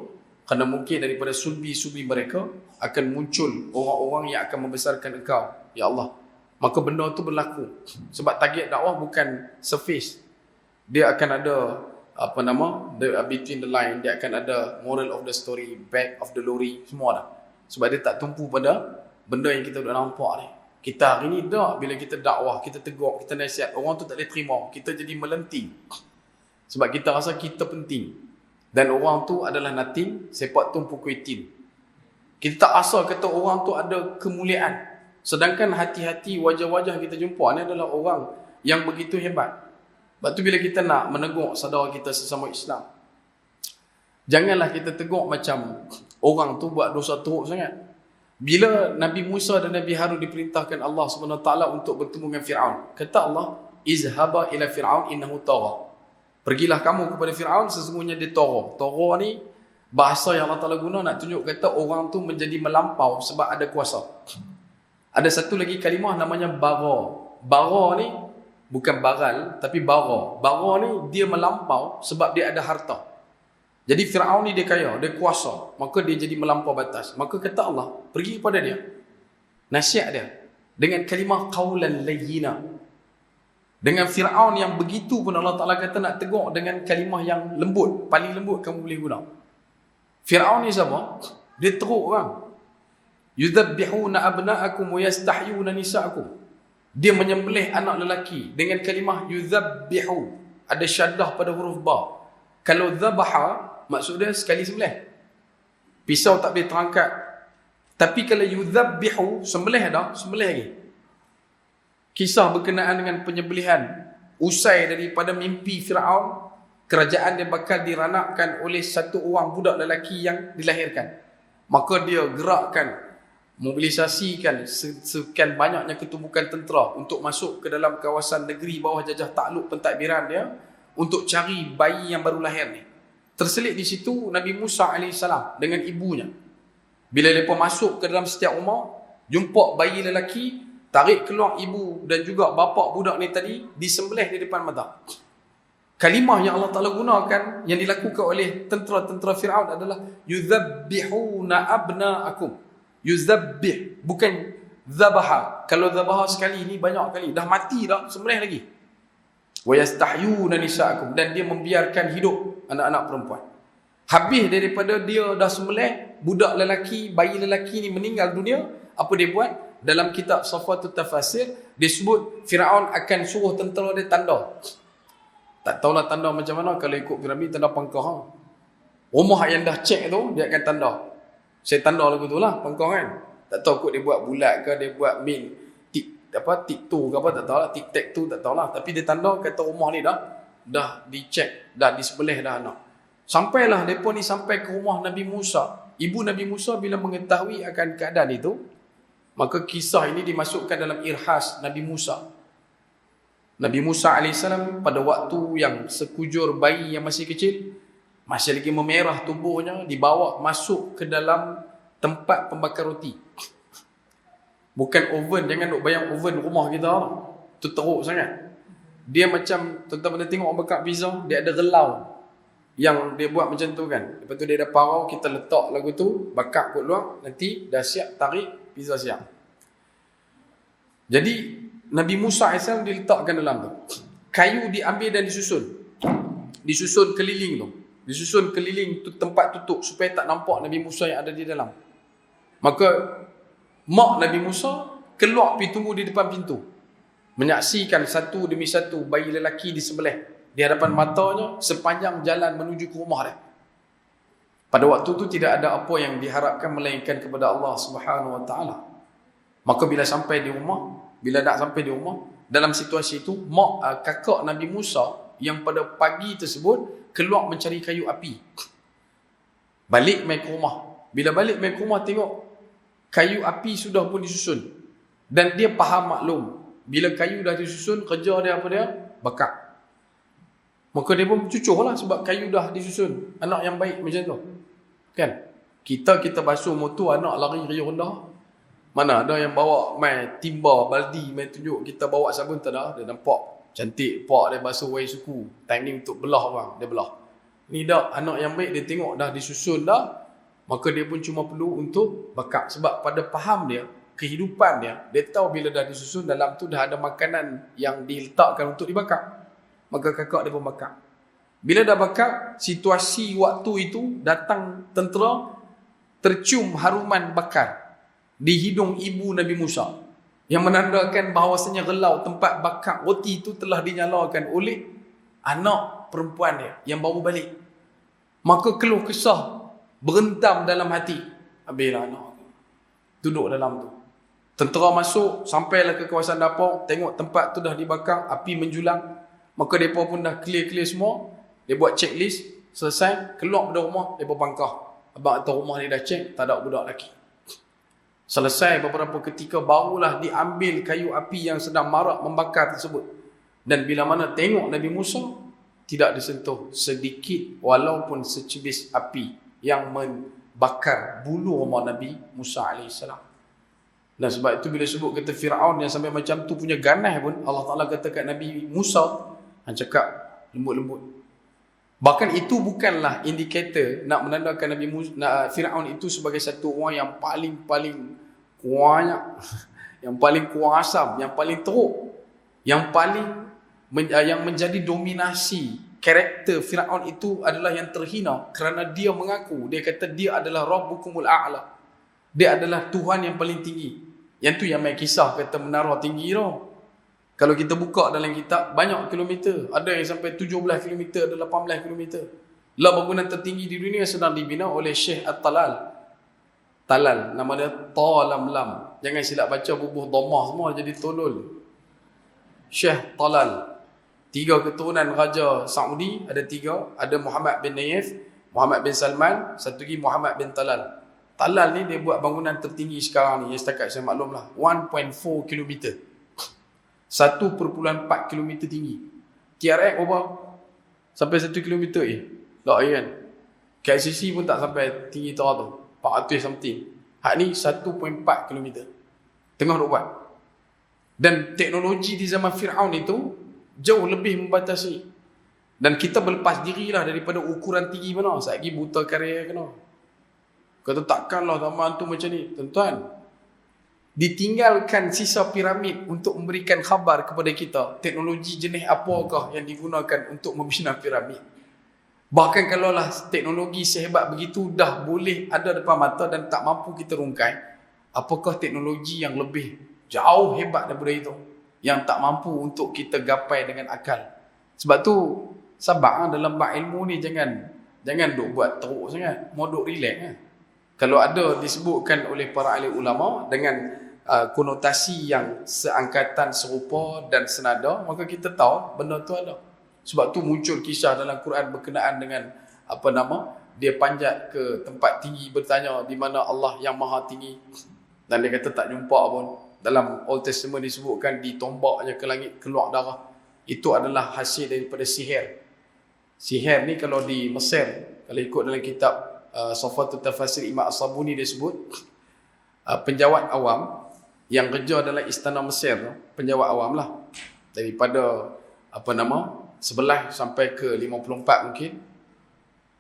Kerana mungkin daripada sulbi-sulbi mereka akan muncul orang-orang yang akan membesarkan engkau, ya Allah. Maka benda tu berlaku. Sebab target dakwah bukan surface. Dia akan ada between the line, dia akan ada moral of the story, back of the lorry, semua dah. Sebab dia tak tumpu pada benda yang kita dah nampak ni. Kita hari ni dah, bila kita dakwah, kita tegur, kita nasihat, orang tu tak boleh terima, kita jadi melenting. Sebab kita rasa kita penting. Dan orang tu adalah nothing, sepak tumpu kuitin. Kita tak asal kata orang tu ada kemuliaan. Sedangkan hati-hati wajah-wajah kita jumpa ni adalah orang yang begitu hebat. Sebab tu bila kita nak menegur saudara kita sesama Islam, janganlah kita tegur macam orang tu buat dosa teruk sangat. Bila Nabi Musa dan Nabi Harun diperintahkan Allah SWT untuk bertemu dengan Fir'aun, kata Allah, izhaba ila Fir'aun innahu tagha. Pergilah kamu kepada Fir'aun, sesungguhnya dia tagha. Tagha ni bahasa yang Allah Ta'ala guna nak tunjuk kata orang tu menjadi melampau sebab ada kuasa. Ada satu lagi kalimah namanya bara. Bara ni bukan baral, tapi bara. Bara ni dia melampau sebab dia ada harta. Jadi Fir'aun ni dia kaya, dia kuasa, maka dia jadi melampau batas. Maka kata Allah, pergi kepada dia, nasihat dia dengan kalimah qaulan layyina. Dengan Fir'aun yang begitu pun Allah Ta'ala kata nak tegur dengan kalimah yang lembut, paling lembut kamu boleh guna. Fir'aun ni siapa? Dia teruk orang. Yudhabbihuna abna'akum wa yastahyuna nisa'akum. Dia menyembelih anak lelaki dengan kalimah yudhabbihu. Ada syaddah pada huruf ba. Kalau dhabaha, maksud dia sekali sembelih. Pisau tak boleh terangkat. Tapi kalau yudhabbihu, sembelih dah, sembelih lagi. Kisah berkenaan dengan penyembelihan. Usai daripada mimpi Fir'aun, kerajaan dia bakal diranakkan oleh satu orang budak lelaki yang dilahirkan. Maka dia gerakkan, mobilisasikan sekian banyaknya ketumbukan tentera untuk masuk ke dalam kawasan negeri bawah jajah takluk pentadbiran dia untuk cari bayi yang baru lahir ni. Terselit di situ Nabi Musa AS dengan ibunya. Bila mereka masuk ke dalam setiap rumah, jumpa bayi lelaki, tarik keluar ibu dan juga bapa budak ni tadi, disembelih di depan mata. Kalimah yang Allah Ta'ala gunakan, yang dilakukan oleh tentera-tentera Fir'aun adalah yuzabbihuna abna'akum. Yuzabbih, bukan zabaha. Kalau zabaha sekali ni banyak kali, dah mati dah, sembelih lagi. Wa yastahyuna nisa'akum, dan dia membiarkan hidup anak-anak perempuan. Habis daripada dia dah sembelih, budak lelaki, bayi lelaki ni meninggal dunia, apa dia buat? Dalam kitab Safatul Tafasir, disebut Fir'aun akan suruh tentera dia tanda. Tak tahulah tanda macam mana, kalau ikut piramid tanda pangkah. Rumah yang dah cek tu, dia akan tanda. Saya tanda lagu tu lah, pangkah kan. Tak tahu kot dia buat bulat ke, dia buat min, tik-tu ke apa, tak tahu lah, tik-tak-tu, tak tahu lah. Tapi dia tanda, kata rumah ni dah dicek, dah disebelih dah anak. Sampailah mereka ni sampai ke rumah Nabi Musa. Ibu Nabi Musa bila mengetahui akan keadaan itu, maka kisah ini dimasukkan dalam irhas Nabi Musa. Nabi Musa AS pada waktu yang sekujur bayi yang masih kecil, masih lagi memerah tubuhnya, dibawa masuk ke dalam tempat pembakar roti. Bukan oven, jangan duk bayang oven rumah kita, tu teruk sangat. Dia macam, tuan-tuan tengok orang bakar pizza, dia ada relau yang dia buat macam tu kan. Lepas tu dia ada parau, kita letak lagu tu, bakar kot luar, nanti dah siap, tarik, pizza siap. Jadi Nabi Musa AS diletakkan dalam tu. Kayu diambil dan disusun. Disusun keliling tu. Disusun keliling tu tempat tutup supaya tak nampak Nabi Musa yang ada di dalam. Maka mak Nabi Musa keluar pergi tunggu di depan pintu. Menyaksikan satu demi satu bayi lelaki disembelih di hadapan matanya sepanjang jalan menuju ke rumah dia. Pada waktu tu tidak ada apa yang diharapkan melainkan kepada Allah Subhanahu Wa Taala. Maka bila sampai di rumah, bila nak sampai di rumah, dalam situasi itu, kakak Nabi Musa yang pada pagi tersebut keluar mencari kayu api. Balik main ke rumah. Bila balik main ke rumah, tengok kayu api sudah pun disusun. Dan dia faham maklum, bila kayu dah disusun, kerja dia apa dia? Bakar. Maka dia pun cucuh lah sebab kayu dah disusun. Anak yang baik macam tu. Kan? Kita basuh motor, anak lari riuh rendah. Mana ada yang bawa main timba, baldi, main tunjuk kita bawa sabun, tak ada. Dia nampak cantik, pak dia basuh wai suku. Time ni untuk belah orang, dia belah. Ni dah anak yang baik, dia tengok dah disusun dah. Maka dia pun cuma perlu untuk bakar. Sebab pada faham dia, kehidupan dia tahu bila dah disusun dalam tu dah ada makanan yang diletakkan untuk dibakar. Maka kakak dia pun bakar. Bila dah bakar, situasi waktu itu datang tentera, tercium haruman bakar di hidung ibu Nabi Musa, yang menandakan bahawasanya relau tempat bakar roti itu telah dinyalakan oleh anak perempuan dia yang baru balik. Maka keluh kesah berentam dalam hati. Habislah anak duduk dalam tu. Tentera masuk, sampailah ke kawasan dapur, tengok tempat tu dah dibakar, api menjulang. Maka mereka pun dah clear semua. Dia buat checklist, selesai, keluar dari rumah, mereka bangkah. Abang atas rumah ni dah cek, tak ada budak lelaki. Selesai beberapa ketika, barulah diambil kayu api yang sedang marak membakar tersebut. Dan bila mana tengok Nabi Musa, tidak disentuh sedikit walaupun secebis api yang membakar bulu rumah Nabi Musa AS. Dan sebab itu bila sebut kata Fir'aun yang sampai macam tu punya ganas pun, Allah Ta'ala kata kat Nabi Musa, han cakap lembut-lembut. Bahkan itu bukanlah indikator nak menandakan Fir'aun itu sebagai satu orang yang paling kuat, yang paling kuasam, yang paling teruk, yang menjadi dominasi. Karakter Fir'aun itu adalah yang terhina kerana dia mengaku, dia kata dia adalah Rabbukumul A'la. Dia adalah Tuhan yang paling tinggi. Yang tu yang main kisah kata menara tinggi tu. Kalau kita buka dalam kitab, banyak kilometer. Ada yang sampai 17 kilometer, ada 18 kilometer. Lah bangunan tertinggi di dunia sedang dibina oleh Syekh At-Talal. Talal, nama dia Talamlam. Jangan silap baca bubuh dhammah semua jadi tolol. Syekh Talal. 3 keturunan Raja Saudi, ada 3. Ada Muhammad bin Nayef, Muhammad bin Salman, satu lagi Muhammad bin Talal. Talal ni dia buat bangunan tertinggi sekarang ni, yang setakat saya maklum lah, 1.4 kilometer. 1.4 km tinggi. TRX berapa? Sampai 1 km tak kan? KLCC pun tak sampai tinggi tu 400 something. Hak ni 1.4 km. Tengah duk buat. Dan teknologi di zaman Fir'aun itu jauh lebih membatasi. Dan kita berlepas dirilah daripada ukuran tinggi mana. Satgi buta karya kena. Kata takkanlah zaman tu macam ni. Tuan-tuan, ditinggalkan sisa piramid untuk memberikan khabar kepada kita teknologi jenis apakah yang digunakan untuk membina piramid. Bahkan kalaulah teknologi sehebat begitu dah boleh ada depan mata dan tak mampu kita rungkai, apakah teknologi yang lebih jauh hebat daripada itu yang tak mampu untuk kita gapai dengan akal. Sebab tu sabar dalam bab ilmu ni, jangan duk buat teruk sangat, mau duk relax. Kalau ada disebutkan oleh para ahli ulama dengan konotasi yang seangkatan, serupa dan senada, maka kita tahu benda tu ada. Sebab tu muncul kisah dalam Quran berkenaan dengan dia panjat ke tempat tinggi bertanya di mana Allah yang maha tinggi, dan dia kata tak jumpa pun. Dalam Old Testament disebutkan ditombaknya ke langit keluar darah. Itu adalah hasil daripada sihir. Sihir ni kalau di Mesir, kalau ikut dalam kitab Safatul Tafasir Imam As-Sabuni, dia sebut penjawat awam yang kerja dalam istana Mesir, penjawat awam lah, daripada 11 sampai ke 54 mungkin,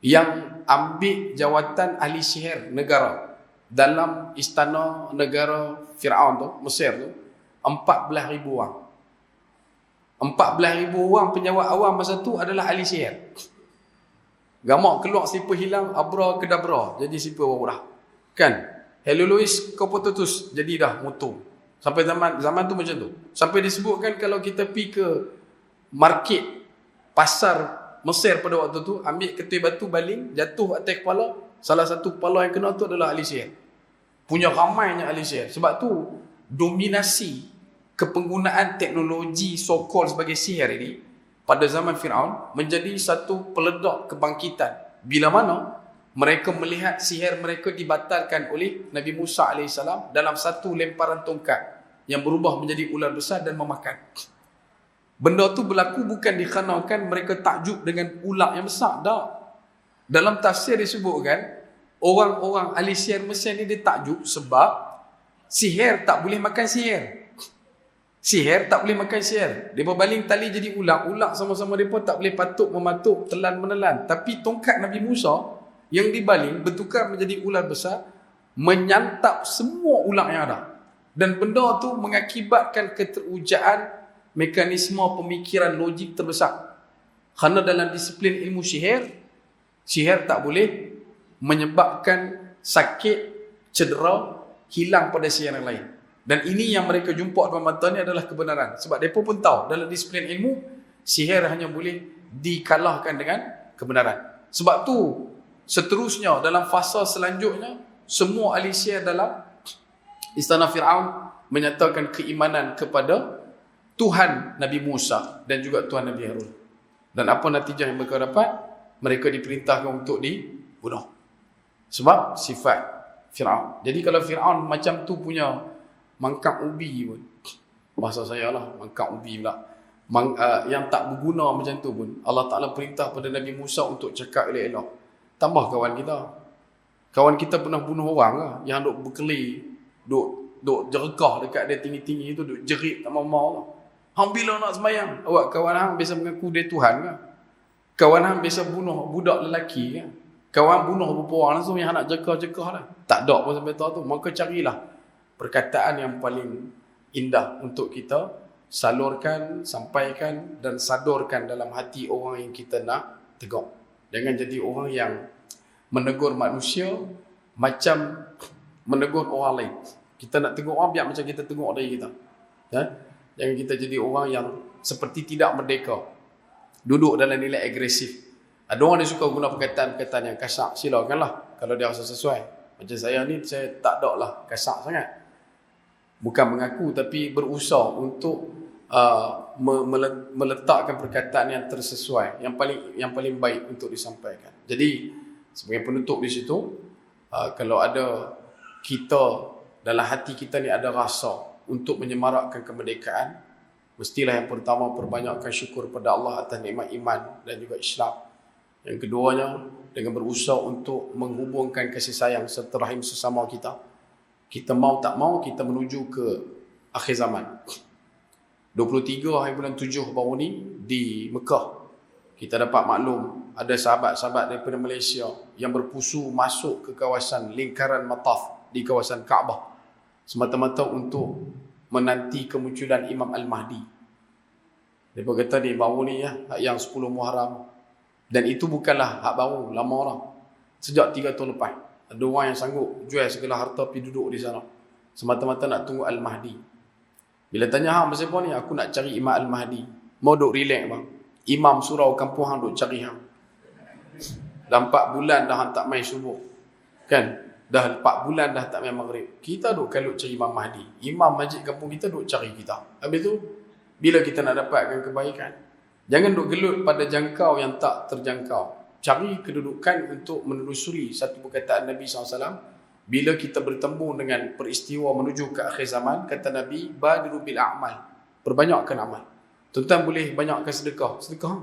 yang ambil jawatan ahli sihir negara dalam istana negara Fir'aun tu, Mesir tu, 14,000 orang. 14,000 orang penjawat awam masa tu adalah ahli sihir. Gamak keluar siapa hilang, abra kedabra, jadi siapa baru dah. Kan? Hello Louis, kau putus, jadi dah motor. Sampai zaman tu macam tu. Sampai disebutkan kalau kita pergi ke market, pasar Mesir pada waktu tu, ambil ketui batu baling, jatuh atas kepala, salah satu kepala yang kena tu adalah ahli sihir. Punya ramainya ahli sihir. Sebab tu dominasi kepenggunaan teknologi so-called sebagai sihir ini pada zaman Fir'aun menjadi satu peledak kebangkitan. Bila mana mereka melihat sihir mereka dibatalkan oleh Nabi Musa AS dalam satu lemparan tongkat yang berubah menjadi ular besar dan memakan. Benda tu berlaku bukan dikarenakan mereka takjub dengan ular yang besar. Tak. Dalam tafsir disebutkan orang-orang ahli sihir Mesir ni dia takjub sebab sihir tak boleh makan sihir. Sihir tak boleh makan sihir. Dia berbaling tali jadi ular. Ular sama-sama mereka tak boleh patuk mematuk, telan menelan. Tapi tongkat Nabi Musa yang dibaling bertukar menjadi ular besar, menyantap semua ular yang ada. Dan benda tu mengakibatkan keterujaan mekanisme pemikiran logik terbesar. Kerana dalam disiplin ilmu sihir tak boleh menyebabkan sakit, cedera, hilang pada sihir yang lain. Dan ini yang mereka jumpa depan mata ni adalah kebenaran. Sebab mereka pun tahu dalam disiplin ilmu, sihir hanya boleh dikalahkan dengan kebenaran. Sebab tu seterusnya dalam fasa selanjutnya, semua ahli sihir dalam istana Fir'aun menyatakan keimanan kepada Tuhan Nabi Musa dan juga Tuhan Nabi Harun. Dan apa natijah yang mereka dapat? Mereka diperintahkan untuk dibunuh. Sebab sifat Fir'aun. Jadi kalau Fir'aun macam tu punya mangkak ubi pun, bahasa saya lah, mangkak ubi pula, yang tak berguna macam tu pun, Allah Ta'ala perintah pada Nabi Musa untuk cakap elok-elok. Tambah kawan kita. Kawan kita pernah bunuh orang lah, yang duk berkeli, duk jerkah dekat dia tinggi-tinggi tu, duk jerit tak mau-mau lah. Hang bila nak sembahyang? Awak kawan hang biasa mengaku dia Tuhan ke? Kawan hang biasa bunuh budak lelaki ke? Kawan bunuh beberapa orang langsung yang nak jekah-jekah lah. Tak ada pun sampai tahu tu. Maka carilah perkataan yang paling indah untuk kita salurkan, sampaikan dan sadurkan dalam hati orang yang kita nak tegur. Jangan jadi orang yang menegur manusia macam menegur orang lain. Kita nak tegur orang biar macam kita tegur diri kita. Ya? Jangan kita jadi orang yang seperti tidak merdeka, duduk dalam nilai agresif. Ada orang yang suka guna perkataan-perkataan yang kasar. Silakanlah kalau dia rasa sesuai. Macam saya ni, saya tak ada lah kasar sangat. Bukan mengaku, tapi berusaha untuk meletakkan perkataan yang tersesuai, yang paling baik untuk disampaikan. Jadi sebagai penutup di situ, kalau ada kita dalam hati kita ni ada rasa untuk menyemarakkan kemerdekaan, mestilah yang pertama perbanyakkan syukur pada Allah atas nikmat iman dan juga Islam. Yang keduanya dengan berusaha untuk menghubungkan kasih sayang serta rahim sesama kita. Kita mau tak mau kita menuju ke akhir zaman. 23 hari bulan 7 baru ni di Mekah, kita dapat maklum ada sahabat-sahabat daripada Malaysia yang berpusu masuk ke kawasan lingkaran mataf di kawasan Kaabah semata-mata untuk menanti kemunculan Imam Al-Mahdi. Mereka kata ni baru ni ya, yang 10 Muharram. Dan itu bukanlah hak baru, lama orang. Sejak 3 tahun lepas. Ada orang yang sanggup jual segala harta pergi duduk di sana. Semata-mata nak tunggu Al-Mahdi. Bila tanya hang pasal apa ni, aku nak cari Imam Al-Mahdi. Mau duk relax bang. Imam surau kampung hang duk cari hang. Dah 4 bulan dah hang tak main subuh. Kan? Dah 4 bulan dah tak main maghrib. Kita duk kalut cari Imam Mahdi. Imam masjid kampung kita duk cari kita. Habis tu, bila kita nak dapatkan kebaikan, jangan duk gelut pada jangkau yang tak terjangkau. Cari kedudukan untuk menelusuri satu perkataan Nabi SAW. Bila kita bertemu dengan peristiwa menuju ke akhir zaman, kata Nabi, badiru bil a'mal. Perbanyakkan amal. Tuan-tuan boleh banyakkan sedekah. Sedekah.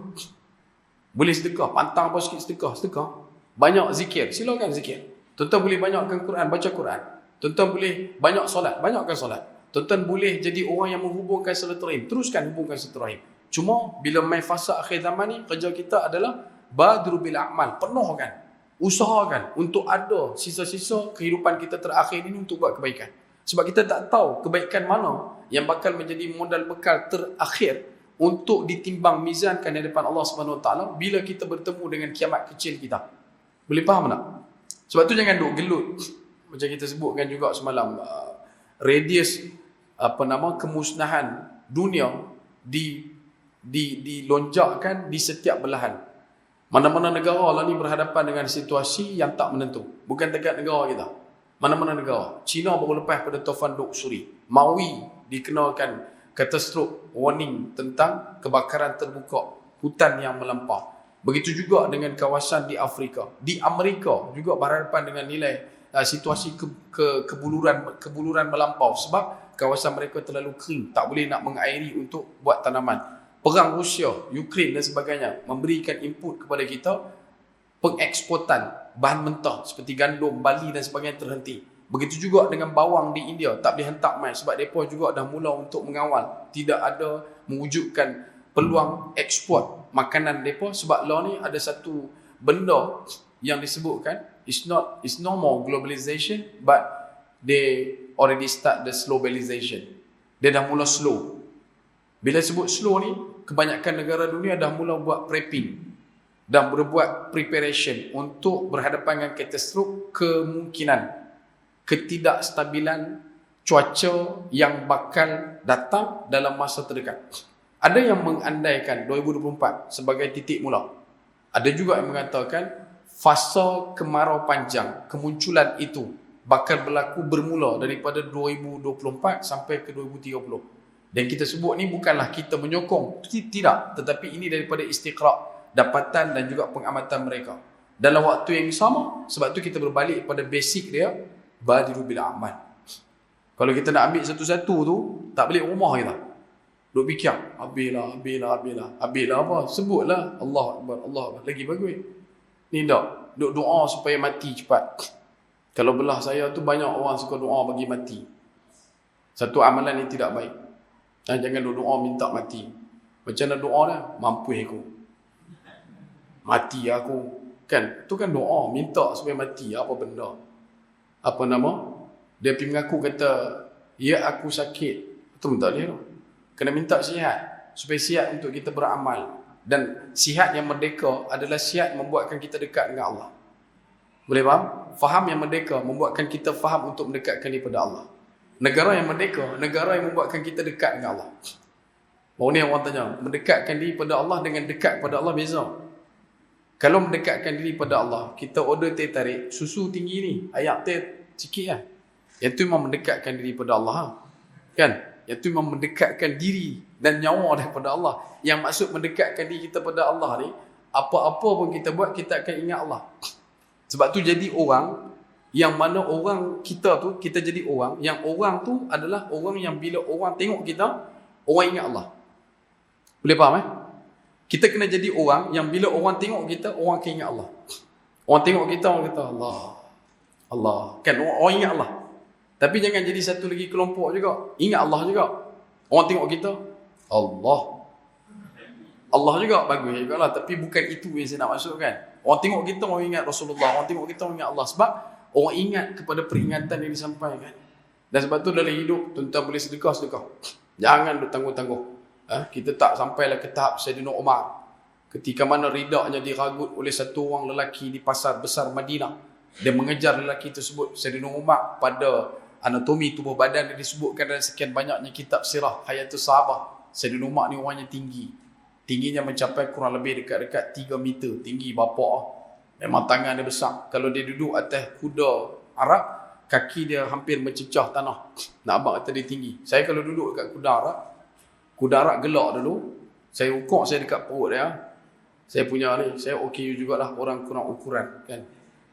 Boleh sedekah. Pantang apa sikit sedekah. Sedekah. Banyak zikir. Silakan zikir. Tuan-tuan boleh banyakkan Quran. Baca Quran. Tuan-tuan boleh banyak solat. Banyakkan solat. Tuan-tuan boleh jadi orang yang menghubungkan silaturahim. Teruskan hubungkan silaturahim. Cuma bila main fasa akhir zaman ni, kerja kita adalah badru bil a'mal. Penuhkan. Usahakan untuk ada sisa-sisa kehidupan kita terakhir ini untuk buat kebaikan. Sebab kita tak tahu kebaikan mana yang bakal menjadi modal bekal terakhir untuk ditimbang mizankan di hadapan Allah Subhanahu Wa Taala bila kita bertemu dengan kiamat kecil kita. Boleh faham tak? Sebab tu jangan duk gelut. Macam kita sebutkan juga semalam, radius kemusnahan dunia dilonjakkan di setiap belahan. Mana-mana negara lah ni berhadapan dengan situasi yang tak menentu. Bukan dekat negara kita. Mana-mana negara. China baru lepas pada Taufan Doksuri. Maui dikenakan katastrof warning tentang kebakaran terbuka, hutan yang melampau. Begitu juga dengan kawasan di Afrika. Di Amerika juga berhadapan dengan nilai situasi kebuluran melampau. Sebab kawasan mereka terlalu kering. Tak boleh nak mengairi untuk buat tanaman. Perang Rusia, Ukraine dan sebagainya memberikan input kepada kita, pengeksportan bahan mentah seperti gandum, barley dan sebagainya terhenti. Begitu juga dengan bawang di India, tak boleh hentak mai sebab mereka juga dah mula untuk mengawal. Tidak ada mewujudkan peluang ekspor makanan mereka sebab lah ni ada satu benda yang disebutkan, it's no more globalization but they already start the slowbalization. Dia dah mula slow. Bila sebut slow ni, kebanyakan negara dunia dah mula buat prepping dan berbuat preparation untuk berhadapan dengan katastrof kemungkinan ketidakstabilan cuaca yang bakal datang dalam masa terdekat. Ada yang mengandaikan 2024 sebagai titik mula. Ada juga yang mengatakan fasa kemarau panjang, kemunculan itu bakal berlaku bermula daripada 2024 sampai ke 2030. Dan kita sebut ni bukanlah kita menyokong, tidak, tetapi ini daripada istiqra', dapatan dan juga pengamatan mereka. Dalam waktu yang sama, sebab tu kita berbalik pada basic dia, badiru bil a'mal. Kalau kita nak ambil satu-satu tu, tak balik rumah kita. Duk fikir, habislah apa? Sebutlah Allah Akbar, Allah Akbar. Lagi bagus. Ni tak, duk doa supaya mati cepat. Kalau belah saya tu banyak orang suka doa bagi mati. Satu amalan yang tidak baik. Jangan doa minta mati. Macam mana doa dah? Mampu aku. Mati aku. Kan? Tu kan doa. Minta supaya mati. Apa benda? Apa nama? Dia pergi mengaku kata, ya aku sakit. Itu tak boleh. Kena minta sihat. Supaya sihat untuk kita beramal. Dan sihat yang merdeka adalah sihat membuatkan kita dekat dengan Allah. Boleh faham? Faham yang merdeka membuatkan kita faham untuk mendekatkan daripada Allah. Negara yang merdeka, negara yang membuatkan kita dekat dengan Allah. Baru ni orang tanya, mendekatkan diri pada Allah dengan dekat pada Allah beza. Kalau mendekatkan diri pada Allah, kita order teh tarik, susu tinggi ni, ayak teh sikit lah. Yang tu memang mendekatkan diri pada Allah. Kan? Yang tu memang mendekatkan diri dan nyawa daripada Allah. Yang maksud mendekatkan diri kita pada Allah ni, apa-apa pun kita buat, kita akan ingat Allah. Sebab tu jadi orang yang mana orang kita tu, kita jadi orang, yang orang tu adalah orang yang bila orang tengok kita, orang ingat Allah. Boleh faham Kita kena jadi orang yang bila orang tengok kita, orang akan ingat Allah. Orang tengok kita, orang kata Allah. Allah. Kan orang ingat Allah. Tapi jangan jadi satu lagi kelompok juga. Ingat Allah juga. Orang tengok kita, Allah juga bagus juga lah, tapi bukan itu yang saya nak masukkan. Orang tengok kita, orang ingat Rasulullah. Orang tengok kita, orang ingat Allah. Sebab orang ingat kepada peringatan yang disampaikan. Dan sebab tu dalam hidup, tuan-tuan boleh sedekah. Jangan bertangguh-tangguh. Kita tak sampailah ke tahap Sayyidina Umar. Ketika mana ridaknya diragut oleh satu orang lelaki di pasar besar Madinah. Dia mengejar lelaki tersebut. Sayyidina Umar pada anatomi tubuh badan dia disebutkan dalam sekian banyaknya kitab sirah Hayatus Sahabah. Sayyidina Umar ni orangnya tinggi. Tingginya mencapai kurang lebih dekat-dekat 3 meter. Tinggi bapak. Memang tangan dia besar. Kalau dia duduk atas kuda Arab, kaki dia hampir mencecah tanah. Nak abang kata dia tinggi. Saya kalau duduk dekat kuda Arab gelak dulu. Saya ukur saya dekat perut dia. Saya punya ni, saya OKU jugalah, orang kurang ukuran kan.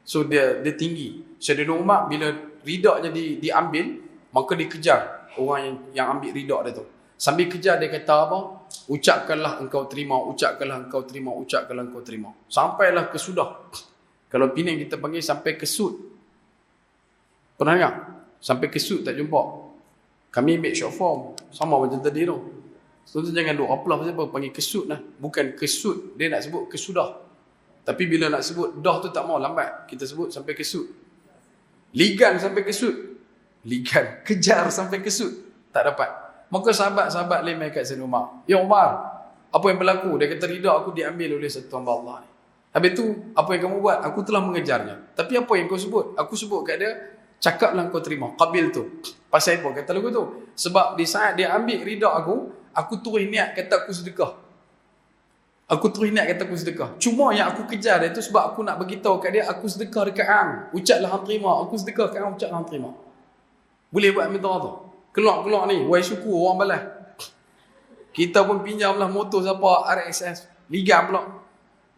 So dia tinggi. Sayyidina Umar bila ridaknya diambil, maka dikejar orang yang ambil ridak dia tu. Sambil kejar dia kata apa? Ucapkanlah engkau terima, ucapkanlah engkau terima, ucapkanlah engkau terima. Sampailah ke sudah. Kalau Penang kita panggil sampai ke sud. Pernah tak? Sampai ke sud tak jumpa. Kami ambil short form. Sama macam tadi tu. So jangan duk aplah siapa panggil kesut lah. Bukan kesut, dia nak sebut kesudah. Tapi bila nak sebut dah tu tak mau lambat. Kita sebut sampai kesut. Ligan sampai kesut. Ligan kejar sampai kesut. Tak dapat. Maka sahabat-sahabat lain mai kat Sayyidina Umar. Ya Umar, apa yang berlaku? Dia kata ridak aku diambil oleh satu hamba Allah ni. Habis tu apa yang kamu buat? Aku telah mengejarnya. Tapi apa yang kau sebut? Aku sebut kat dia, cakaplah kau terima. Qabil tu. Pasal apa kata lagu tu? Sebab di saat dia ambil ridak aku terus niat kata aku sedekah. Cuma yang aku kejar dia tu sebab aku nak beritahu kat dia aku sedekah dekat hang. Ucaplah hang terima. Aku sedekah kat hang, ucaplah hang terima. Boleh buat minta tu. Keluar ni, wai syukur orang balas. Kita pun pinjamlah motor siapa RXS. Ligan pula.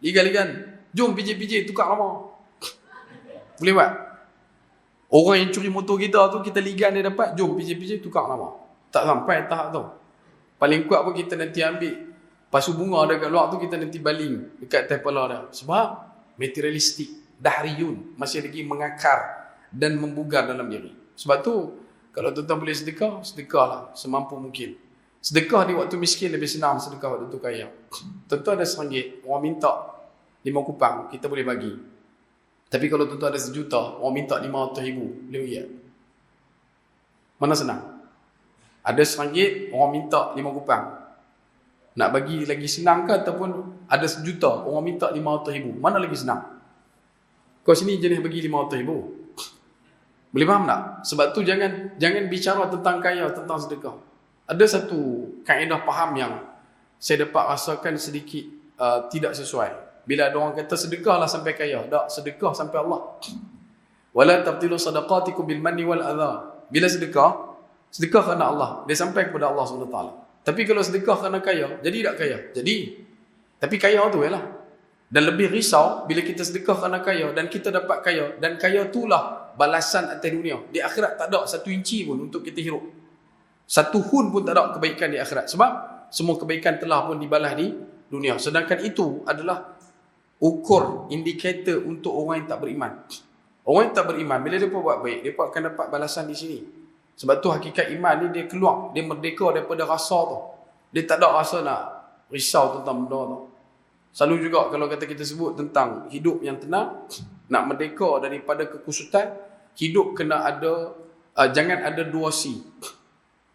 Ligan. Jom PJ tukar nama. Boleh buat. Orang yang curi motor kita tu, kita ligan dia dapat, jom PJ tukar nama. Tak sampai tahap tu. Paling kuat pun kita nanti ambil pasu bunga dekat luar tu, kita nanti baling dekat atas kepala dia. Sebab materialistik, dahriyun, masih lagi mengakar dan membugar dalam diri. Sebab tu, kalau tuan-tuan boleh sedekahlah semampu mungkin. Sedekah di waktu miskin lebih senang sedekah waktu tu kaya. Tuan-tuan ada RM1, orang minta 5 kupang, kita boleh bagi. Tapi kalau tuan-tuan ada RM1 juta, orang minta 500,000, boleh bagi tak? Mana senang? Ada RM1, orang minta 5 kupang. Nak bagi lagi senang ke ataupun ada RM1 juta, orang minta 500,000. Mana lagi senang? Kau sini jenis bagi 500,000. Boleh faham tak? Sebab tu jangan bicara tentang kaya, tentang sedekah. Ada satu kaedah faham yang saya dapat rasakan sedikit tidak sesuai. Bila ada orang kata sedekahlah sampai kaya. Tak, sedekah sampai Allah. Wala tabtilu sadaqatikum bil manni wal adha. Bila sedekah kerana Allah. Dia sampai kepada Allah SWT. Tapi kalau sedekah kerana kaya, jadi tak kaya? Jadi. Tapi kaya tu ialah. Dan lebih risau bila kita sedekah kerana kaya dan kita dapat kaya. Dan kaya itulah balasan atas dunia. Di akhirat tak ada 1 inci pun untuk kita hirup. 1 hun pun tak ada kebaikan di akhirat. Sebab semua kebaikan telah pun dibalas di dunia. Sedangkan itu adalah ukur, indikator untuk orang yang tak beriman. Orang yang tak beriman, bila dia buat baik, dia akan dapat balasan di sini. Sebab tu hakikat iman ni dia keluar, dia merdeka daripada rasa tu. Dia tak ada rasa nak risau tentang benda tu. Selalu juga kalau kata kita sebut tentang hidup yang tenang, nak merdeka daripada kekusutan, hidup kena ada, jangan ada 2 C.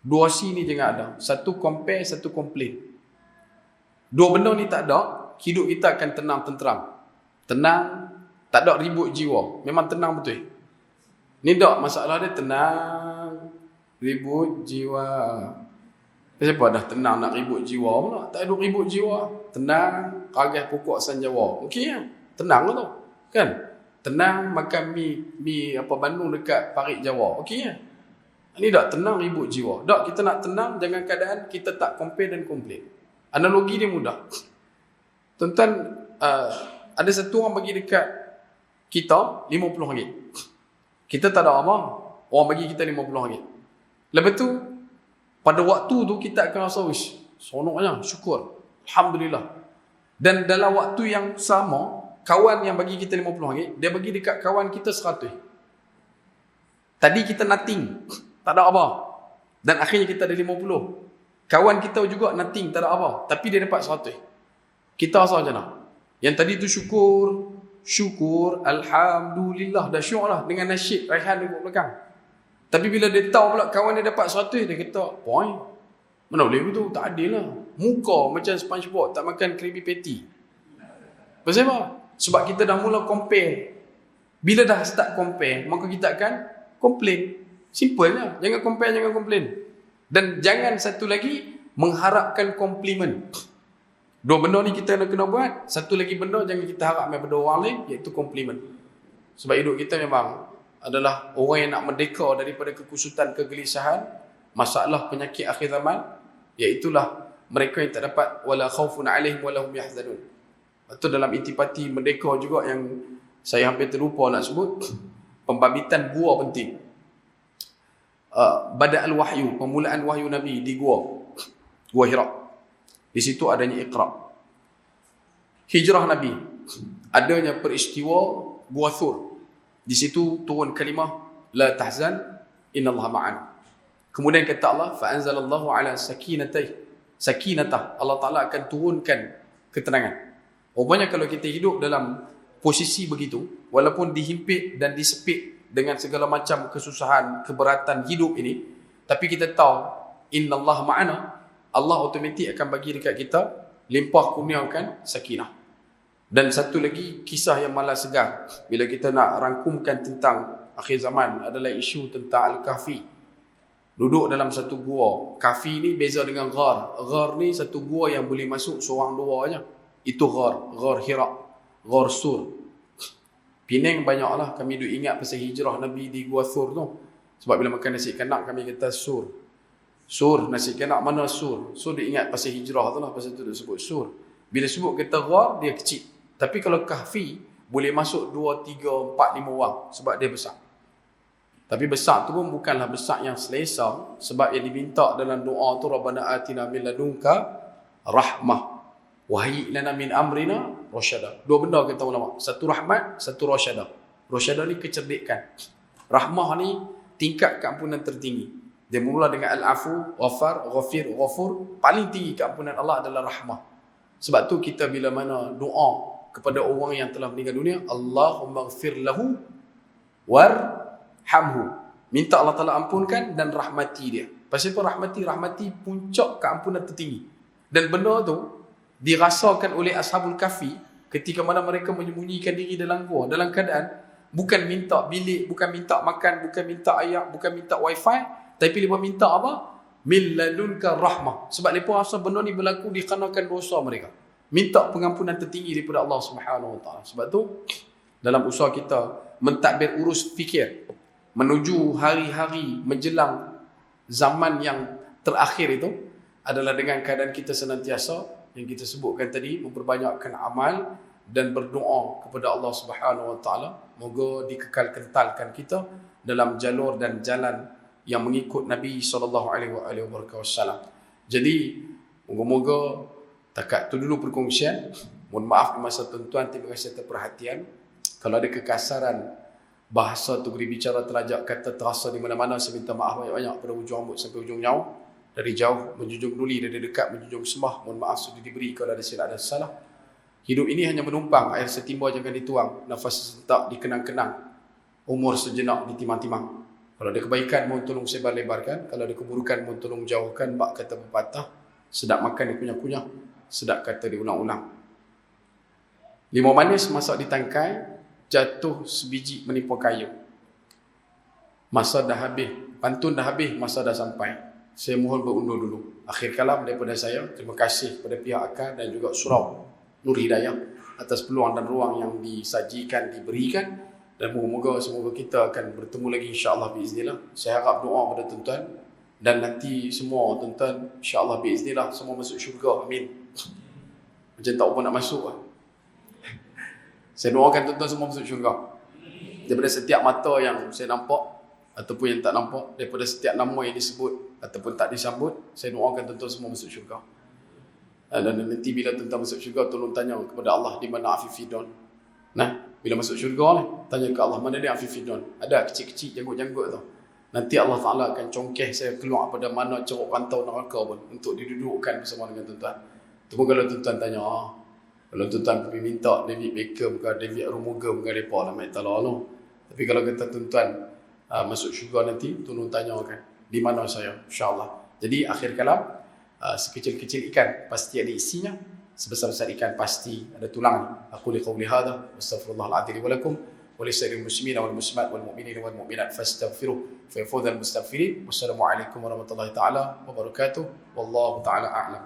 2 C ni jangan ada. 1 compare, 1 complain. 2 benda ni tak ada, hidup kita akan tenang, tenteram. Tenang, tak ada ribut jiwa. Memang tenang betul. Ni tak masalah dia tenang, ribut jiwa. Siapa dah tenang nak ribut jiwa pula? Tak ada ribut jiwa. Tenang, kagas pokok sanjawa. Okey kan? Tenang tu. Kan? Tenang makan mi apa Bandung dekat Parit Jawa. Okey kan? Ni tak tenang ribut jiwa. Tak, kita nak tenang jangan keadaan kita tak compare dan komplain. Analogi dia mudah. Tuan-tuan, ada satu orang bagi dekat kita RM50. Kita tak ada apa. Orang bagi kita RM50. Lepas tu, pada waktu tu kita akan rasa, wish, seronoknya, syukur. Alhamdulillah. Dan dalam waktu yang sama, kawan yang bagi kita RM50, dia bagi dekat kawan kita RM100. Tadi kita nothing. Tak ada apa. Dan akhirnya kita ada RM50. Kawan kita juga nothing, tak ada apa. Tapi dia dapat 100. Kita rasa macam mana? Yang tadi tu syukur, alhamdulillah, dah syuk lah dengan nasyid Raihan dekat belakang. Tapi bila dia tahu pula kawan dia dapat 100, dia kata, point. Mana boleh begitu? Tak adil lah. Muka macam SpongeBob tak makan Krabby Patty. Pasal apa? Sebab kita dah mula compare. Bila dah start compare, maka kita akan complain. Simple lah. Jangan compare, jangan complain. Dan jangan satu lagi, mengharapkan komplimen. 2 benda ni kita kena buat. Satu lagi benda, jangan kita harap daripada orang lain, iaitu komplimen. Sebab hidup kita memang adalah orang yang nak merdeka daripada kekusutan, kegelisahan, masalah penyakit akhir zaman, iaitulah mereka yang tak dapat wala khaufun alaihim wala hum yahzanun. Itu dalam intipati merdeka juga yang saya hampir terlupa nak sebut, pembabitan gua penting. Bada'al wahyu, permulaan wahyu Nabi di gua Hira. Di situ adanya Iqra. Hijrah Nabi, adanya peristiwa Gua Thur. Di situ turun kalimah la tahzan innallaha ma'ana. Kemudian kata Allah, fa anzalallahu ala sakinatah. Allah Taala akan turunkan ketenangan. Rupanya kalau kita hidup dalam posisi begitu, walaupun dihimpit dan disepit dengan segala macam kesusahan, keberatan hidup ini, tapi kita tahu innallaha ma'ana, Allah automatik akan bagi dekat kita limpah kurniakan sakinah. Dan satu lagi kisah yang malas segar bila kita nak rangkumkan tentang akhir zaman adalah isu tentang Al-Kahfi. Duduk dalam satu gua. Kahfi ni beza dengan ghar. Ghar ni satu gua yang boleh masuk seorang dua aja. Itu ghar. Ghar Hira. Ghar Sur. Penang banyaklah kami duk ingat pasal hijrah Nabi di Gua Thur tu. Sebab bila makan nasi kanak kami kata Sur. Sur, nasi kanak mana Sur? Sur dia ingat pasal hijrah tu lah, pasal tu dia sebut Sur. Bila sebut kata Ghar, dia kecil. Tapi kalau Kahfi, boleh masuk 2, 3, 4, 5 orang. Sebab dia besar. Tapi besar tu pun bukanlah besar yang selesa. Sebab yang diminta dalam doa tu, Rabbana atina min ladunka rahmah. Wahyi lana min amrina rasyada. 2 benda kata ulama. Satu rahmat, satu rasyada. Rasyada ni kecerdikan. Rahmah ni tingkat keampunan tertinggi. Dia mula dengan al-afu, ghafar, ghafir, ghafur. Paling tinggi keampunan Allah adalah rahmah. Sebab tu kita bila mana doa kepada orang yang telah meninggal dunia, Allahumma ghafir lahu warhamhu. Minta Allah Ta'ala ampunkan dan rahmati dia. Pasal apa rahmati? Rahmati puncak keampunan tertinggi. Dan benda tu dirasakan oleh Ashabul Kahfi ketika mana mereka menyembunyikan diri dalam gua, dalam keadaan bukan minta bilik, bukan minta makan, bukan minta air, bukan minta wifi, tapi mereka minta apa? Min ladunka rahmah. Sebab mereka rasa benda ni berlaku dikarenakan dosa mereka. Minta pengampunan tertinggi daripada Allah Subhanahu Wa Taala. Sebab tu dalam usaha kita mentadbir urus fikir menuju hari-hari menjelang zaman yang terakhir itu adalah dengan keadaan kita senantiasa yang kita sebutkan tadi, memperbanyakkan amal dan berdoa kepada Allah Subhanahu Wa Taala, moga dikekal kentalkan kita dalam jalur dan jalan yang mengikut Nabi SAW. Jadi moga-moga takat tu dulu perkongsian. Mohon maaf di masa tuan-tuan, terima kasih atas perhatian. Kalau ada kekasaran bahasa tu bicara terajak kata terasa di mana-mana, saya minta maaf banyak-banyak pada ujung rambut sampai ujung nyawa. Dari jauh menjunjung duli, dari dekat menjunjung sembah. Mohon maaf sudah diberi kalau ada silap dan salah. Hidup ini hanya menumpang, air setimba jangan dituang, nafas serentak dikenang-kenang, umur sejenak ditimang-timang. Kalau ada kebaikan, mohon tolong sebar-lebarkan. Kalau ada keburukan, mohon tolong jauhkan. Bak kata pepatah, sedap makan dikunyah-kunyah, sedap kata diulang-ulang. 5 manis masak di tangkai, jatuh sebiji menimpa kayu. Masa dah habis, pantun dah habis, masa dah sampai. Saya mohon berundur dulu. Akhir kalam daripada saya, terima kasih kepada pihak akar dan juga surau Nur Hidayah atas peluang dan ruang yang disajikan, diberikan. Dan moga-moga semoga kita akan bertemu lagi insya-Allah biiznillah. Saya harap doa pada tuan-tuan dan nanti semua tuan-tuan insya-Allah biiznillah semua masuk syurga. Amin. Macam tak apa nak masuk lah. Saya doakan tuan-tuan semua masuk syurga. Daripada setiap mata yang saya nampak ataupun yang tak nampak, daripada setiap nama yang disebut ataupun tak disambut, saya doakan tuan-tuan semua masuk syurga. Dan nanti bila tuan-tuan masuk syurga, tolong tanya kepada Allah di mana Afifidon. Nah, bila masuk syurga ni, tanya ke Allah, mana dia Afifidon? Ada kecil-kecil, janggut-janggut tu. nanti Allah Ta'ala akan congkeh saya keluar pada mana ceruk rantau neraka pun untuk didudukkan bersama dengan tuan-tuan. Tunggu kalau tuan-tuan tanya, kalau tuan-tuan pergi minta David Beckham ke David Arumugam ke mereka lah, mereka lah. Tapi kalau kata tuan-tuan masuk syurga nanti, tolong tanyakan di mana saya, insyaAllah. Jadi akhir kalam, sekecil-kecil ikan pasti ada isinya, sebesar-besar ikan pasti ada tulangnya. Aku liqawli hadha, astaghfirullahaladzim wa lakum, wa lisa'iril muslimina wal muslimat wal mu'minina wal mu'minat fastaghfiruh fa yafudhal mustaghfirin. Wassalamualaikum warahmatullahi ta'ala wabarakatuh. Wallahu ta'ala a'lam.